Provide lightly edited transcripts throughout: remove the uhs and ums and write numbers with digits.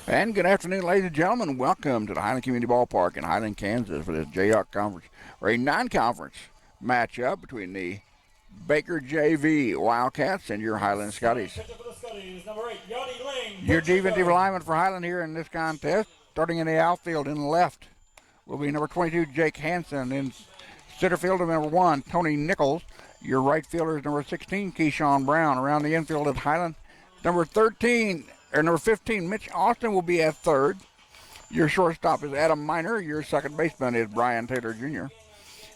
And good afternoon, ladies and gentlemen. Welcome to the Highland Community Ballpark in Highland, Kansas for this JDOC Conference, or a non-conference matchup between the Baker JV Wildcats and your Highland Scotties. Your defensive lineman for Highland here in this contest, starting in the outfield in the left, will be number 22, Jake Hansen. In center field, number 1, Tony Nichols. Your right fielder is number 16, Keyshawn Brown. Around the infield at Highland, number 15, Mitch Austin will be at third. Your shortstop is Adam Miner. Your second baseman is Brian Taylor Jr.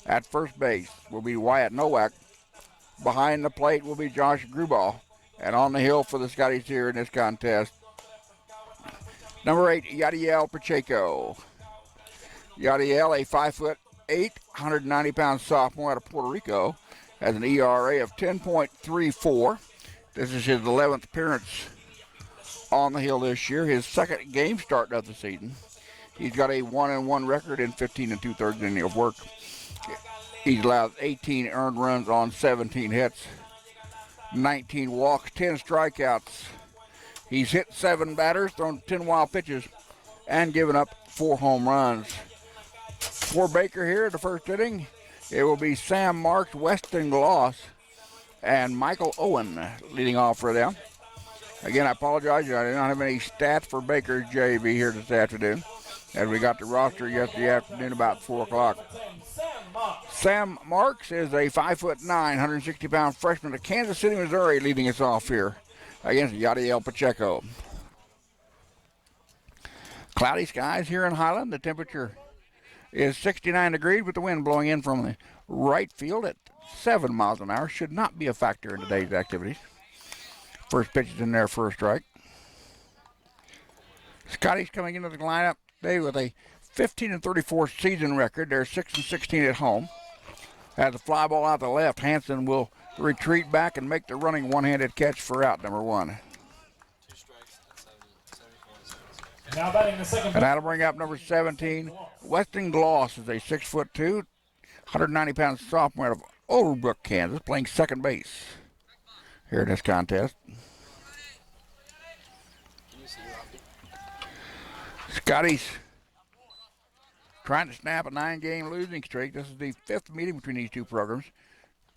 At first base will be Wyatt Nowak. Behind the plate will be Josh Grubal. And on the hill for the Scotties here in this contest, number 8, Yadiel Pacheco. Yadiel, a 5'8", 190-pound sophomore out of Puerto Rico, has an ERA of 10.34. This is his 11th appearance on the hill this year, his second game start of the season. He's got a 1-1 record in 15 2/3 innings of work. He's allowed 18 earned runs on 17 hits, 19 walks, 10 strikeouts. He's hit 7 batters, thrown 10 wild pitches, and given up 4 home runs. For Baker here in the first inning, it will be Sam Marks, Weston Gloss, and Michael Owen leading off for them. Again, I apologize. I did not have any stats for Baker's JV here this afternoon, as we got the roster yesterday afternoon about 4 o'clock. Sam Marks is a 5'9", 160-pound freshman of Kansas City, Missouri, leading us off here against Yadiel Pacheco. Cloudy skies here in Highland. The temperature is 69 degrees with the wind blowing in from the right field at 7 miles an hour. Should not be a factor in today's activities. First pitch is in there for a strike. Scotties coming into the lineup today with a 15-34 season record. They're 6-16 at home. Has a fly ball out the left. Hansen will retreat back and make the running one-handed catch for out number 1. 2 strikes at 74. Now batting the second. And that'll bring up number 17, Weston Gloss, is a 6'2", 190-pound sophomore out of Overbrook, Kansas, playing second base here in this contest. Scotties trying to snap a 9-game losing streak. This is the 5th meeting between these two programs.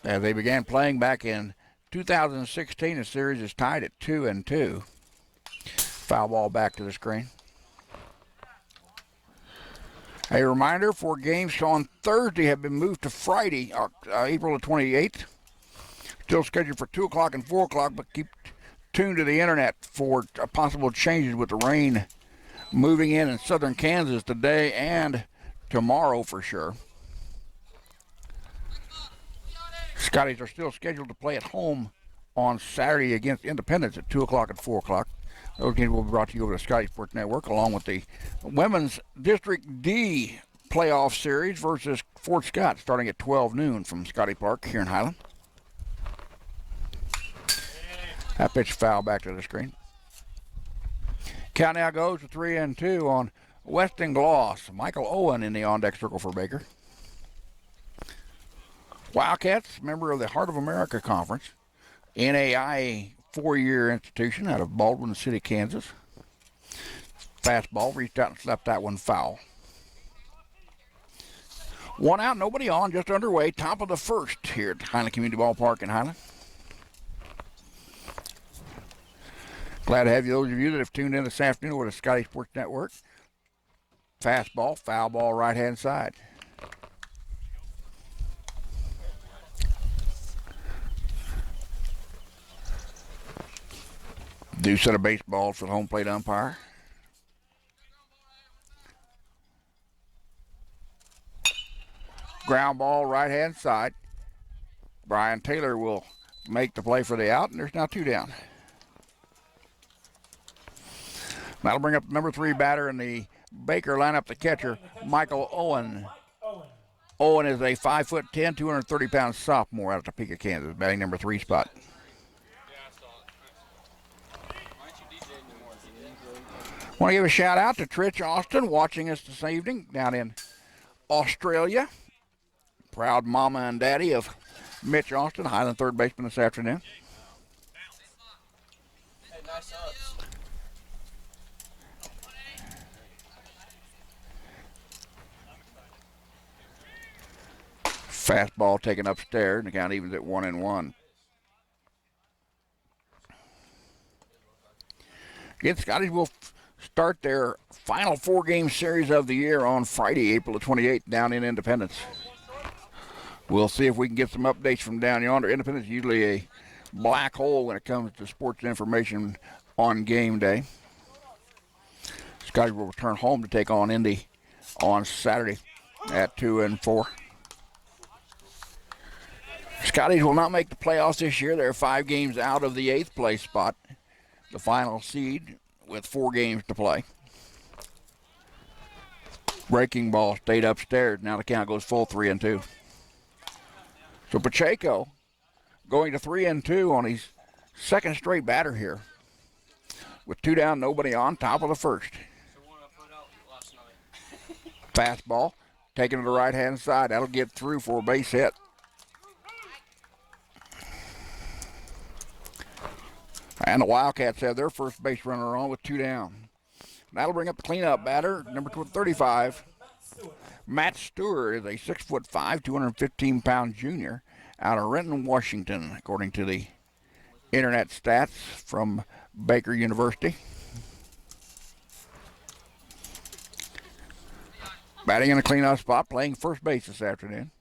As they began playing back in 2016, the series is tied at 2-2. Foul ball back to the screen. A reminder, 4 games on Thursday have been moved to Friday, April the 28th. Still scheduled for 2 o'clock and 4 o'clock, but keep tuned to the internet for possible changes with the rain moving in southern Kansas today and tomorrow for sure. Scotties are still scheduled to play at home on Saturday against Independence at 2 o'clock and 4 o'clock. Those games will be brought to you over the Scotty Sports Network, along with the Women's District D playoff series versus Fort Scott, starting at 12 noon from Scotty Park here in Highland. That pitch foul back to the screen. Count now goes to 3-2 on Weston Gloss. Michael Owen in the on-deck circle for Baker. Wildcats, member of the Heart of America Conference, NAIA 4-year institution out of Baldwin City, Kansas. Fastball reached out and slapped that one foul. 1 out, nobody on, just underway. Top of the first here at Highland Community Ballpark in Highland. Glad to have those of you that have tuned in this afternoon with the Scotty Sports Network. Fastball, foul ball, right-hand side. Due set of baseballs for the home plate umpire. Ground ball, right-hand side. Brian Taylor will make the play for the out, and there's now 2 down. That'll bring up number 3 batter in the Baker lineup, the catcher, Michael Owen. Owen is a 5'10", 230-pound sophomore out of Topeka, Kansas, batting number 3 spot. Want to give a shout out to Trish Austin watching us this evening down in Australia. Proud mama and daddy of Mitch Austin, Highland third baseman this afternoon. Hey, nice ups. Fastball taken upstairs, and the count evens at 1-1. Again, Scotties will start their final 4-game series of the year on Friday, April the 28th, down in Independence. We'll see if we can get some updates from down yonder. Independence is usually a black hole when it comes to sports information on game day. Scotties will return home to take on Indy on Saturday at 2 and 4. Scotties will not make the playoffs this year. They're 5 games out of the 8th place spot, the final seed, with 4 games to play. Breaking ball stayed upstairs. Now the count goes full 3 and 2. So Pacheco going to 3 and 2 on his second straight batter here, with 2 down, nobody on, top of the first. Fastball taken to the right-hand side. That'll get through for a base hit. And the Wildcats have their first base runner on with 2 down. That'll bring up the cleanup batter, number 35. Matt Stewart is a 6'5", 215-pound junior out of Renton, Washington, according to the internet stats from Baker University. Batting in a cleanup spot, playing first base this afternoon.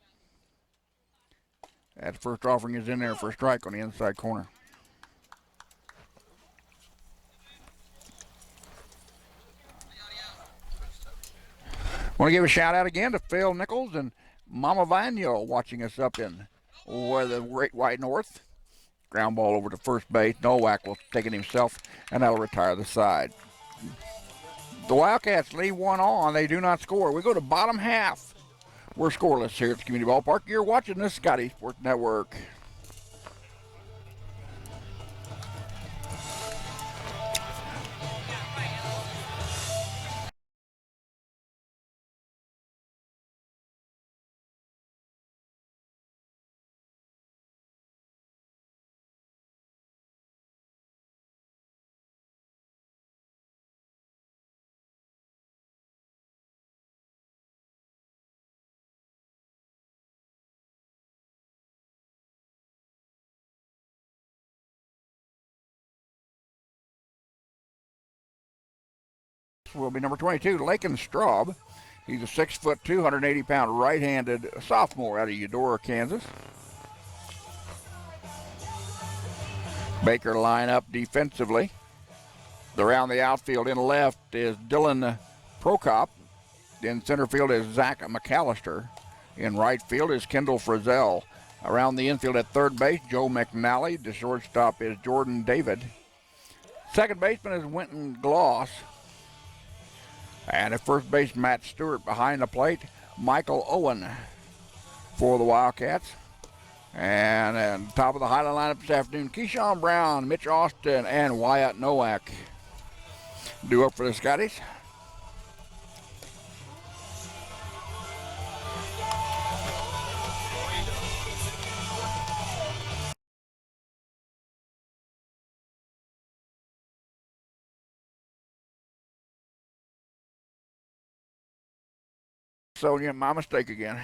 That first offering is in there for a strike on the inside corner. Want to give a shout out again to Phil Nichols and Mama Vano watching us up in the Great White North. Ground ball over to first base. Nowak will take it himself, and that'll retire the side. The Wildcats leave 1 on. They do not score. We go to bottom half. We're scoreless here at the Community Ballpark. You're watching the Scotty Sports Network. Will be number 22, Lakin Straub. He's a 6'2", 180-pound right-handed sophomore out of Eudora, Kansas. Baker line up defensively. Around the outfield in left is Dylan Prokop. In center field is Zach McAllister. In right field is Kendall Frizzell. Around the infield at third base, Joe McNally. The shortstop is Jordan David. Second baseman is Winton Gloss. And at first base, Matt Stewart. Behind the plate, Michael Owen for the Wildcats. And at the top of the Highland lineup this afternoon, Keyshawn Brown, Mitch Austin, and Wyatt Nowak. Due up for the Scotties. So, yeah, my mistake again.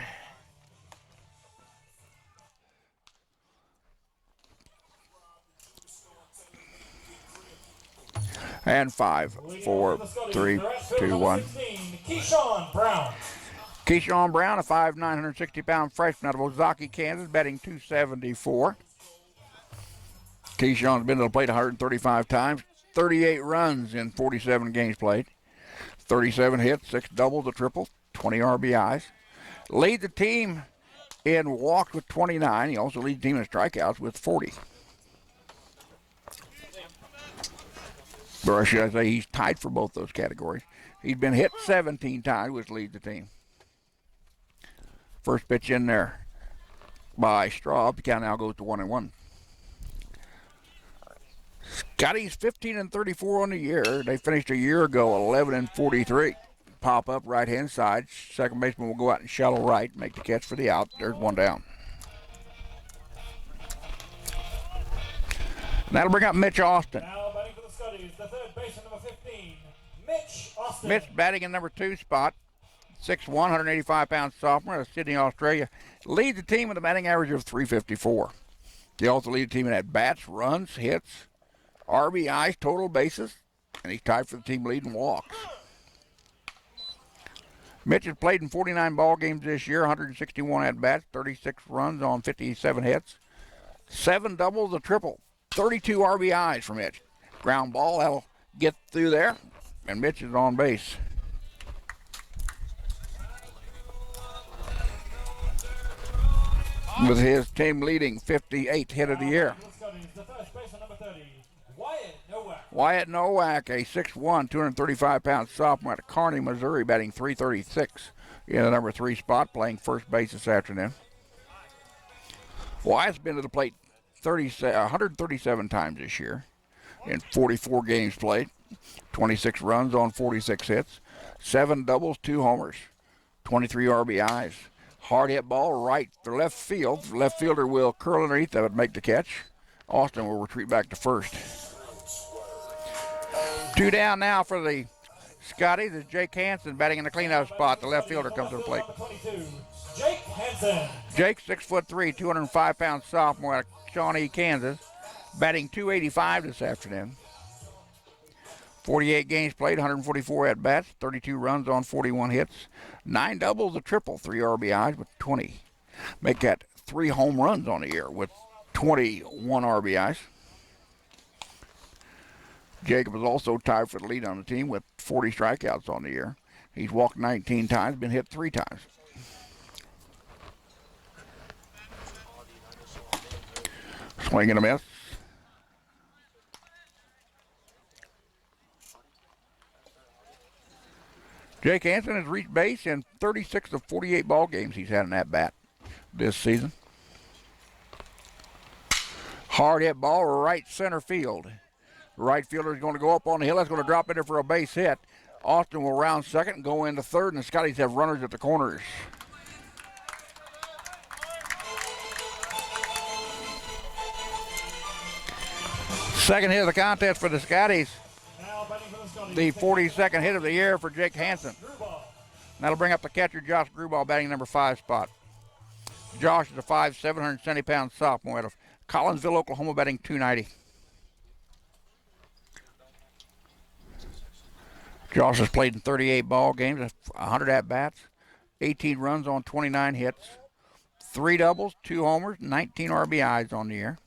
And 5, 4, 3, 2, 1. Keyshawn Brown. Keyshawn Brown, a 5'9", 160-pound freshman out of Ozaki, Kansas, batting .274. Keyshawn's been to the plate 135 times, 38 runs in 47 games played, 37 hits, 6 doubles, a triple, 20 RBIs. Lead the team in walks with 29. He also leads the team in strikeouts with 40. Or should I say he's tied for both those categories. He's been hit 17 times, which leads the team. First pitch in there by Straub. The count now goes to 1-1. Scotty's 15-34 on the year. They finished a year ago 11-43. Pop up right-hand side. Second baseman will go out and shallow right, make the catch for the out. There's 1 down. And that'll bring up Mitch Austin. Now batting for the Scotties, the third baseman, number 15, Mitch Austin. Mitch batting in number 2 spot. 6'1", 185-pound sophomore out of Sydney, Australia. Leads the team with a batting average of .354. They also lead the team in at-bats, runs, hits, RBIs, total bases, and he's tied for the team lead in walks. Mitch has played in 49 ball games this year, 161 at-bats, 36 runs on 57 hits, 7 doubles, a triple, 32 RBIs for Mitch. Ground ball, that'll get through there, and Mitch is on base. With his team leading 58th hit of the year. Wyatt Nowak, a 6'1", 235-pound sophomore out of Kearney, Missouri, batting .336 in the number 3 spot, playing first base this afternoon. Wyatt's been to the plate 137 times this year in 44 games played, 26 runs on 46 hits, 7 doubles, 2 homers, 23 RBIs. Hard hit ball right to left field. The left fielder will curl underneath that would make the catch. Austin will retreat back to first. 2 down now for the Scotties is Jake Hansen batting in the cleanup spot. The left fielder comes to the plate. Jake Hansen. Jake, 6'3", 205-pound sophomore out of Shawnee, Kansas, batting .285 this afternoon. 48 games played, 144 at-bats, 32 runs on 41 hits, 9 doubles, a triple, 3 RBIs with 20. Make that 3 home runs on the year with 21 RBIs. Jacob is also tied for the lead on the team with 40 strikeouts on the year. He's walked 19 times, been hit 3 times. Swing and a miss. Jake Hansen has reached base in 36 of 48 ball games he's had in that bat this season. Hard hit ball right center field. The right fielder is going to go up on the hill. That's going to drop in there for a base hit. Austin will round second and go into third, and the Scotties have runners at the corners. Second hit of the contest for the Scotties. The 42nd hit of the year for Jake Hansen. That'll bring up the catcher, Josh Grubauer, batting number 5 spot. Josh is a 5'7", 170-pound sophomore out of Collinsville, Oklahoma, batting .290. Josh has played in 38 ball games, 100 at-bats, 18 runs on 29 hits, 3 doubles, 2 homers, 19 RBIs on the year.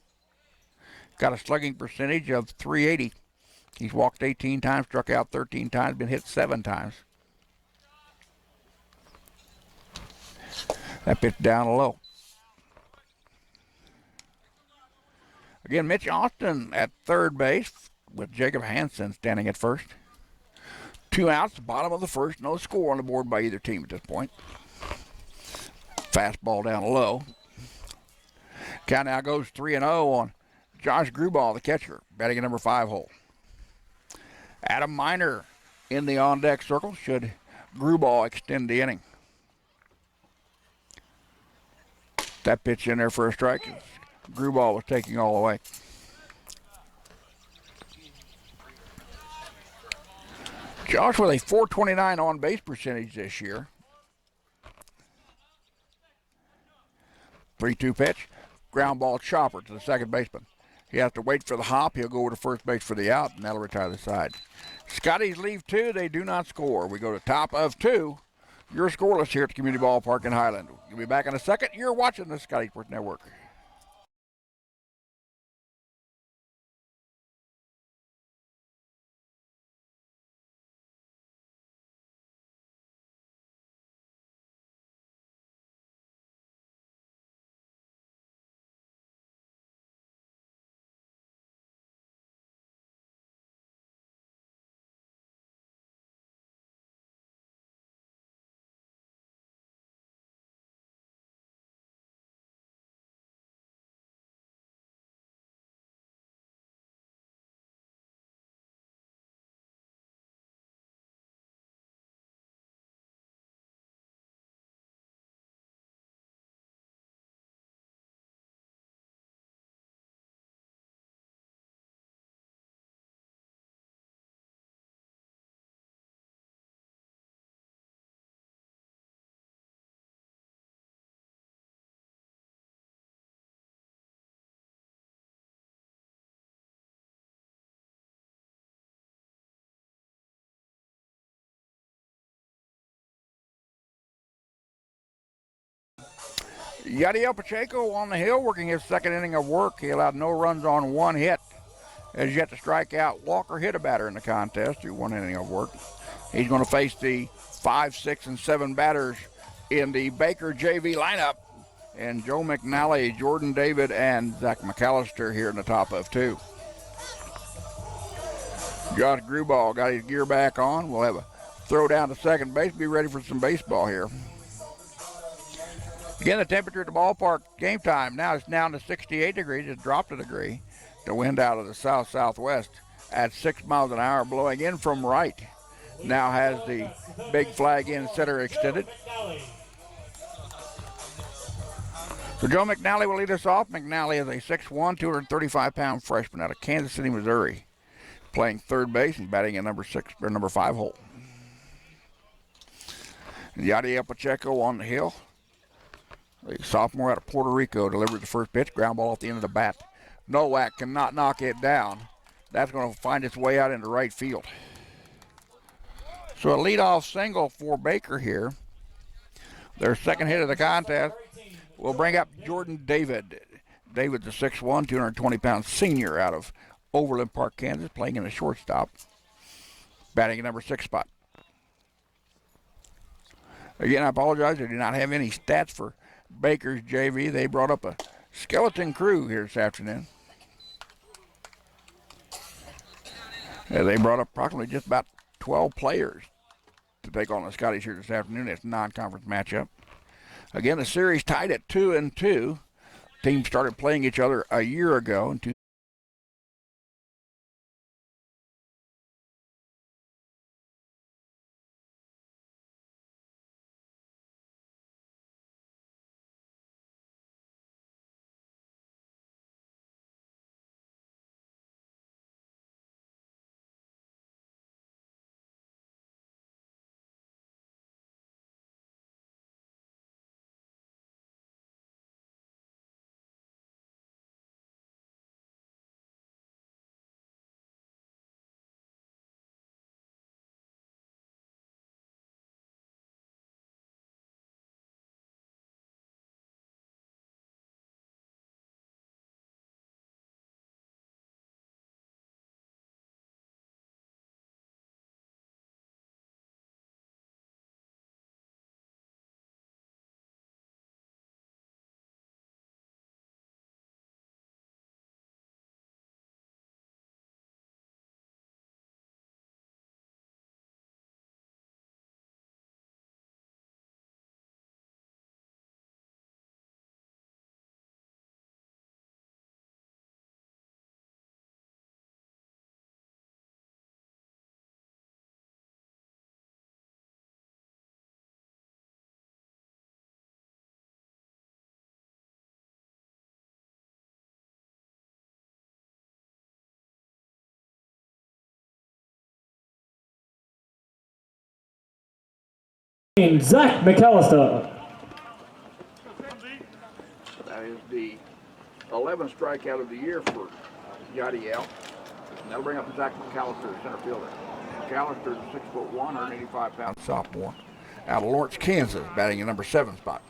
Got a slugging percentage of .380. He's walked 18 times, struck out 13 times, been hit 7 times. That pitch down low. Again, Mitch Austin at third base with Jacob Hansen standing at first. 2 outs, bottom of the first, no score on the board by either team at this point. Fastball down low. Count now goes 3-0 on Josh Grubauer, the catcher, batting at number 5 hole. Adam Miner in the on-deck circle should Grubauer extend the inning. That pitch in there for a strike. Grubauer was taking all the way. Josh with a .429 on-base percentage this year. 3-2 pitch. Ground ball chopper to the second baseman. He has to wait for the hop. He'll go over to first base for the out, and that'll retire the side. Scotties leave 2. They do not score. We go to top of 2. You're scoreless here at the Community Ballpark in Highland. We'll be back in a second. You're watching the Scotty Sports Network. Yadiel Pacheco on the hill working his second inning of work. He allowed no runs on one hit. Has yet to strike out. Walker hit a batter in the contest through one inning of work. He's going to face the 5, 6, and 7 batters in the Baker JV lineup. And Joe McNally, Jordan David, and Zach McAllister here in the top of 2. Josh Gruball got his gear back on. We'll have a throw down to second base. Be ready for some baseball here. Again, the temperature at the ballpark game time now is down to 68 degrees. It's dropped a degree. The wind out of the south-southwest at 6 miles an hour, blowing in from right. Now has the big flag in center extended. So Joe McNally will lead us off. McNally is a 6'1", 235-pound freshman out of Kansas City, Missouri, playing third base and batting in number 5 hole. Yadiel Pacheco on the hill. The sophomore out of Puerto Rico delivers the first pitch, ground ball off the end of the bat. Nowak cannot knock it down. That's going to find its way out into right field. So a leadoff single for Baker here. Their second hit of the contest will bring up Jordan David. David's a 6'1", 220-pound senior out of Overland Park, Kansas, playing in the shortstop, batting at number 6 spot. Again, I apologize. I do not have any stats for Baker's JV. They brought up a skeleton crew here this afternoon. They brought up approximately just about 12 players to take on the Scottish here this afternoon. It's a non-conference matchup. Again, the series tied at 2-2. Teams started playing each other a year ago in 2000. Zach McAllister. That is the 11th strikeout of the year for Yadiel. And that'll bring up Zach McAllister, center fielder. McAllister is a 6'1", 185-pound sophomore out of Lawrence, Kansas, batting at number 7 spot.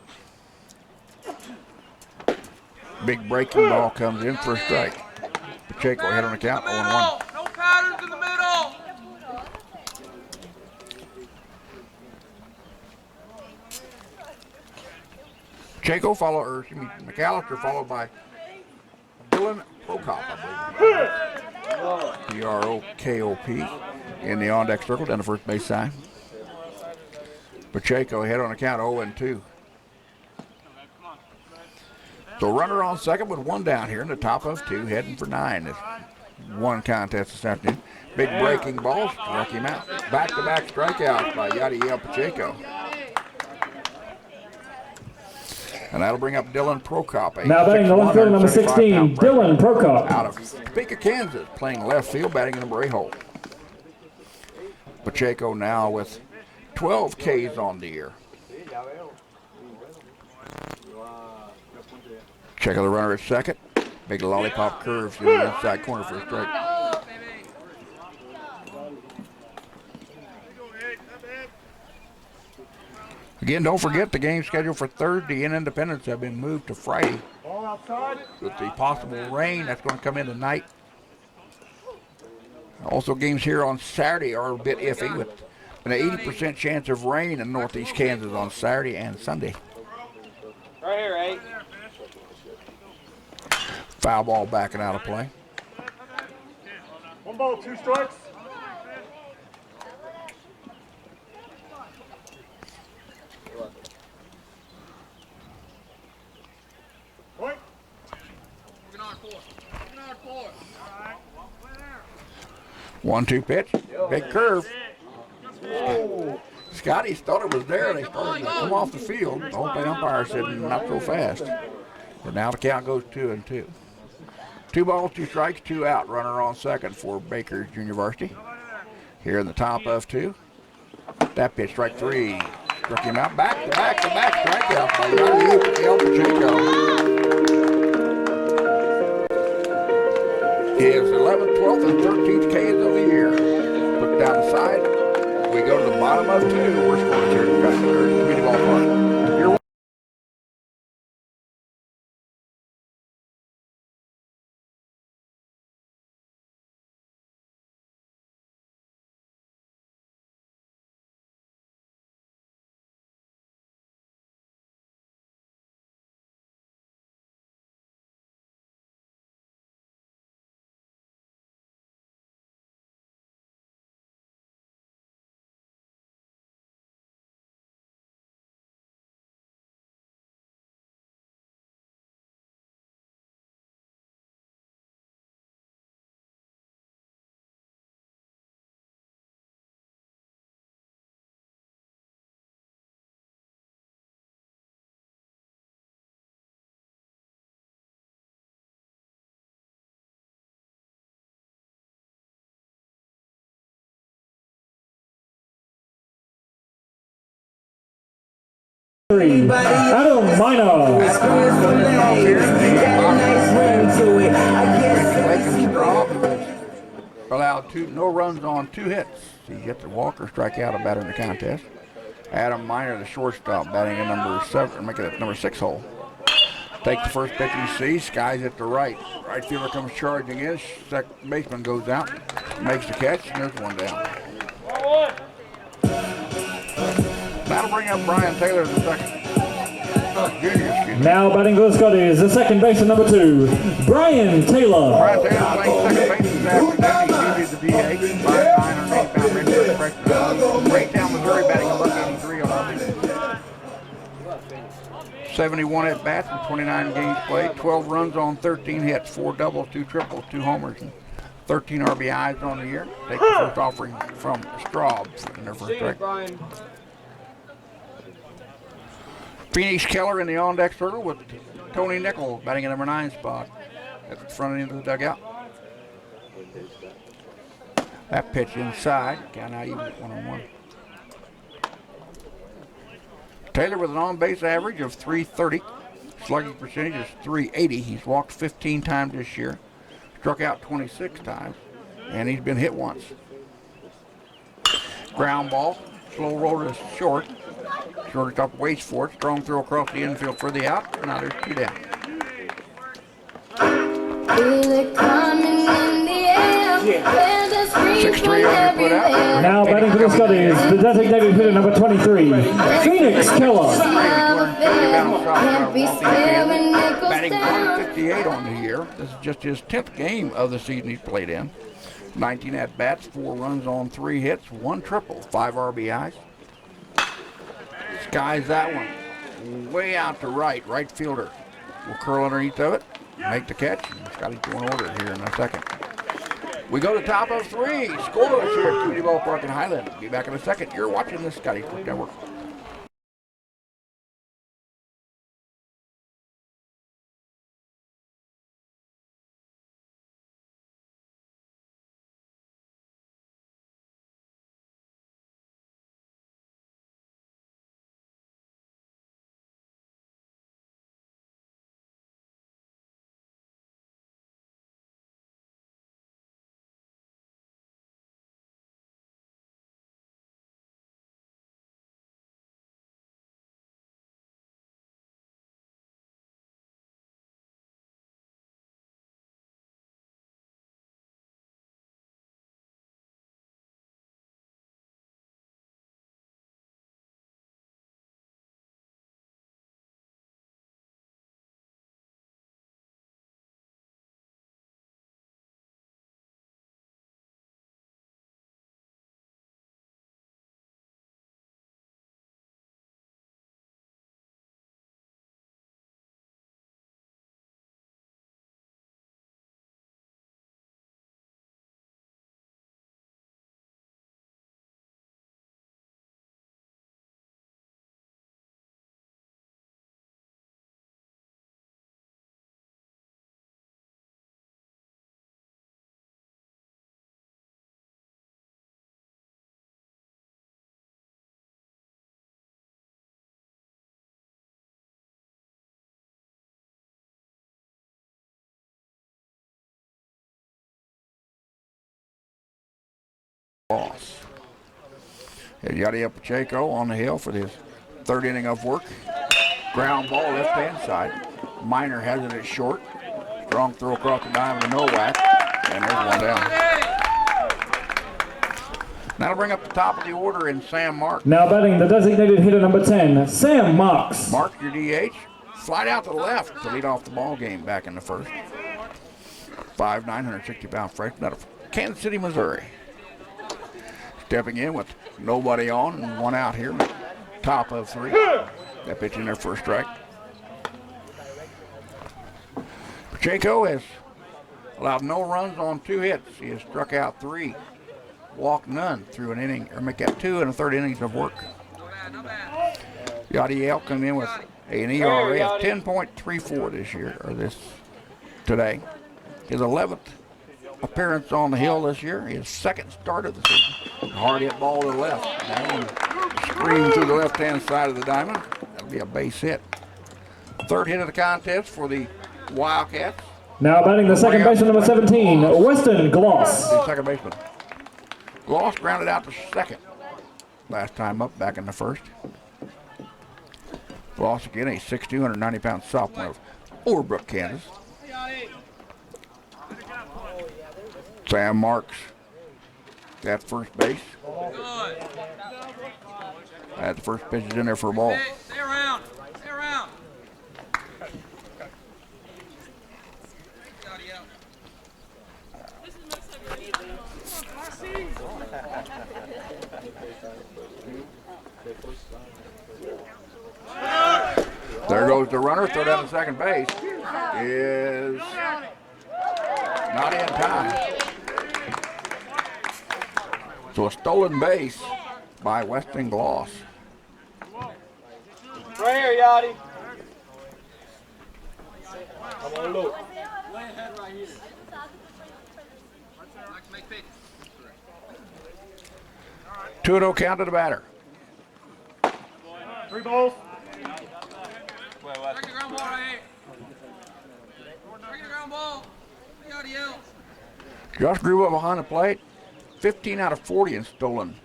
Big breaking ball comes in for a strike. Pacheco hit on the count, 0-1. No patterns in the middle. Pacheco McAllister followed by Dylan Prokop, I believe. P-R-O-K-O-P in the on-deck circle down the first base side. Pacheco hit on the count 0-2. So runner on second with 1 down here in the top of 2, heading for 9. This one contest this afternoon. Big breaking ball struck him out. Back-to-back strikeouts by Yadiel Pacheco. And that'll bring up Dylan Prokop. Now batting the left field, number 16, Dylan Prokop. Out of Topeka, Kansas, playing left field, batting in number 8 hole. Pacheco now with 12 Ks on the year. Check out the runner at second. Big lollipop curve to the inside corner for a strike. Again, don't forget the game scheduled for Thursday in Independence have been moved to Friday. Ball outside. With the possible rain that's going to come in tonight. Also, games here on Saturday are a bit iffy with an 80% chance of rain in northeast Kansas on Saturday and Sunday. Right here, 8. Foul ball backing out of play. 1 ball, 2 strikes. Point. 1-2 pitch. Big curve. Scotty thought it was there. They started to come off the field. The whole umpire said not so fast. But now the count goes 2-2. 2 balls, 2 strikes, 2 out. Runner on second for Baker Junior Varsity. Here in the top of 2. That pitch, strike 3. Struck him out. Back to back to back strikeout by El Pacheco. His 11th, 12th, and 13th Ks of the year. Put down the side. We go to the bottom of 2. We're scoring here at Community Ballpark. You're Adam Minor. allowed no runs on 2 hits. He gets the Walker strikeout a batter in the contest. Adam Minor, the shortstop, batting at number 7, making it number 6 hole. Take the first pitch you see. Skies at the right. Right fielder comes charging in. Second baseman goes out, makes the catch, and there's 1 down. That'll bring up Brian Taylor in the second. Junior, excuse me. Now batting for the Scotties, the second baseman number 2, Brian Taylor. Brian Taylor playing second base this afternoon. He's the DH. 5'9", 108-pound redneck freshman. Graytown, Missouri, batting $1.83 on the 71 at bats in 29 games played. 12 runs on 13 hits, 4 doubles, 2 triples, 2 homers, and 13 RBIs on the year. Take the first offering from Straub in their first strike. Phoenix Keller in the on-deck circle with Tony Nichols batting at number 9 spot at the front end of the dugout. That pitch inside, count out even 1-1. Taylor with an on-base average of .330. Slugging percentage is .380. He's walked 15 times this year, struck out 26 times, and he's been hit once. Ground ball, slow roll to short. Shortstop waits for it. Strong throw across the infield for the out. Now there's 2 down. Feel it coming in the air. Where the screams 6-3 from on put out. everywhere. Now batting for the Scotties, the designated hitter number 23, Phoenix Keller. Can't be spared when it goes Batting down. 158 on the year. This is just his 10th game of the season he's played in. 19 at-bats, 4 runs on 3 hits, 1 triple, 5 RBIs. Skies that one way out to right. Right fielder will curl underneath of it, make the catch, and Scotty's going order here in a second. We go to top of 3. Scoreless here at Community Ballpark in Highland. Be back in a second. You're watching the Scotty Sports Network. Loss. Yadiel Pacheco on the hill for his third inning of work. Ground ball left-hand side. Minor has it at short. Strong throw across the diamond to Nowak. And there's one down. That'll bring up the top of the order in Sam Marks. Now batting the designated hitter number 10, Sam Marks. Marks, your DH. Slide out to the left to lead off the ball game back in the first. 5'9", 160-pound freshman out of Kansas City, Missouri. Stepping in with nobody on and one out here. Top of three. That pitch in there for a strike. Pacheco has allowed no runs on 2 hits. He has struck out 3, walked none through an inning, or make that 2 1/3 innings of work. Yadiel coming in with an ERA of 10.34 this year, or today. His 11th appearance on the hill this year. His 2nd start of the season. Hard hit ball to the left. That one screamed through the left-hand side of the diamond. That'll be a base hit. 3rd hit of the contest for the Wildcats. Now batting the second baseman number 17, Weston Gloss. The second baseman. Gloss grounded out to second. Last time up back in the first. Gloss again, a 6'2", 190-pound sophomore of Overbrook, Kansas. Sam Marks at first base. At the first pitch is in there for a ball. Stay around. Stay around. There goes the runner. Throw down to second base. Is not in time. So a stolen base by Weston Gloss. Right here, Yachty. I'm on low. Lay ahead right here. Make pitch. 2-0 count to the batter. 3 balls. Break the ground ball right here. Break the ground ball. Yachty. Just grew up behind the plate. 15 out of 40 in stolen,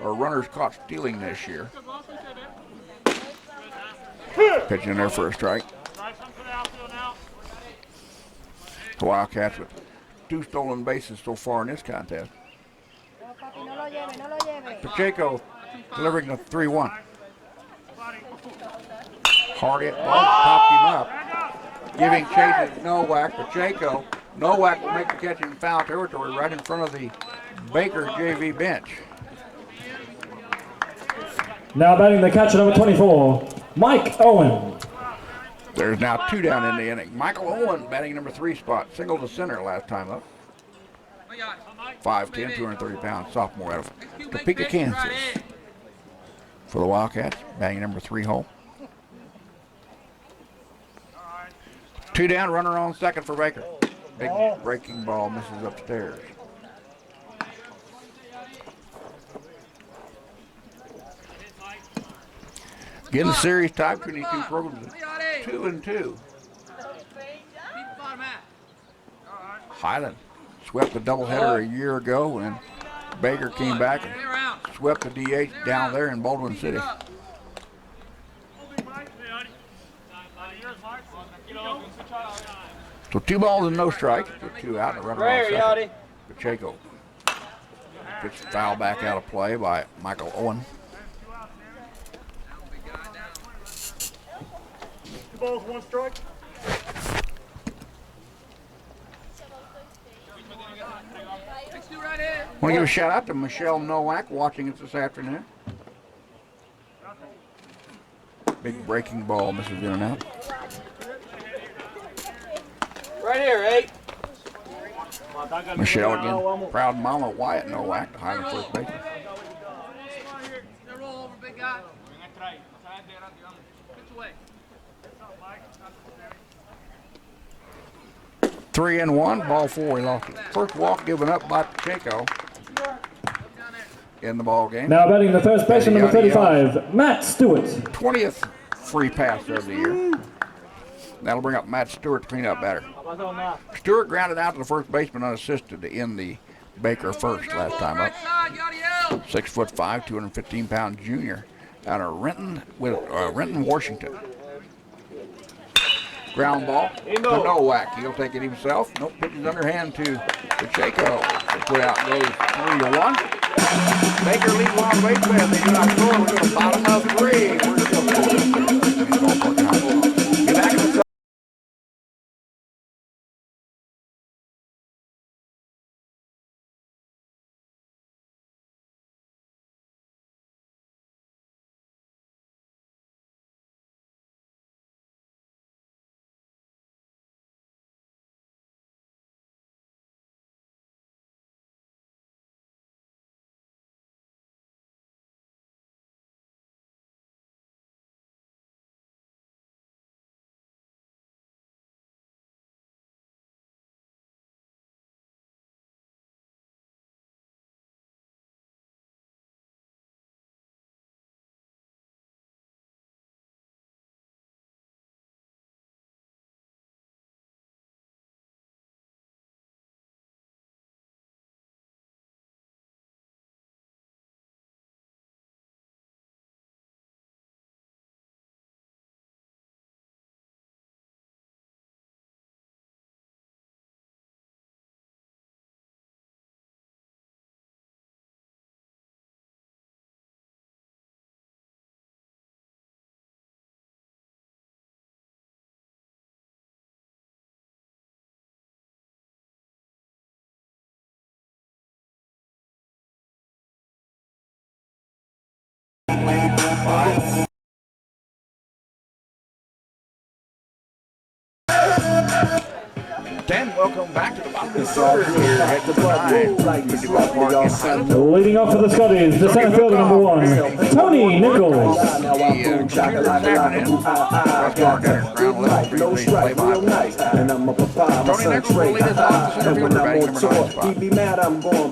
or runners caught stealing this year. Pitching in there for a strike. The Wildcats with 2 stolen bases so far in this contest. Pacheco delivering the 3-1. Hard hit ball, popped him up. Giving chase at Nowak. Pacheco. Nowak will make the catch in foul territory right in front of the Baker JV bench. Now batting the catcher number 24, Mike Owen. There's now 2 down in the inning. Michael Owen batting number 3 spot. Single to center last time up. 5'10", 230-pound sophomore out of Topeka, Kansas. For the Wildcats, batting number 3 hole. 2 down, runner on second for Baker. Big breaking ball misses upstairs. Getting the series tied between these 2 programs, 2-2. Highland swept the doubleheader a year ago, and Baker came back and swept the DH down there in Baldwin City. So 2 balls and no strikes. 2 out and a runner on second. Pacheco. Pitch foul back out of play by Michael Owen. 2 balls, 1 strike. I want to give a shout out to Michelle Nowak watching us this afternoon. Big breaking ball misses in and out. Right here, 8. Michelle again, proud mama Wyatt Nowak, the Highland first baseman. Roll over, big guy. 3-1, ball 4. He lost it. First walk given up by Pacheco in the ball game. Now batting the first baseman number 35, Matt Stewart. 20th free pass of the year. That'll bring up Matt Stewart to clean up batter. Stewart grounded out to the first baseman unassisted to end the Baker first last time up. 6'5", 215-pound junior out of Renton, Washington. Ground ball to Nowak. He'll take it himself. Nope, pitches underhand to Pacheco. Put out goes 3-1. Baker leads along the baseman. They do not score. We're to the bottom of 3. We're still scoring. Get back in the welcome back to the bottom of the third here at the 9. Leading off for the Scotties, the center fielder number 1, Tony Nichols. Tony Nichols will lead us off the center fielder, batting number 9 spot.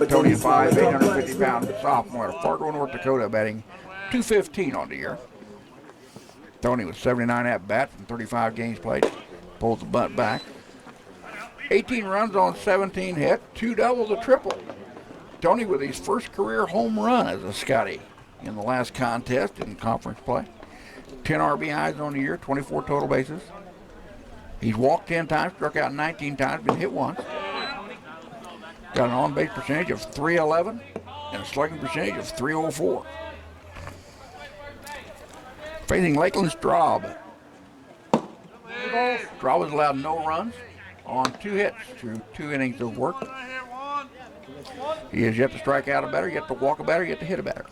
Tony, 5', 850-pound sophomore out of Fargo, North Dakota, batting .215 on the year. Tony with 79 at-bats and 35 games played. Pulls the bunt back. 18 runs on 17 hits, 2 doubles, a triple. Tony with his first career home run as a Scotty in the last contest in conference play. 10 RBIs on the year, 24 total bases. He's walked 10 times, struck out 19 times, been hit once. Got an on-base percentage of .311 and a slugging percentage of .304. Facing Lakeland Straub. Straub has allowed no runs on 2 hits through 2 innings of work. He has yet to strike out a batter, yet to walk a batter, yet to hit a batter.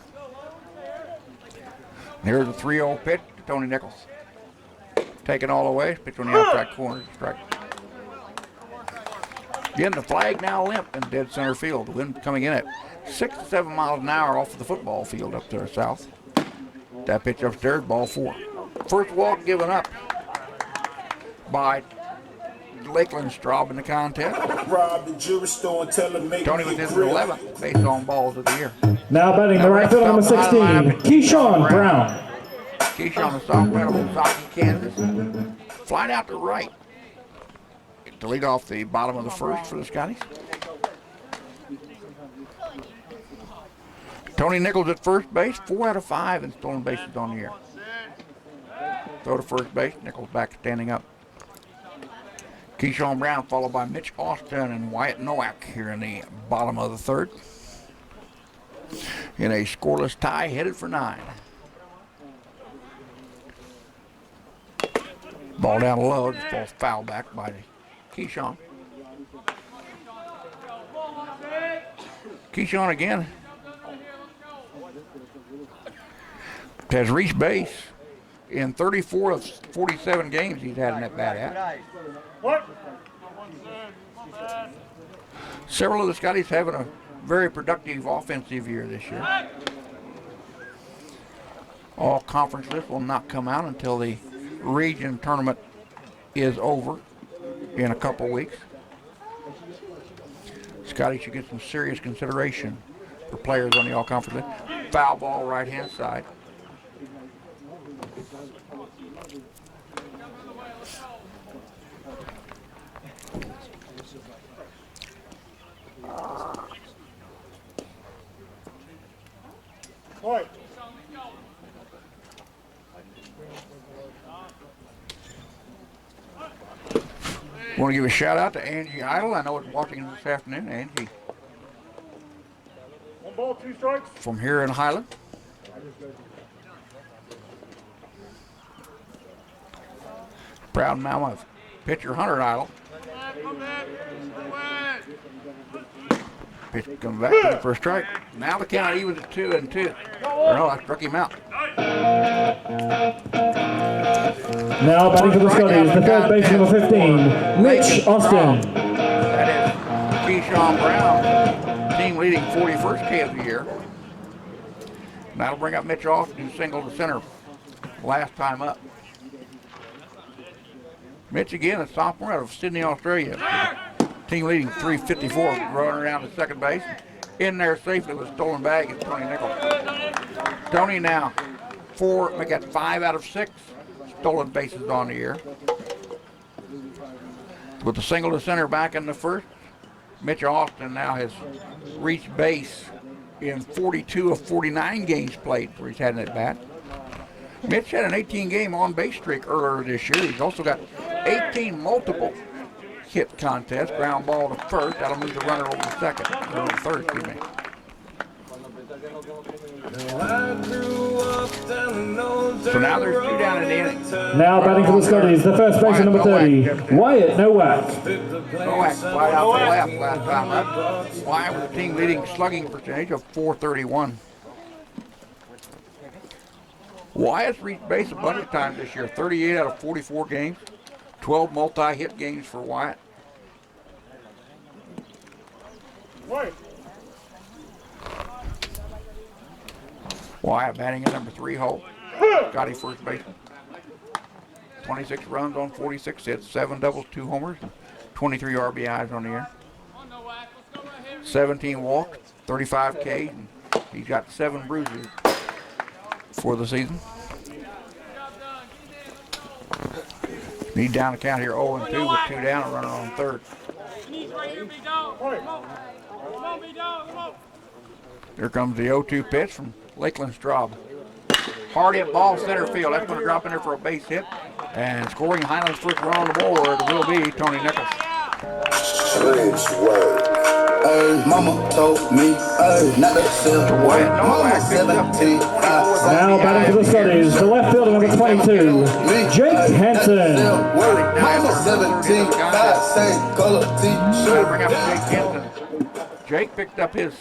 And here's a 3-0 pitch to Tony Nichols. Taken all the way, pitch on the outside corner, strike. Again, the flag now limp in dead center field. The wind coming in at 6 to 7 miles an hour off of the football field up there south. That pitch upstairs, ball 4. First walk given up by Lakeland Straub in the contest. Tony with his 11th base on balls of the year. Now batting the right fielder number 16, Keyshawn Brown. Keyshawn, the sophomore out of Osaki, Kansas. Flied out to right to lead off the bottom of the first for the Scotties. Tony Nichols at first base, 4 out of 5 in stolen bases on the year. Throw to first base, Nichols back standing up. Keyshawn Brown followed by Mitch Austin and Wyatt Nowak here in the bottom of the third. In a scoreless tie, headed for 9. Ball down low, just falls foul back by Keyshawn. Keyshawn again has reached base in 34 of 47 games he's had in that bat at. What? Several of the Scotties having a very productive offensive year this year. All conference lists will not come out until the region tournament is over in a couple weeks. Scotty should get some serious consideration for players on the all conference list. Foul ball right hand side. White. Want to give a shout out to Angie Idle. I know it's watching this afternoon. Angie 1 ball, 2 strikes. from here in Highland. Proud Mammoth pitcher Hunter Idle. Pitch comes back to the first strike. Now the count evens at 2-2. Or no, I struck him out. Now batting for the Scotties, the third baseman number 15, Mitch Austin. That is Keyshawn Brown, team leading 41st K of the year. And that'll bring up Mitch Austin, who singled to center last time up. Mitch again, a sophomore out of Sydney, Australia. Team leading 354, running around to second base. In there safely with a stolen bag is Tony Nichols. Tony now we got 5 out of 6 stolen bases on the year. With the single to center back in the first, Mitch Austin now has reached base in 42 of 49 games played where he's had an at bat. Mitch had an 18-game on-base streak earlier this year. He's also got 18 multiple hit contests, ground ball to first. That'll move the runner over to second, or over third, excuse me. So now there's 2 down in the inning. Now batting for the Scotties, the first baseman number 30, Wyatt Nowak. Nowak fly out the left last time up. Wyatt with a team leading slugging percentage of .431. Wyatt's reached base a bunch of times this year, 38 out of 44 games, 12 multi-hit games for Wyatt. White. Wyatt batting at number 3 hole. Scotty first baseman. 26 runs on 46 hits, 7 doubles, 2 homers, and 23 RBIs on the year. 17 walks, 35 Ks, and he's got 7 bruises for the season. Need down the count here 0-2 with 2 down, a runner on third. Here comes the 0-2 pitch from Lakeland Straub. Hard hit ball center field. That's going to drop in there for a base hit. And scoring Highland's first run on the board will be Tony Nichols. Mama told me, not to sell. Mama 17. Now batting for the Scotties, the left fielder number 22, Jake Hansen. Mama 17. Same color t-shirt. Bring up Jake Hansen. Jake picked up his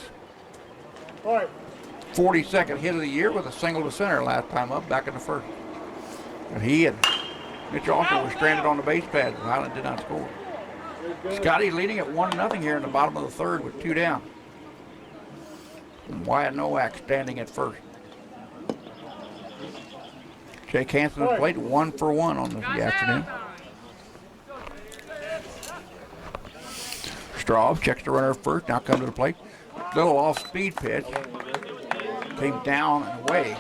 42nd hit of the year with a single to center last time up, back in the first. And he and Mitch also was stranded on the base pads. Highland did not score. Scotty leading at 1-0 here in the bottom of the third with 2 down. And Wyatt Nowak standing at first. Jake Hansen has played 1 for 1 on this afternoon. Straub checks the runner at first, now comes to the plate. Little off-speed pitch. Came down and away.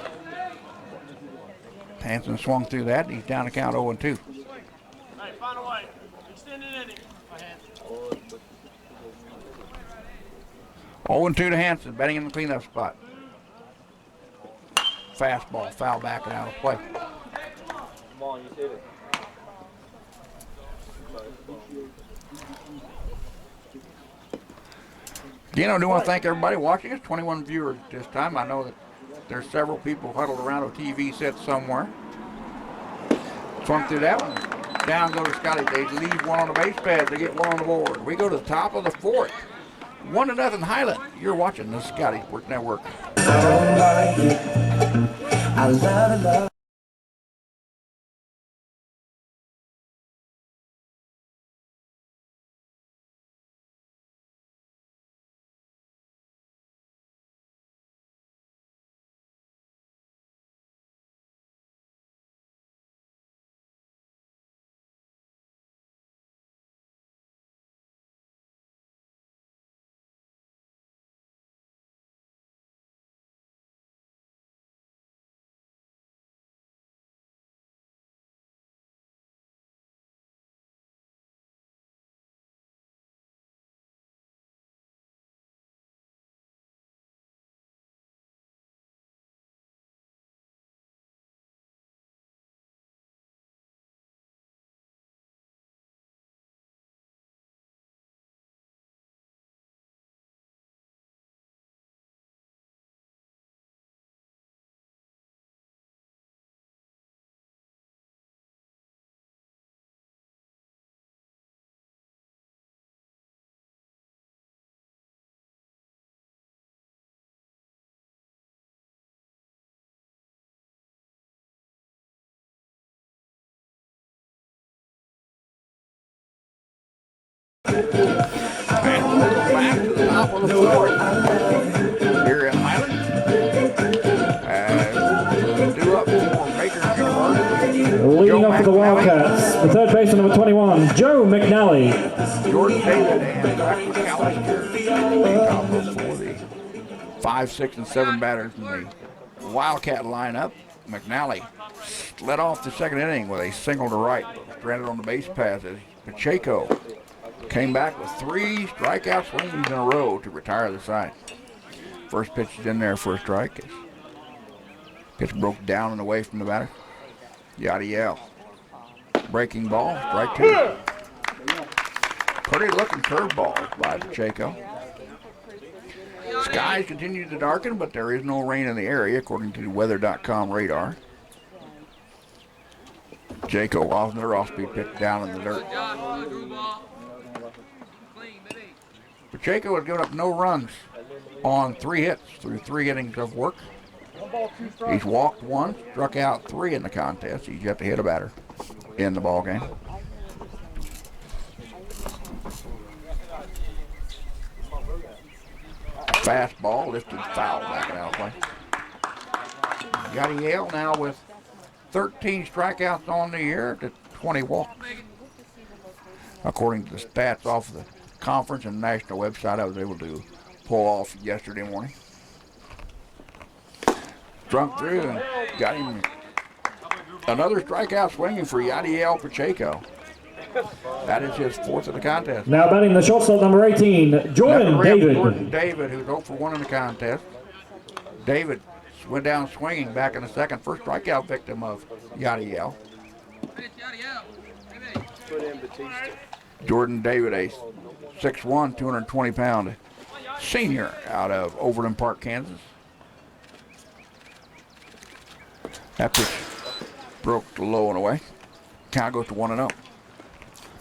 Hansen swung through that. He's down to count 0-2. Hey, find a way. Extend it in. 0-2 to Hansen, batting in the cleanup spot. Fastball, foul back and out of play. Come on, you hit it. Again, I do want to thank everybody watching us. 21 viewers this time. I know that there's several people huddled around a TV set somewhere. Swung through that one. Down go to Scotty. They leave 1 on the base pads. They get 1 on the board. We go to the top of the 4th. 1-0 Highland. You're watching the Scotty Sports Network. I love And welcome back to the top of the fourth here at Highland. As due up for Baker University. Leading up for the Wildcats, the third baseman, number 21, Joe McNally. Jordan David and Zach McAllister top of for the 5, 6, and 7 batters in the Wildcat lineup. McNally led off the second inning with a single to right, stranded on the base pass as Pacheco came back with 3 strikeout swings in a row to retire the side. First pitch is in there for a strike. Pitch broke down and away from the batter. Yadiel. Breaking ball, strike 2. Pretty looking curveball by Pacheco. Skies continue to darken, but there is no rain in the area, according to weather.com radar. Pacheco off another off-speed pitch down in the dirt. Pacheco has given up no runs on 3 hits through 3 innings of work. He's walked 1, struck out 3 in the contest. He's yet to hit a batter in the ball game. Fastball lifted foul back out of play. Yadiel now with 13 strikeouts on the year to 20 walks. According to the stats off the conference and national website I was able to pull off yesterday morning. Drunk through and got him another strikeout swinging for Yadiel Pacheco. That is his 4th of the contest. Now batting the shortstop, number 18, Jordan David. Jordan David, who's 0 for 1 in the contest. David went down swinging back in the second, first strikeout victim of Yadiel. Jordan David, a 6'1", 220-pound senior out of Overland Park, Kansas. That pitch broke low and away. Count goes to 1-0.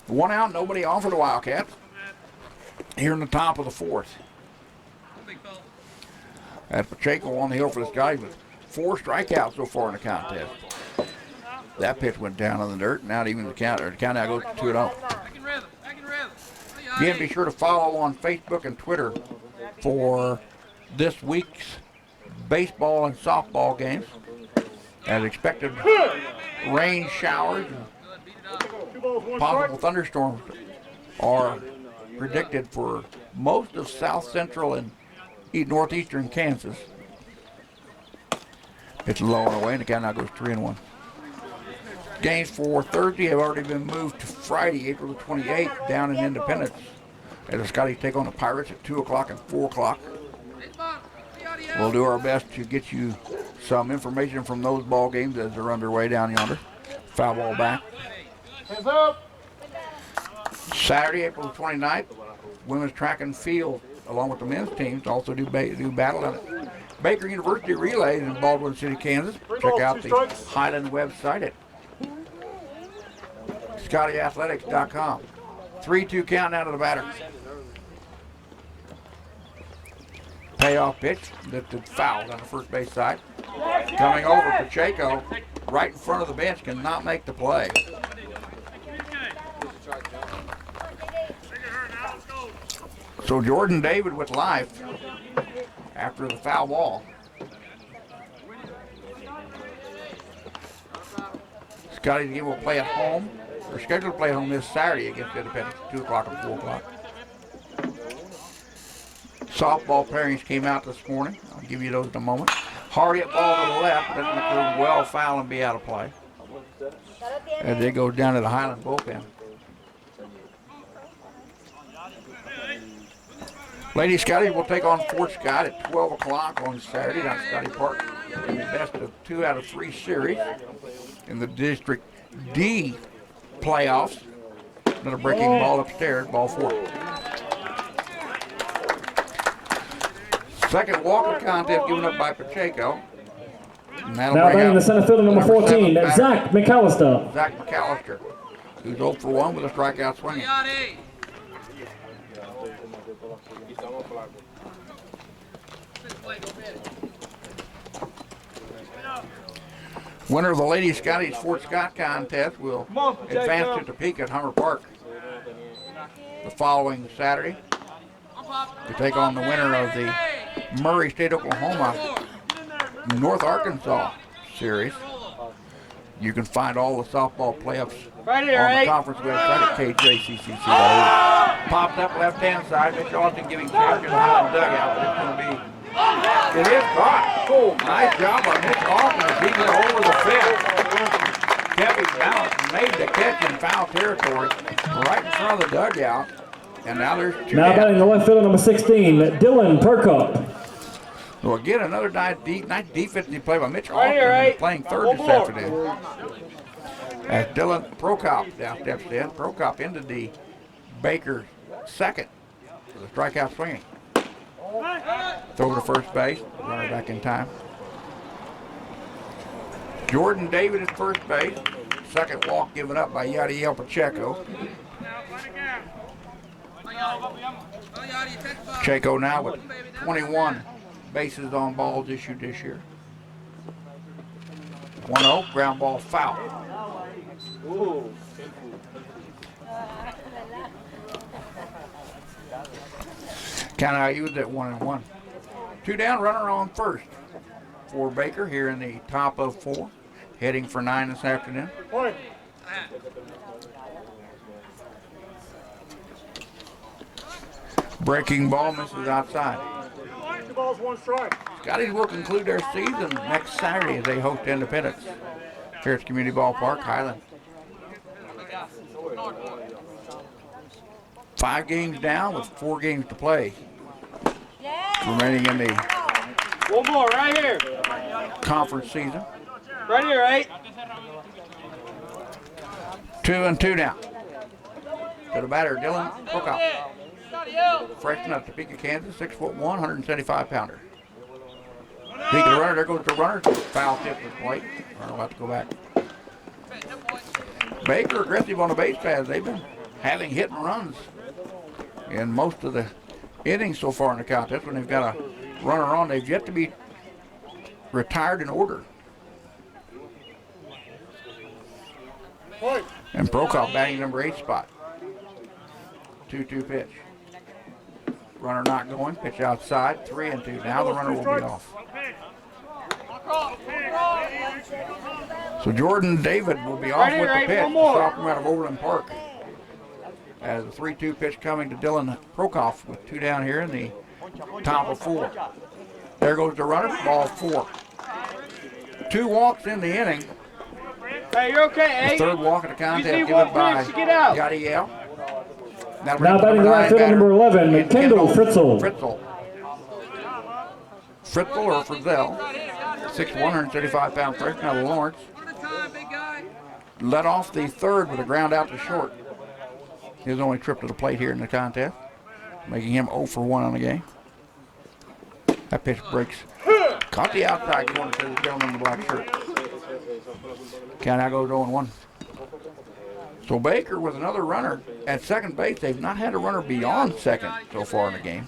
1 out, nobody on for the Wildcats. Here in the top of the 4th. That's Pacheco on the hill for this guy with 4 strikeouts so far in the contest. That pitch went down in the dirt. Now even the count now goes to 2-0. Again, be sure to follow on Facebook and Twitter for this week's baseball and softball games. As expected, rain showers and possible thunderstorms are predicted for most of south central and northeastern Kansas. It's low and away, and the count now goes 3-1. Games for Thursday have already been moved to Friday, April the 28th, down in Independence, as the Scotties take on the Pirates at 2 o'clock and 4 o'clock. We'll do our best to get you some information from those ball games as they're underway down yonder. Foul ball back. Hands up. Saturday, April the 29th, women's track and field, along with the men's teams, also do battle in it. Baker University Relays in Baldwin City, Kansas. Check out the Highland website at ScottyAthletics.com. 3-2 count out of the batter. Payoff pitch, lifted foul on the first base side. Coming over, Pacheco, right in front of the bench, cannot make the play. So Jordan David with life after the foul ball. Scotty's again will play at home. They're scheduled to play at home this Saturday against Independence, 2 o'clock and 4 o'clock. Softball pairings came out this morning. I'll give you those in a moment. Hardy at ball to the left, doesn't look well foul and be out of play. As they go down to the Highland bullpen. Lady Scotty will take on Fort Scott at 12 o'clock on Saturday down at Scotty Park in the best of 2 out of 3 series in the District D playoffs. Another breaking ball upstairs, ball 4. Second walk of the contest given up by Pacheco. Now batting the center fielder, number 14, Zach McAllister. Zach McAllister, who's 0 for 1 with a strikeout swinging. Winner of the Lady Scotties Fort Scott contest will advance to Topeka at Hummer Park. the following Saturday to take on the winner of the Murray State, Oklahoma, North Arkansas series. You can find all the softball playoffs on the conference website at kjccc.org. Popped up left-hand side. Mitch Austin giving chance to the Highland dugout, but it's going to be. It is caught. Nice job by Mitch Austin as he went over the fence. Kept his balance and made the catch in foul territory right in front of the dugout. And now there's two Now down. batting the left fielder, number 16, Dylan Perkup. So again, another nice defensive play by Mitch Austin, who's playing third this afternoon. As Dylan Prokop now steps in. Prokop into the Baker second for the strikeout swinging. Throw to first base, runner back in time. Jordan David at first base. Second walk given up by Yadiel Pacheco. Pacheco now with 21 bases on balls issued this year. 1-0, ground ball foul. Count out you at 1-1. Two down, runner on first for Baker here in the top of 4, heading for 9 this afternoon. Point. Breaking ball misses outside. 2 balls, 1 strike. Scotties will conclude their season next Saturday as they host Independence here at Community Ballpark, Highland. 5 games down with 4 games to play. Remaining in the One more, right here. conference season. Right here, right? 2-2 now. To the batter, Dylan Prokop. Fresh enough to Topeka, Kansas, 6'1", 175-pounder. Peek of the runner, there goes the runner. Foul tip to the plate. Runner will have to go back. Baker aggressive on the base paths. They've been having hit and runs in most of the innings so far in the contest. When they've got a runner on, they've yet to be retired in order. Point. And Prokop batting number 8 spot. 2-2 pitch. Runner not going. Pitch outside. 3-2. Now the runner will be off. So Jordan David will be off with the pitch. Sophomore out of Overland Park. As a 3-2 pitch coming to Dylan Prokop with 2 down here in the top of 4. There goes the runner. Ball 4. 2 walks in the inning. Hey, you're okay, The third walk of the contest need given one by pitch to get out. Yadiel. Now batting the right fielder, number 11, Kendall Fritzl. Fritzl or Frizzell, 6'1", 135-pound freshman out of Lawrence. Led off the third with a ground out to short. His only trip to the plate here in the contest, making him 0 for 1 on the game. That pitch breaks. Caught the outside corner to the gentleman in the black shirt. Count now goes 0-1. So Baker with another runner at second base. They've not had a runner beyond second so far in the game,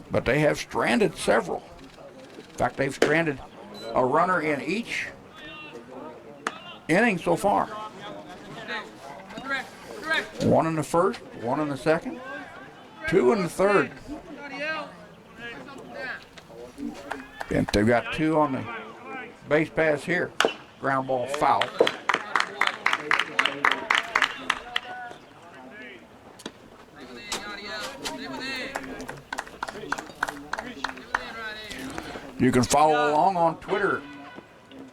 but they have stranded several. In fact, they've stranded a runner in each inning so far. 1 in the first, 1 in the second, 2 in the third. And they've got 2 on the base pass here. Ground ball foul. You can follow along on Twitter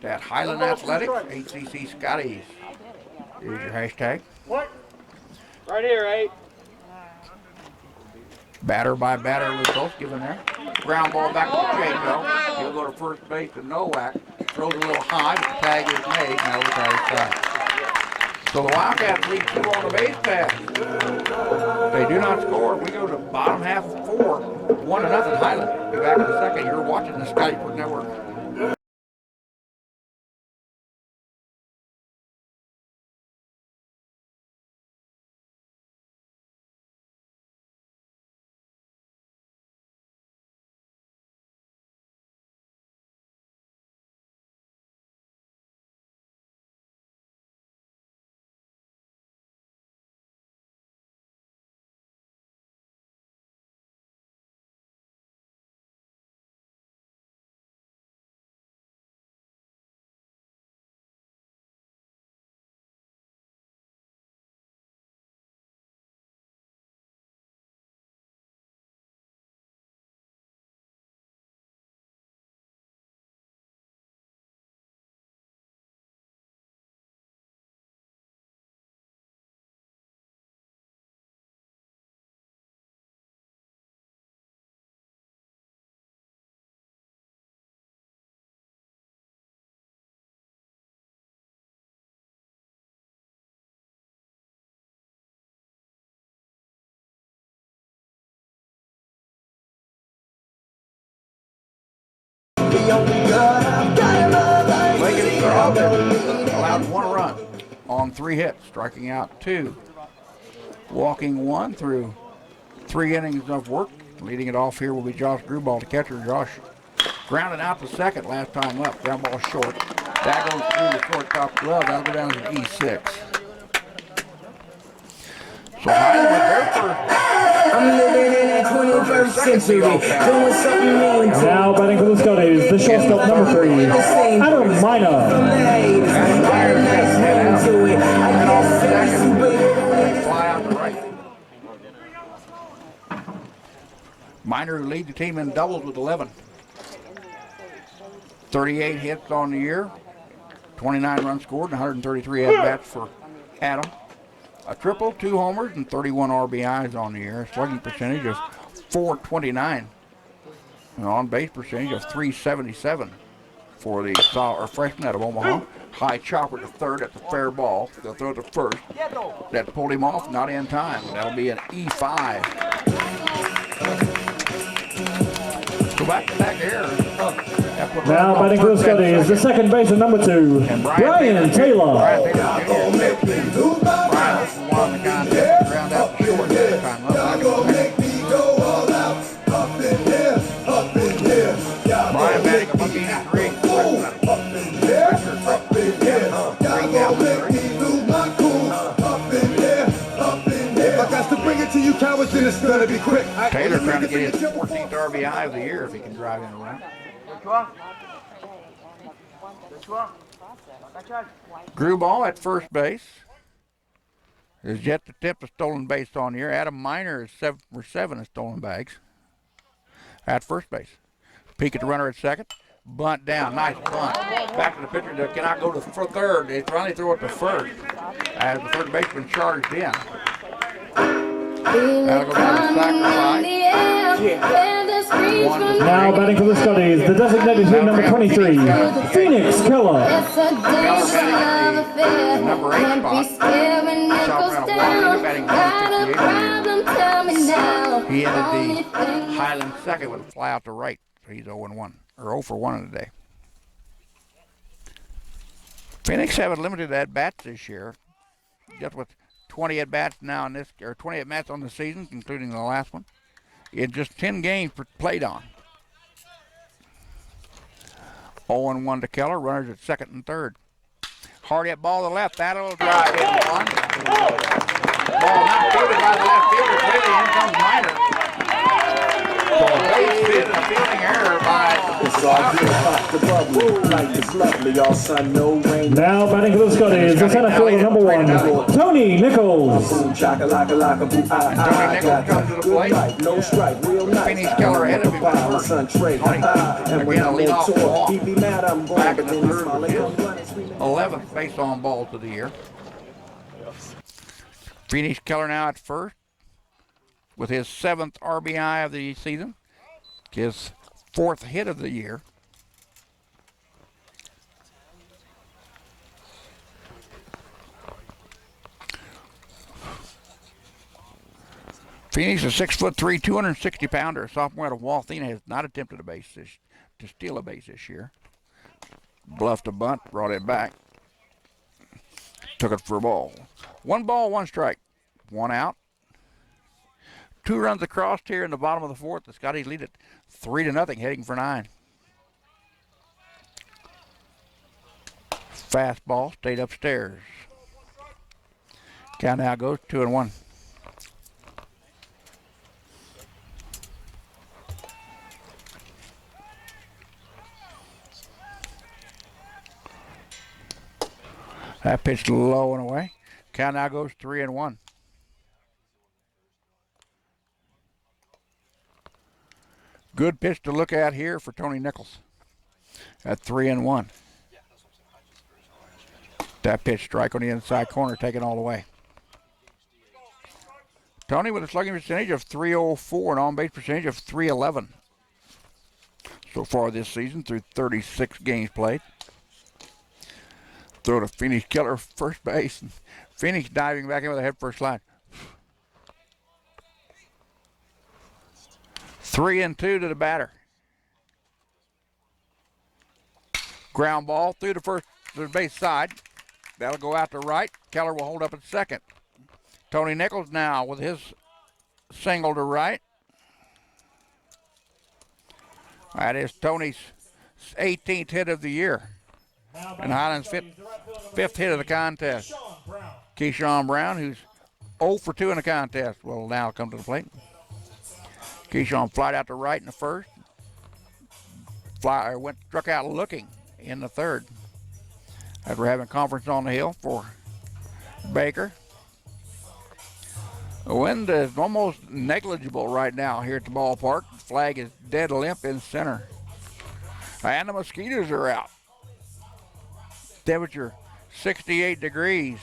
at Highland Athletics, HCC Scotties. Here's your hashtag. What? Right here, right? Batter by batter results given there. Ground ball back to Pacheco. He'll go to first base to Nowak. Throws a little high, but the tag is made. Now the tag side. So the Wildcats lead 2 on the base pass. They do not score. We go to bottom half of 4. 1-0 Highland. Be back in a second. You're watching the Scotty Network. 3 hits, striking out 2, walking 1 through 3 innings of work. Leading it off here will be Josh Gruball, the catcher. Josh grounded out to second last time up. Ground ball short. That goes through the shortstop glove. That'll go down to an E6. So Highland with their first. I'm living in that 21st century, doing something mean. Now batting for the Scotties, the shortstop number 3, Adam Minor. Fly out to right. Minor lead the team in doubles with 11. 38 hits on the year, 29 runs scored, and 133 at-bats for Adam. A triple, 2 homers, and 31 RBIs on the year. Slugging percentage of .429. An on-base percentage of .377 for the freshman out of Omaha. High chopper to third at the fair ball. They'll throw it to first. That pulled him off, not in time. That'll be an E5. Go back here. Now batting for the Scotties, the second baseman number 2, Brian Taylor. Brian won the contest, ground out the short this time. Brian batting a .183. If I got to bring it to you cowards, then it's gonna be quick. Taylor trying to get his 14th RBI of the year if he can drive in around. Gruball at first base is yet to tip a stolen base on the year. Adam Minor is 7 for 7 in stolen bags at first base. Peek at the runner at second. Bunt down. Nice bunt. Back to the pitcher. They cannot go to third. They finally throw it to first as the third baseman charged in. That'll go down to sacrifice. Now batting for the Scotties, the designated hitter number 23, Phoenix Keller. Number 8 spot. Chop around a batting 158. He ended the Highland second with a fly out to right. So he's 0-1, or 0 for 1 in the day. Phoenix haven't limited at-bats this year. Just with 20 at-bats now in this, or 20 at-bats on the season, including the last one. In just 10 games played on. 0-1 to Keller. Runners at second and third. Hard hit ball to the left. That'll drive in one. Ball not fielded by the left fielder. Clearly in comes Minor. So a base hit and a fielding error by Now batting for the Scotties, the center fielder number 1, Tony Nichols. Tony Nichols comes to the plate. Phoenix Keller ahead of him. Again, a leadoff walk. Back in the third with his 11th base on balls of the year. Phoenix Keller now at first with his 7th RBI of the season. His 4th hit of the year. Phoenix is 6'3", 260-pounder. Sophomore out of Walthena has not attempted to steal a base this year. Bluffed a bunt, brought it back. Took it for a ball. 1 ball, 1 strike. 1 out. 2 runs across here in the bottom of the 4th. The Scotties lead it 3-0, heading for 9. Fastball stayed upstairs. Count now goes 2-1. That pitch low and away. Count now goes 3-1. Good pitch to look at here for Tony Nichols at 3-1. That pitch strike on the inside corner, taken all the way. Tony with a slugging percentage of .304 and on-base percentage of .311 so far this season through 36 games played. Throw to Phoenix Keller, first base. Phoenix diving back in with a head first slide. 3-2 to the batter. Ground ball through the first to the base side. That'll go out to right. Keller will hold up at second. Tony Nichols now with his single to right. That is Tony's 18th hit of the year. And Highland's fifth hit of the contest. Keyshawn Brown, who's 0 for 2 in the contest, will now come to the plate. Keyshawn flied out to right in the first. Struck out looking in the third. As we're having conference on the hill for Baker. The wind is almost negligible right now here at the ballpark. The flag is dead limp in center. And the mosquitoes are out. Temperature 68 degrees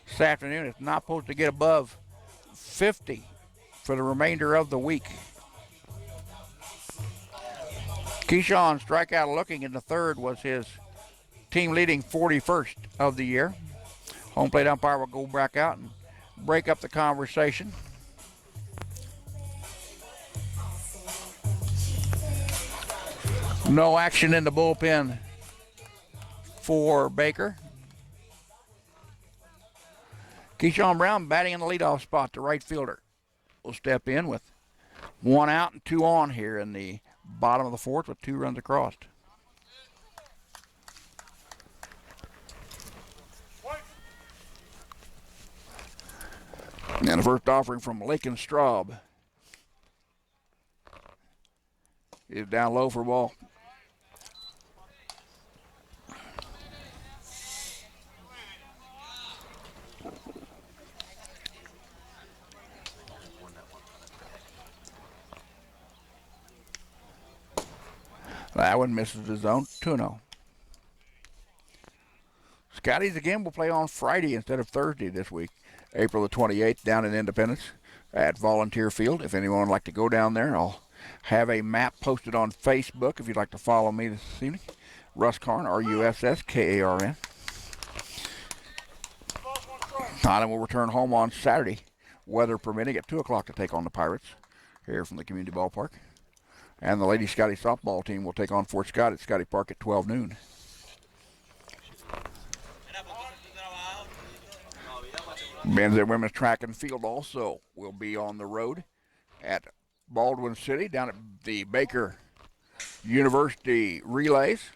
this afternoon. It's not supposed to get above 50 for the remainder of the week. Keyshawn strikeout looking in the third was his team leading 41st of the year. Home plate umpire will go back out and break up the conversation. No action in the bullpen for Baker. Keyshawn Brown batting in the leadoff spot, the right fielder will step in with 1 out and 2 on here in the bottom of the fourth with 2 runs across. And the first offering from Lakin Straub is down low for ball. That one misses the zone, 2-0. Scotties again will play on Friday instead of Thursday this week, April the 28th, down in Independence at Volunteer Field. If anyone would like to go down there, I'll have a map posted on Facebook if you'd like to follow me this evening. Russ Karn, R-U-S-S-K-A-R-N. Highland will return home on Saturday, weather permitting, at 2 o'clock to take on the Pirates here from the community ballpark. And the Lady Scotty softball team will take on Fort Scott at Scotty Park at 12 noon. Men's and women's track and field also will be on the road at Baldwin City down at the Baker University Relays.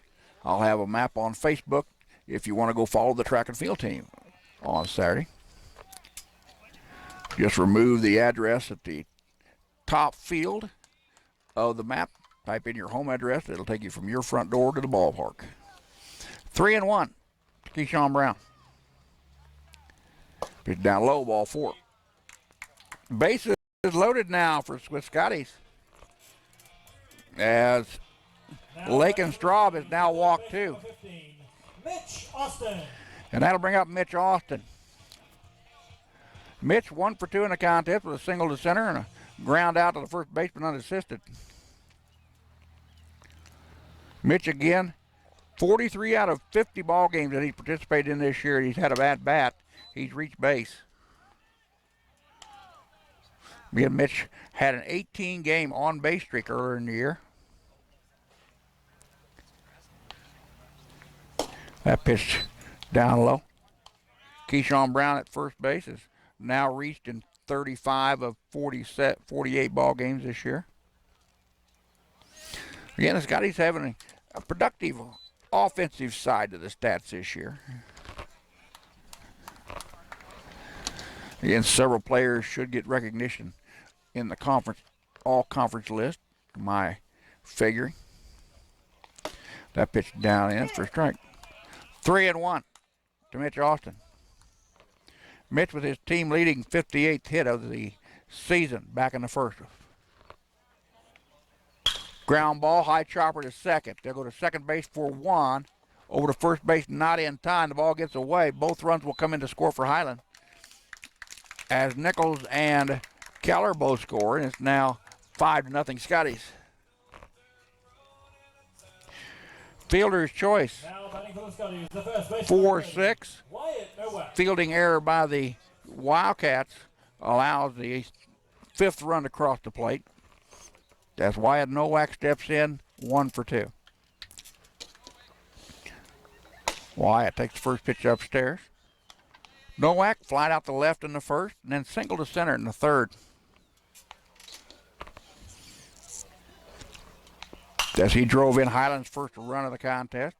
I'll have a map on Facebook if you want to go follow the track and field team on Saturday. Just remove the address at the top field of the map. Type in your home address. It'll take you from your front door to the ballpark. 3-1. Keyshawn Brown. Pitch down low, ball 4. Bases loaded now for Swiss Scotties, as Lakin Straub is now walked 2. Mitch Austin. And that'll bring up Mitch Austin. Mitch 1 for 2 in the contest with a single to center and a ground out to the first baseman unassisted. Mitch again, 43 out of 50 ball games that he's participated in this year, he's had a bad bat. He's reached base. Again, Mitch had an 18-game on-base streak earlier in the year. That pitch down low. Keyshawn Brown at first base is now reached in 35 of 48 ball games this year. Again, the Scotties having a productive offensive side to the stats this year. Again, several players should get recognition in the conference, all-conference list, my figuring. That pitch down in for a strike. 3-1 to Mitch Austin. Mitch with his team leading 58th hit of the season back in the first. Ground ball, high chopper to second. They'll go to second base for 1. Over to first base, not in time. The ball gets away. Both runs will come in to score for Highland, as Nichols and Keller both score, and it's now 5-0 Scotties. Fielder's choice. 4-6. Fielding error by the Wildcats allows the 5th run to cross the plate. That's Wyatt Nowak steps in, 1 for 2. Wyatt takes the first pitch upstairs. Nowak flied out the left in the first, and then single to center in the third. As he drove in Highland's first run of the contest.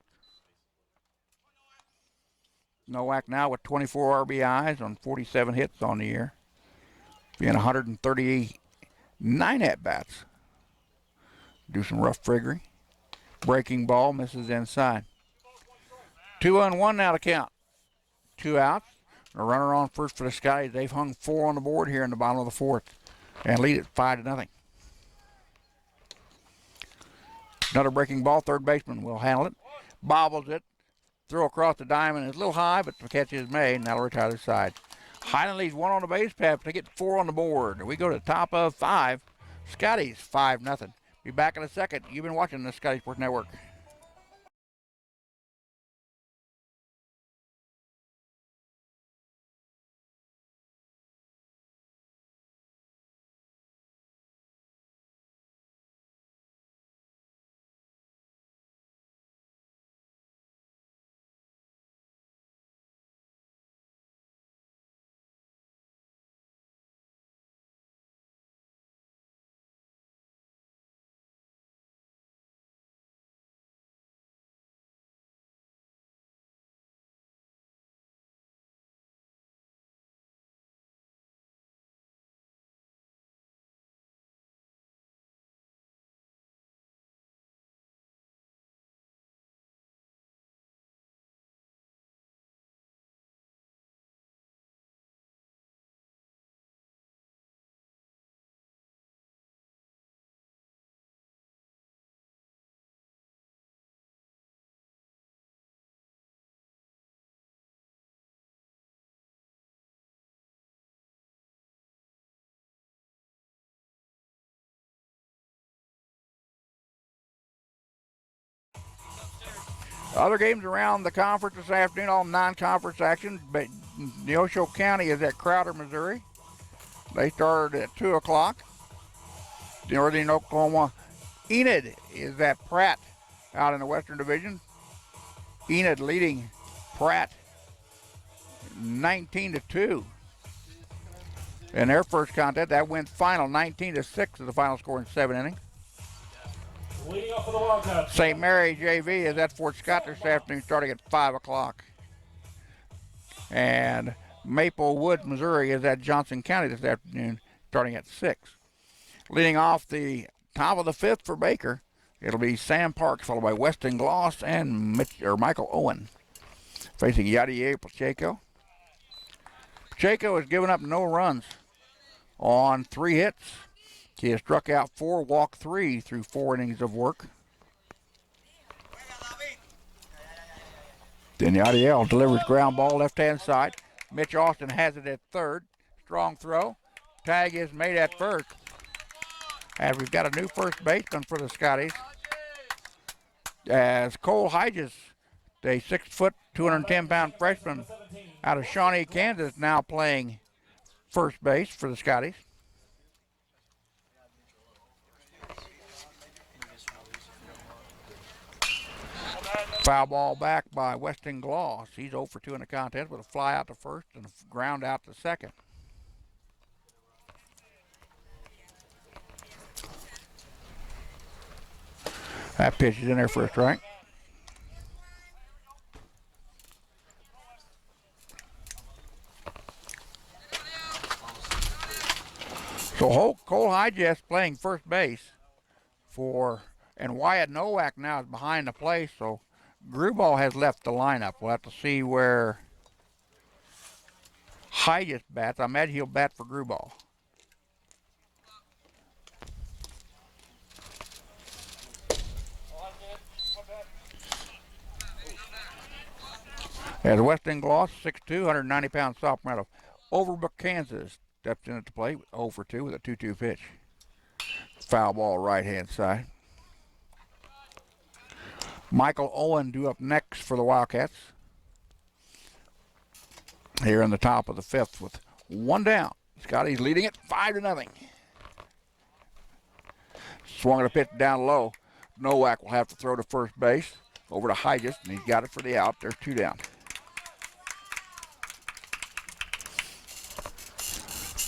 Nowak now with 24 RBIs on 47 hits on the year, being 139 at-bats. Do some rough figuring. Breaking ball misses inside. 2-1 now to count. 2 outs. A runner on first for the Scotties. They've hung 4 on the board here in the bottom of the fourth and lead it 5-0. Another breaking ball. Third baseman will handle it. Bobbles it. Throw across the diamond is a little high, but the catch is made, and that'll retire the side. Highland leads 1 on the base path to get 4 on the board. We go to the top of 5. Scotties 5-0. Be back in a second. You've been watching the Scotty Sports Network. Other games around the conference this afternoon, all non-conference action. But Neosho County is at Crowder, Missouri. They started at 2 o'clock. Northern Oklahoma. Enid is at Pratt out in the Western Division. Enid leading Pratt 19-2. In their first contest, that went final 19-6 is the final score in 7 innings. Leading off for the Wildcats. St. Mary JV is at Fort Scott this afternoon, starting at 5 o'clock. And Maplewood, Missouri is at Johnson County this afternoon, starting at 6. Leading off the top of the 5th for Baker, it'll be Sam Parks, followed by Weston Gloss and Michael Owen, facing Yadier Pacheco. Pacheco has given up no runs on 3 hits. He has struck out 4, walked 3 through 4 innings of work. Then Yadiel delivers ground ball left-hand side. Mitch Austin has it at third. Strong throw. Tag is made at first. And we've got a new first baseman for the Scotties. As Cole Hodges, a 6-foot, 210-pound freshman out of Shawnee, Kansas, now playing first base for the Scotties. Foul ball back by Weston Gloss. He's 0 for 2 in the contest with a fly out to first and a ground out to second. That pitch is in there for a strike. So Cole Higest playing first base and Wyatt Nowak now is behind the plate, so Gruball has left the lineup. We'll have to see where Higest bats. I imagine he'll bat for Gruball. As Weston Gloss, 6'2", 190-pound sophomore out of Overbrook, Kansas, steps in at the plate, 0 for 2 with a 2-2 pitch. Foul ball right-hand side. Michael Owen due up next for the Wildcats. Here in the top of the 5th with 1 down. Scotty's leading it 5-0. Swung at a pitch down low. Nowak will have to throw to first base. over to Hydges, and he's got it for the out. There's 2 down.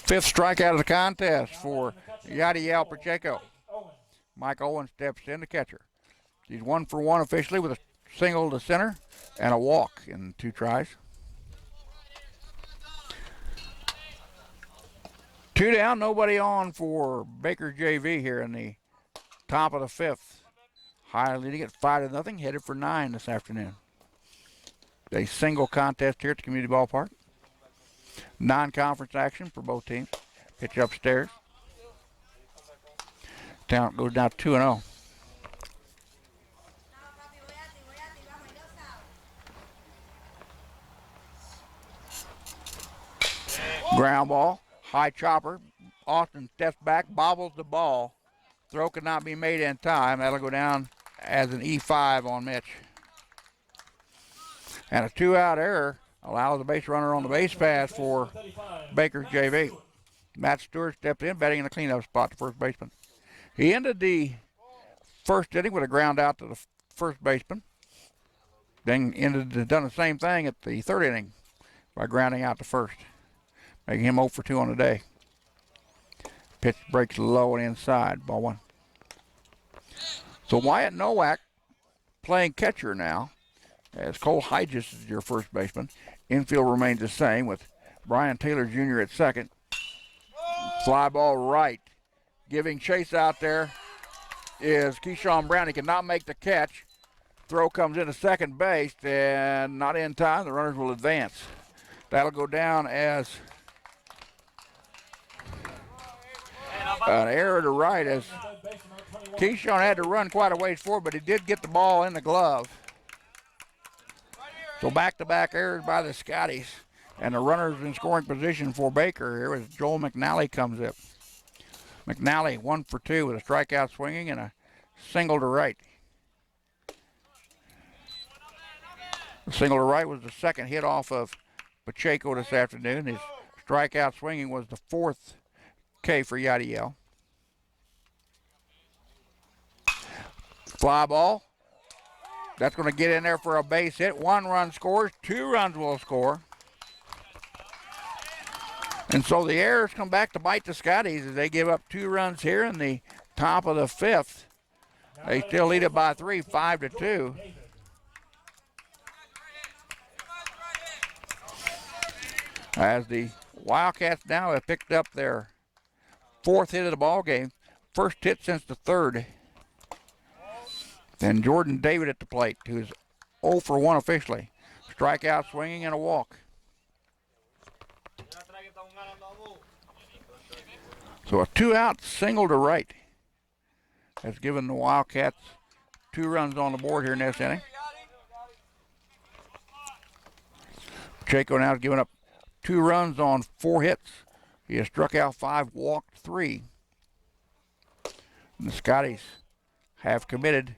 5th strikeout of the contest for Yadiel Pacheco. Mike Owen steps in, the catcher. He's 1 for 1 officially with a single to center and a walk in 2 tries. 2 down, nobody on for Baker JV here in the top of the 5th. Highland leading at 5-0, headed for 9 this afternoon. A single contest here at the community ballpark. Non-conference action for both teams. Pitch upstairs. Talent goes down 2-0. Ground ball, high chopper. Austin steps back, bobbles the ball. Throw could not be made in time. That'll go down as an E5 on Mitch. And a 2-out error allows the base runner on the base pass for Baker's JV. Matt Stewart stepped in, batting in the cleanup spot to first baseman. He ended the first inning with a ground out to the first baseman. Then done the same thing at the 3rd inning by grounding out to first, making him 0 for 2 on the day. Pitch breaks low and inside, ball 1. So Wyatt Nowak playing catcher now, as Cole Hydges is your first baseman. Infield remains the same with Brian Taylor Jr. at second. Fly ball right. Giving chase out there is Keyshawn Brown. He cannot make the catch. Throw comes into second base and not in time. The runners will advance. That'll go down as an error to right, as Keyshawn had to run quite a ways forward, but he did get the ball in the glove. So back-to-back errors by the Scotties. And the runners in scoring position for Baker here as Joel McNally comes up. McNally 1 for 2 with a strikeout swinging and a single to right. The single to right was the second hit off of Pacheco this afternoon. His strikeout swinging was the 4th K for Yadiel. Fly ball. That's going to get in there for a base hit. 1 run scores, 2 runs will score. And so the errors come back to bite the Scotties as they give up 2 runs here in the top of the 5th. They still lead it by 3, 5-2. As the Wildcats now have picked up their 4th hit of the ball game, first hit since the 3rd. Then Jordan David at the plate, who's 0 for 1 officially. Strikeout swinging and a walk. So a 2-out single to right has given the Wildcats 2 runs on the board here in this inning. Pacheco now has given up 2 runs on 4 hits. He has struck out 5, walked 3. And the Scotties have committed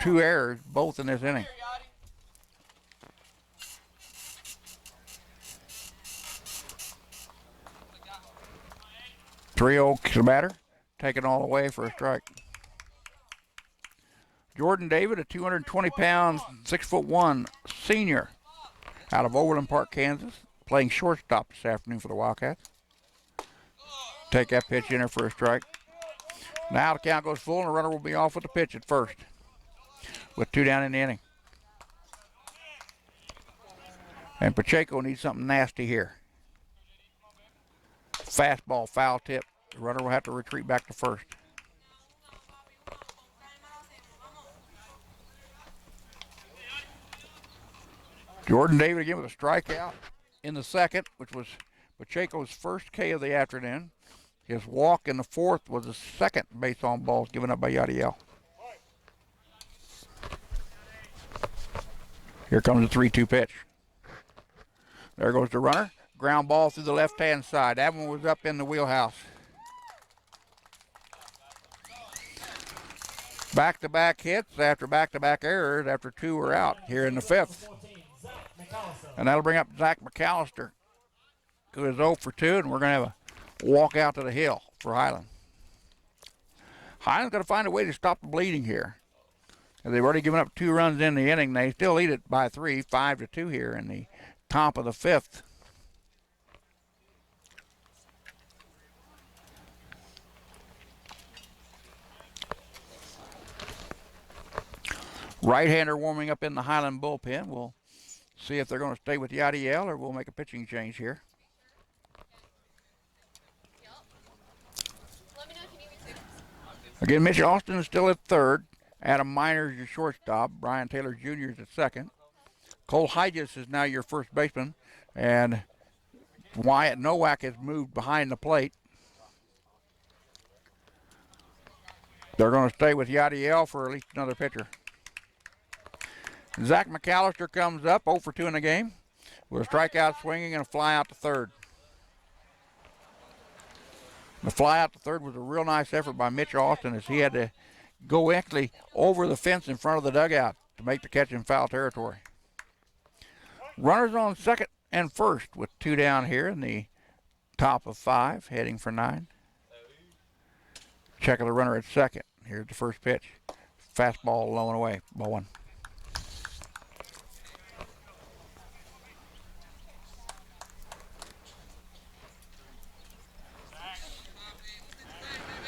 2 errors, both in this inning. Trio the batter, taken all the way for a strike. Jordan David, a 220 pounds, 6'1" senior out of Overland Park, Kansas, playing shortstop this afternoon for the Wildcats. Take that pitch in there for a strike. Now the count goes full and the runner will be off with the pitch at first, with 2 down in the inning. And Pacheco needs something nasty here. Fastball, foul tip. The runner will have to retreat back to first. Jordan David again with a strikeout in the 2nd, which was Pacheco's first K of the afternoon. His walk in the 4th was the 2nd base on balls given up by Yadiel. Here comes the 3-2 pitch. There goes the runner. Ground ball through the left-hand side. That one was up in the wheelhouse. Back-to-back hits after back-to-back errors after 2 were out here in the 5th. And that'll bring up Zach McAllister, who is 0 for 2, and we're going to have a walk out to the hill for Highland. Highland's going to find a way to stop the bleeding here. They've already given up 2 runs in the inning. They still lead it by 3, 5-2 here in the top of the 5th. Right-hander warming up in the Highland bullpen. We'll see if they're going to stay with Yadiel or we'll make a pitching change here. Again, Mitch Austin is still at third. Adam Miner is your shortstop. Brian Taylor Jr. is at second. Cole Hyges is now your first baseman. And Wyatt Nowak has moved behind the plate. They're going to stay with Yadiel for at least another pitcher. Zach McAllister comes up 0 for 2 in the game with a strikeout swinging and a fly out to third. The fly out to third was a real nice effort by Mitch Austin as he had to go actually over the fence in front of the dugout to make the catch in foul territory. Runners on second and first with 2 down here in the top of 5, heading for 9. Check of the runner at second. Here's the first pitch. Fastball low and away, ball 1.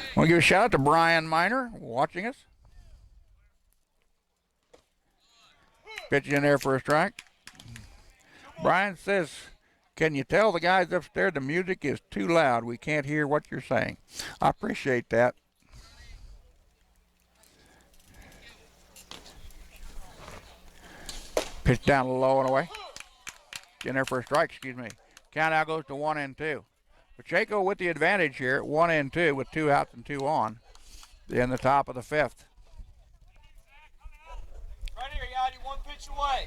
I want to give a shout out to Brian Miner watching us. Pitch in there for a strike. Brian says, can you tell the guys upstairs the music is too loud? We can't hear what you're saying. I appreciate that. Pitch down low and away. In there for a strike, excuse me. Count out goes to 1 and 2. Pacheco with the advantage here at 1 and 2 with 2 outs and 2 on in the top of the 5th. Right here, Yadi, 1 pitch away.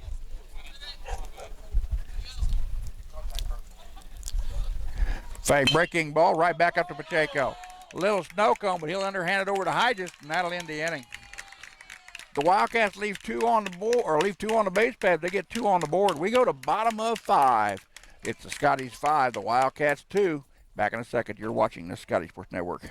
Fake breaking ball right back up to Pacheco. A little snow cone, but he'll underhand it over to Hyges, and that'll end the inning. The Wildcats leave 2 on the board, or leave 2 on the base pad. They get 2 on the board. We go to bottom of 5. It's the Scotties 5, the Wildcats 2. Back in a second. You're watching the Scotty Sports Network.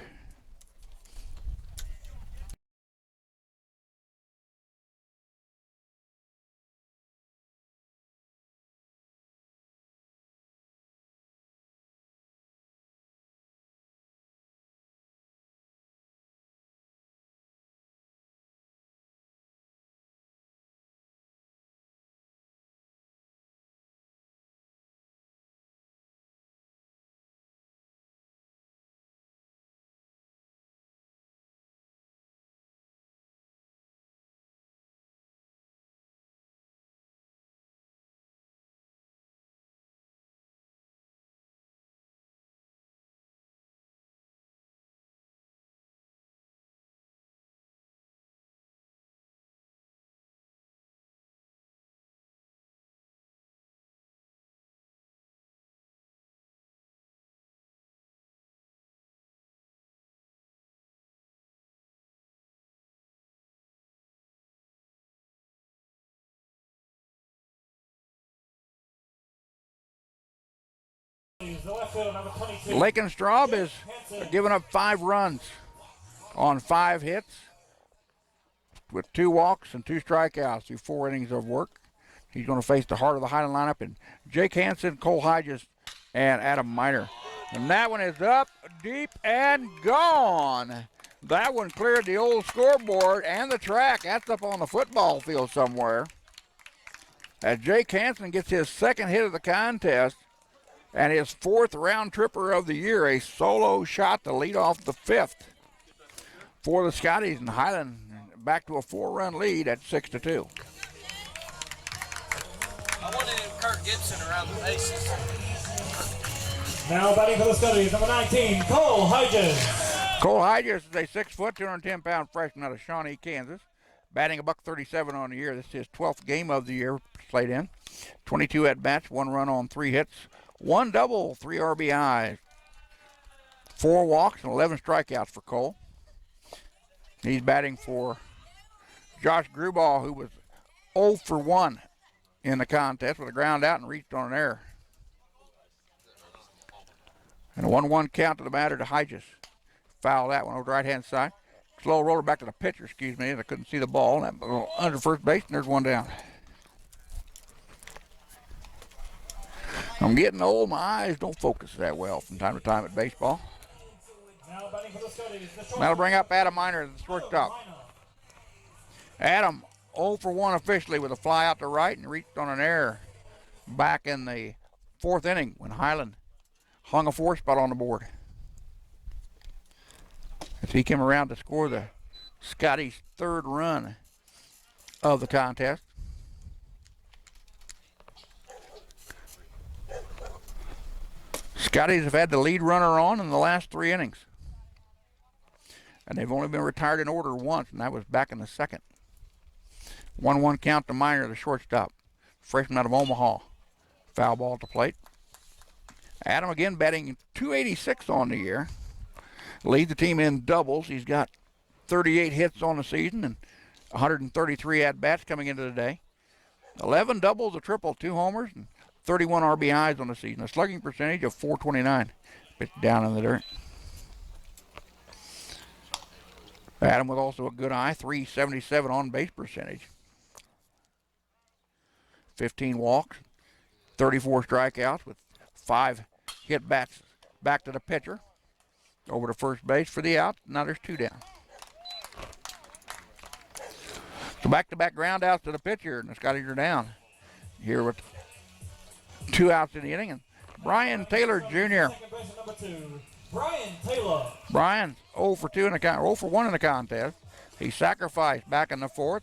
Lakin Straub is giving up 5 runs on 5 hits with 2 walks and 2 strikeouts through 4 innings of work. He's going to face the heart of the Highland lineup and Jake Hansen, Cole Hyges, and Adam Miner. And that one is up, deep, and gone. That one cleared the old scoreboard and the track. That's up on the football field somewhere. As Jake Hansen gets his 2nd hit of the contest and his 4th round tripper of the year, a solo shot to lead off the 5th for the Scotties, and Highland back to a 4-run lead at 6-2. I wanted Kurt Gibson around the bases. Now batting for the Scotties, number 19, Cole Hyges. Cole Hyges is a 6-foot, 210-pound freshman out of Shawnee, Kansas. Batting $137 on the year. This is his 12th game of the year played in. 22 at-bats, 1 run on 3 hits, 1 double, 3 RBIs, 4 walks, and 11 strikeouts for Cole. He's batting for Josh Gruball, who was 0 for 1 in the contest with a ground out and reached on an error. And a 1-1 count to the batter to Hyges. Foul that one over the right-hand side. Slow roller back to the pitcher, excuse me. I couldn't see the ball. That under first base, and there's one down. I'm getting old. My eyes don't focus that well from time to time at baseball. Now batting for the Scotties, the short. That'll bring up Adam Miner at the shortstop. Adam 0 for 1 officially with a fly out to right and reached on an error back in the 4th inning when Highland hung a 4 spot on the board. As he came around to score the Scotties' 3rd run of the contest. Scotties have had the lead runner on in the last 3 innings. And they've only been retired in order once, and that was back in the 2nd. 1-1 count to Miner, the shortstop. Freshman out of Omaha. Foul ball at the plate. Adam again batting .286 on the year. Lead the team in doubles. He's got 38 hits on the season and 133 at-bats coming into the day. 11 doubles, a triple, 2 homers, and 31 RBIs on the season. A slugging percentage of .429. Pitched down in the dirt. Adam with also a good eye, .377 on base percentage. 15 walks, 34 strikeouts with 5 hit bats back to the pitcher. Over to first base for the out. Now there's 2 down. So back-to-back ground outs to the pitcher, and the Scotties are down. Here with 2 outs in the inning, and Brian Taylor Jr. Brian Taylor. Brian 0 for 1 in the contest. He sacrificed back in the 4th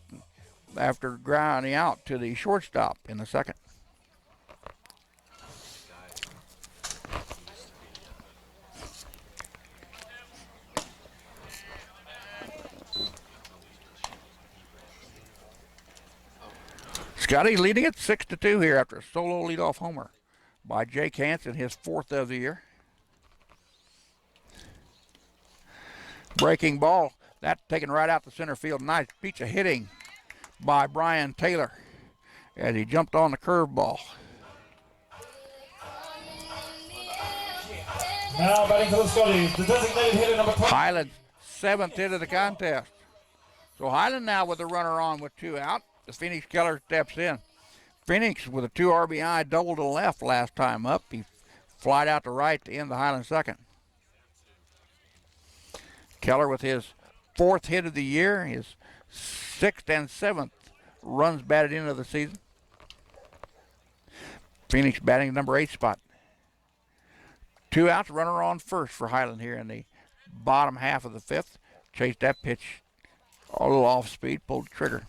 after grounding out to the shortstop in the 2nd. Scotty leading it 6-2 here after a solo leadoff homer by Jake Hansen, his 4th of the year. Breaking ball, that taken right out to center field. Nice piece of hitting by Brian Taylor as he jumped on the curveball. Now batting for the Scotties, the designated hitter number 20. Highland's 7th hit of the contest. So Highland now with the runner on with 2 out. The Phoenix Keller steps in. Phoenix with a 2 RBI double to the left last time up. He flied out to right to end the Highland 2nd. Keller with his 4th hit of the year, his 6th and 7th runs batted into the season. Phoenix batting number 8 spot. 2 outs, runner on first for Highland here in the bottom half of the 5th. Chased that pitch a little off speed, pulled the trigger.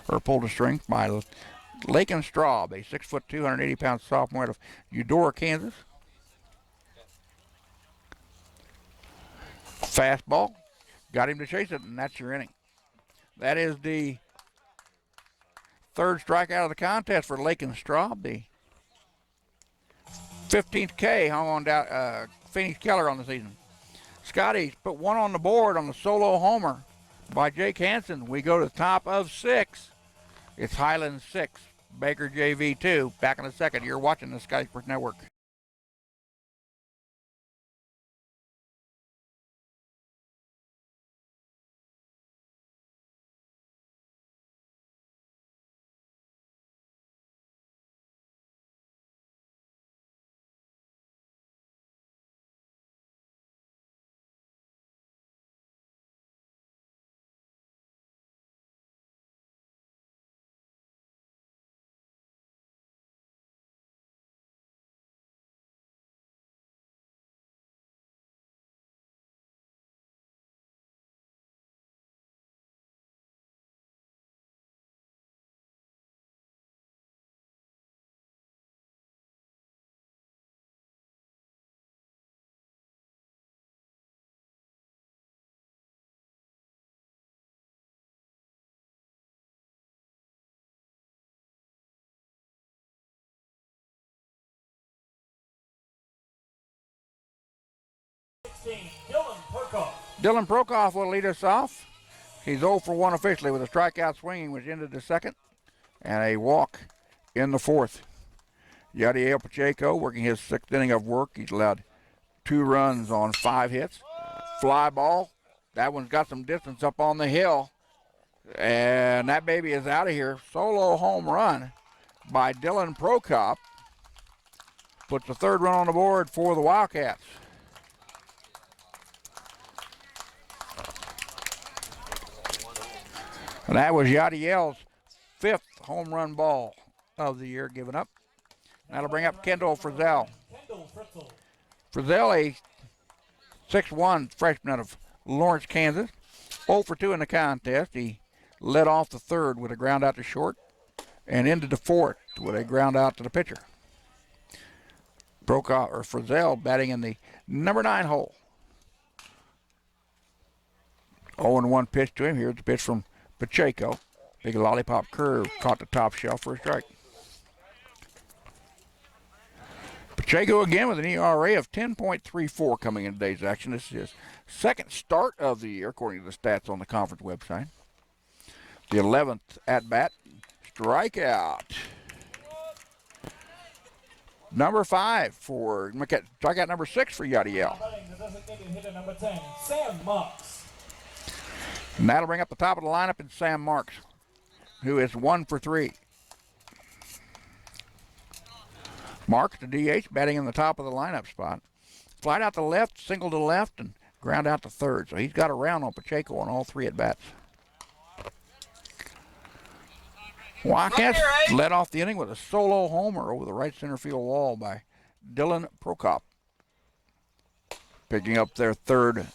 Or pulled a string by Lakin Straub, a 6'2", 280-pound sophomore out of Eudora, Kansas. Fastball, got him to chase it, and that's your inning. That is the 3rd strikeout of the contest for Lakin Straub. The 15th K hung on down Phoenix Keller on the season. Scotties put 1 on the board on the solo homer by Jake Hansen. We go to the top of 6. It's Highland 6, Baker JV 2. Back in a second. You're watching the Scotties Sports Network. Dylan Prokoff will lead us off. He's 0 for 1 officially with a strikeout swinging, which ended the 2nd, and a walk in the 4th. Yadiel Pacheco working his 6th inning of work. He's allowed 2 runs on 5 hits. fly ball. That one's got some distance up on the hill. And that baby is out of here. Solo home run by Dylan Prokop. Puts the third run on the board for the Wildcats. And that was Yadiel's 5th home run ball of the year given up. That'll bring up Kendall Frizzell. Frizzell, a 6'1" freshman out of Lawrence, Kansas. 0 for 2 in the contest. He led off the third with a ground out to short and ended the fourth with a ground out to the pitcher. Frizzell batting in the number 9 hole. 0-1 pitch to him. Here's the pitch from Pacheco. Big lollipop curve, caught the top shelf for a strike. Pacheco again with an ERA of 10.34 coming in today's action. This is his second start of the year, according to the stats on the conference website. The 11th at-bat, strikeout. Number 5 for, strikeout number 6 for Yadiel. Number 10, Sam Marks. And that'll bring up the top of the lineup in Sam Marks, who is 1 for 3. Marks, the DH, batting in the top of the lineup spot. Flied out to left, single to left, and ground out to third. So he's got a round on Pacheco on all 3 at-bats. Wildcats led off the inning with a solo homer over the right center field wall by Dylan Prokop. Picking up their 3rd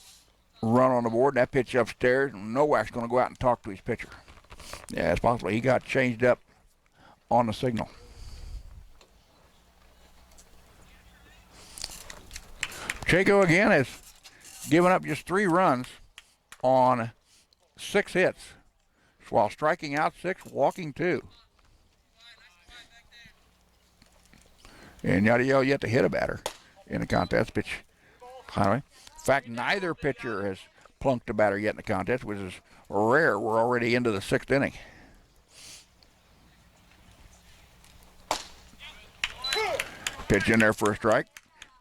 run on the board. That pitch upstairs, and Nowak's going to go out and talk to his pitcher. Yeah, it's possible he got changed up on the signal. Pacheco again has given up just 3 runs on 6 hits, while striking out 6, walking 2. And Yadiel yet to hit a batter in the contest. Pitch, in fact, neither pitcher has plunked a batter yet in the contest, which is rare. We're already into the 6th inning. Pitch in there for a strike.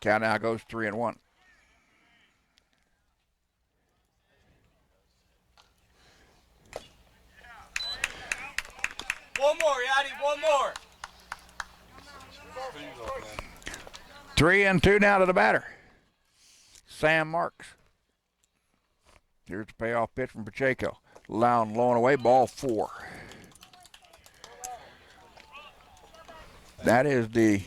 Count now goes 3-1. One more, Yadi, one more. 3-2 now to the batter, Sam Marks. Here's the payoff pitch from Pacheco. Low and away, ball 4. That is the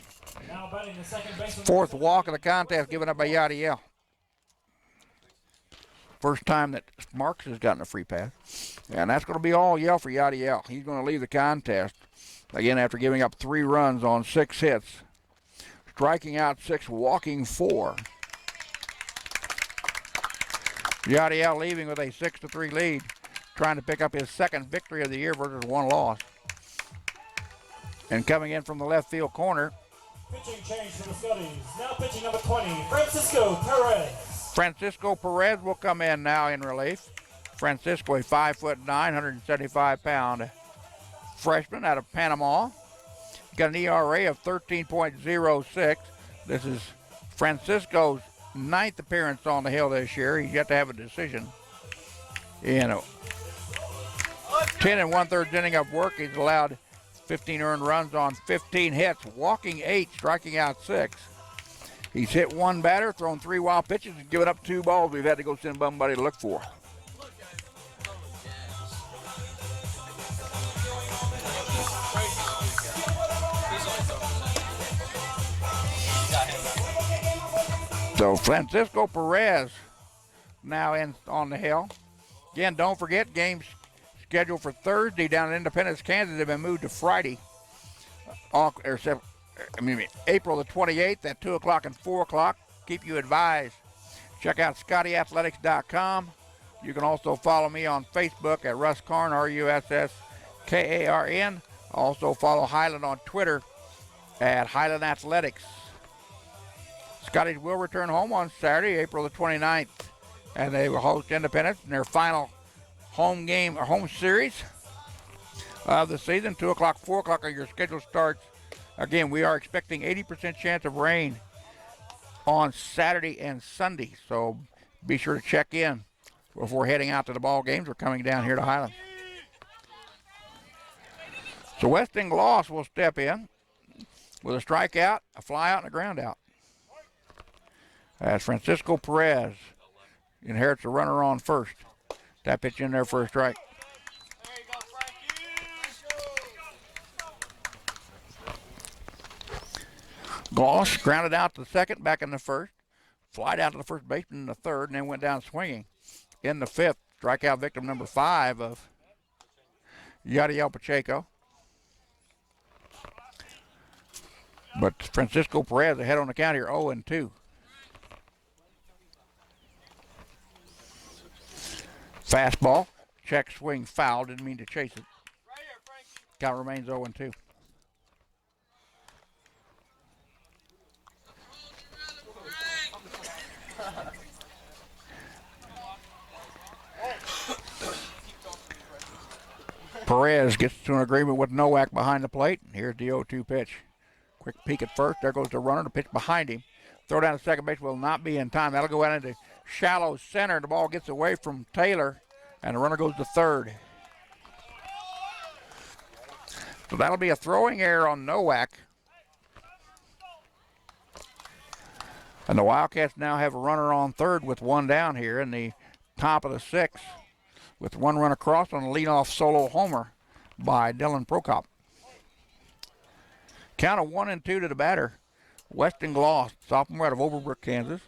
4th walk of the contest given up by Yadiel. First time that Marks has gotten a free pass. And that's going to be all yell for Yadiel. He's going to leave the contest, again, after giving up 3 runs on 6 hits. Striking out 6, walking 4. Yadiel leaving with a 6-3 lead, trying to pick up his 2nd victory of the year versus 1 loss. And coming in from the left field corner. Pitching change for the Scotties. Now pitching number 20, Francisco Perez. Francisco Perez will come in now in relief. Francisco, a 5'9", 175-pound freshman out of Panama. Got an ERA of 13.06. This is Francisco's 9th appearance on the hill this year. He's yet to have a decision. In a 10 1/3 inning of work, he's allowed 15 earned runs on 15 hits, walking 8, striking out 6. He's hit 1 batter, thrown 3 wild pitches, and given up 2 balls we've had to go send somebody to look for. So Francisco Perez now in on the hill. Again, don't forget, games scheduled for Thursday down in Independence, Kansas have been moved to Friday. April the 28th at 2 o'clock and 4 o'clock. Keep you advised. Check out ScottyAthletics.com. You can also follow me on Facebook at Russ Karn, RUSSKARN. Also follow Highland on Twitter at Highland Athletics. Scotties will return home on Saturday, April the 29th, and they will host Independence in their final home game or home series of the season. 2 o'clock, 4 o'clock are your scheduled starts. Again, we are expecting 80% chance of rain on Saturday and Sunday, so be sure to check in before heading out to the ball games or coming down here to Highland. So Weston Gloss will step in with a strikeout, a flyout, and a ground out. As Francisco Perez inherits a runner on first. That pitch in there for a strike. There you go, Frankie. Gloss grounded out to the second, back in the first. Flied out to the first baseman in the third, and then went down swinging. In the fifth, strikeout victim number 5 of Yadiel Pacheco. But Francisco Perez ahead on the count here, 0-2. Fastball, check swing foul, didn't mean to chase it. Right here, Frankie. Count remains 0-2. Perez gets to an agreement with Nowak behind the plate. Here's the 0-2 pitch. Quick peek at first. There goes the runner. The pitch behind him. Throw down to second base will not be in time. That'll go out into shallow center. The ball gets away from Taylor, and the runner goes to third. So that'll be a throwing error on Nowak. And the Wildcats now have a runner on third with one down here in the top of the sixth, with one run across on a leadoff solo homer by Dylan Prokop. Count of 1-2 to the batter, Weston Gloss, sophomore out of Overbrook, Kansas.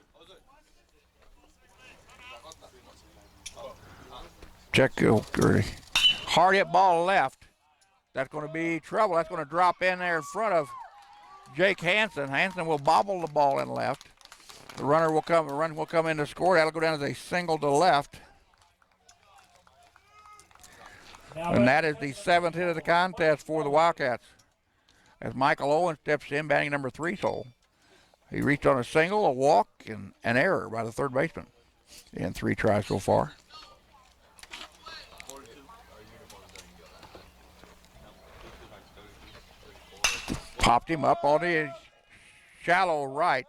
Check hard hit ball left. That's going to be trouble. That's going to drop in there in front of Jake Hansen. Hansen will bobble the ball in left. The run will come in to score. That'll go down as a single to left. And that is the 7th hit of the contest for the Wildcats. As Michael Owen steps in, batting number 3's hole. He reached on a single, a walk, and an error by the third baseman in 3 tries so far. Popped him up on the shallow right.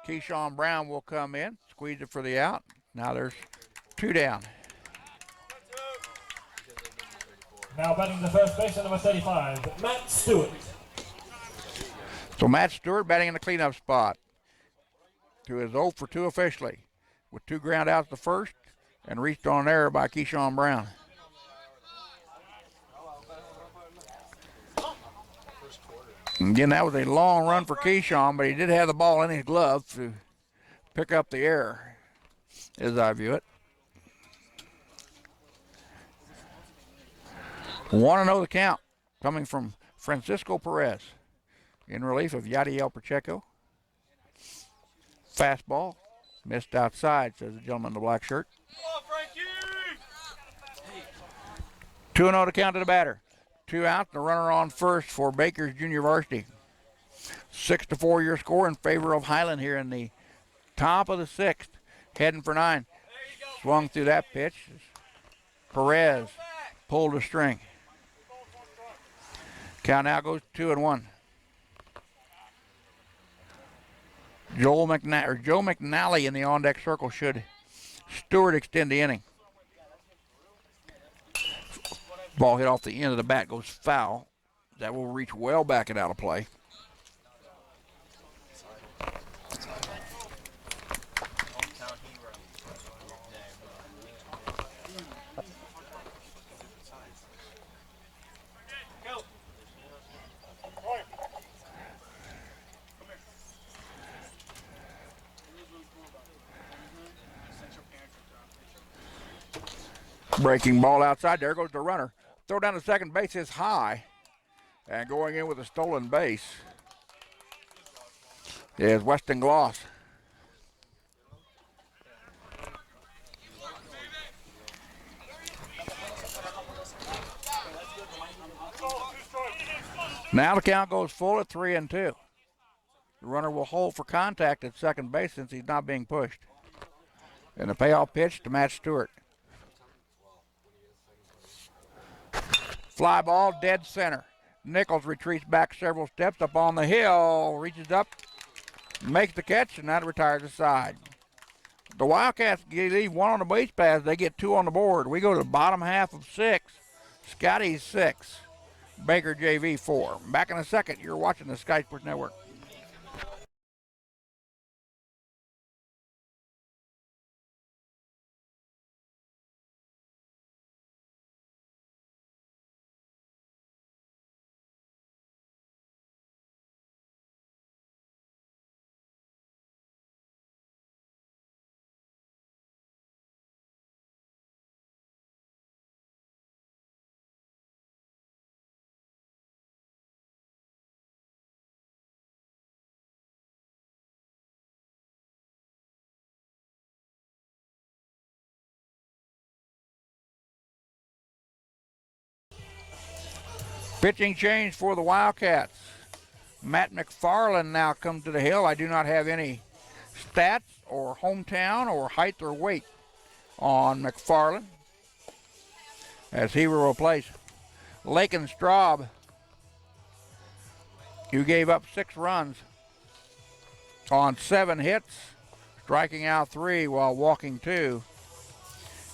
Keyshawn Brown will come in, squeeze it for the out. Now there's 2 down. Now batting the first baseman, number 35, Matt Stewart. So Matt Stewart batting in the cleanup spot to his 0 for 2 officially, with 2 ground outs the first and reached on an error by Keyshawn Brown. And again, that was a long run for Keyshawn, but he did have the ball in his glove to pick up the error, as I view it. 1-0 the count, coming from Francisco Perez in relief of Yadiel Pacheco. Fastball, missed outside, says the gentleman in the black shirt. 2-0 to count to the batter. 2 outs, the runner on first for Baker's Junior Varsity. 6-4 your score in favor of Highland here in the top of the 6th. Heading for 9. Swung through that pitch. Perez pulled a string. Count now goes 2-1. Joe McNally in the on-deck circle should Stewart extend the inning. Ball hit off the end of the bat, goes foul. That will reach well back and out of play. Breaking ball outside. There goes the runner. Throw down to second base is high. And going in with a stolen base is Weston Gloss. Now the count goes full at 3-2. The runner will hold for contact at second base since he's not being pushed. And the payoff pitch to Matt Stewart. Fly ball, dead center. Nichols retreats back several steps up on the hill, reaches up, makes the catch, and that retires aside. The Wildcats leave 1 on the base pass. They get 2 on the board. We go to the bottom half of 6. Scotty's 6. Baker JV 4. Back in a second. You're watching the Sky Sports Network. Pitching change for the Wildcats. Matt McFarland now comes to the hill. I do not have any stats or hometown or height or weight on McFarland, as he will replace Lakin Straub, who gave up 6 runs on 7 hits, striking out 3 while walking 2.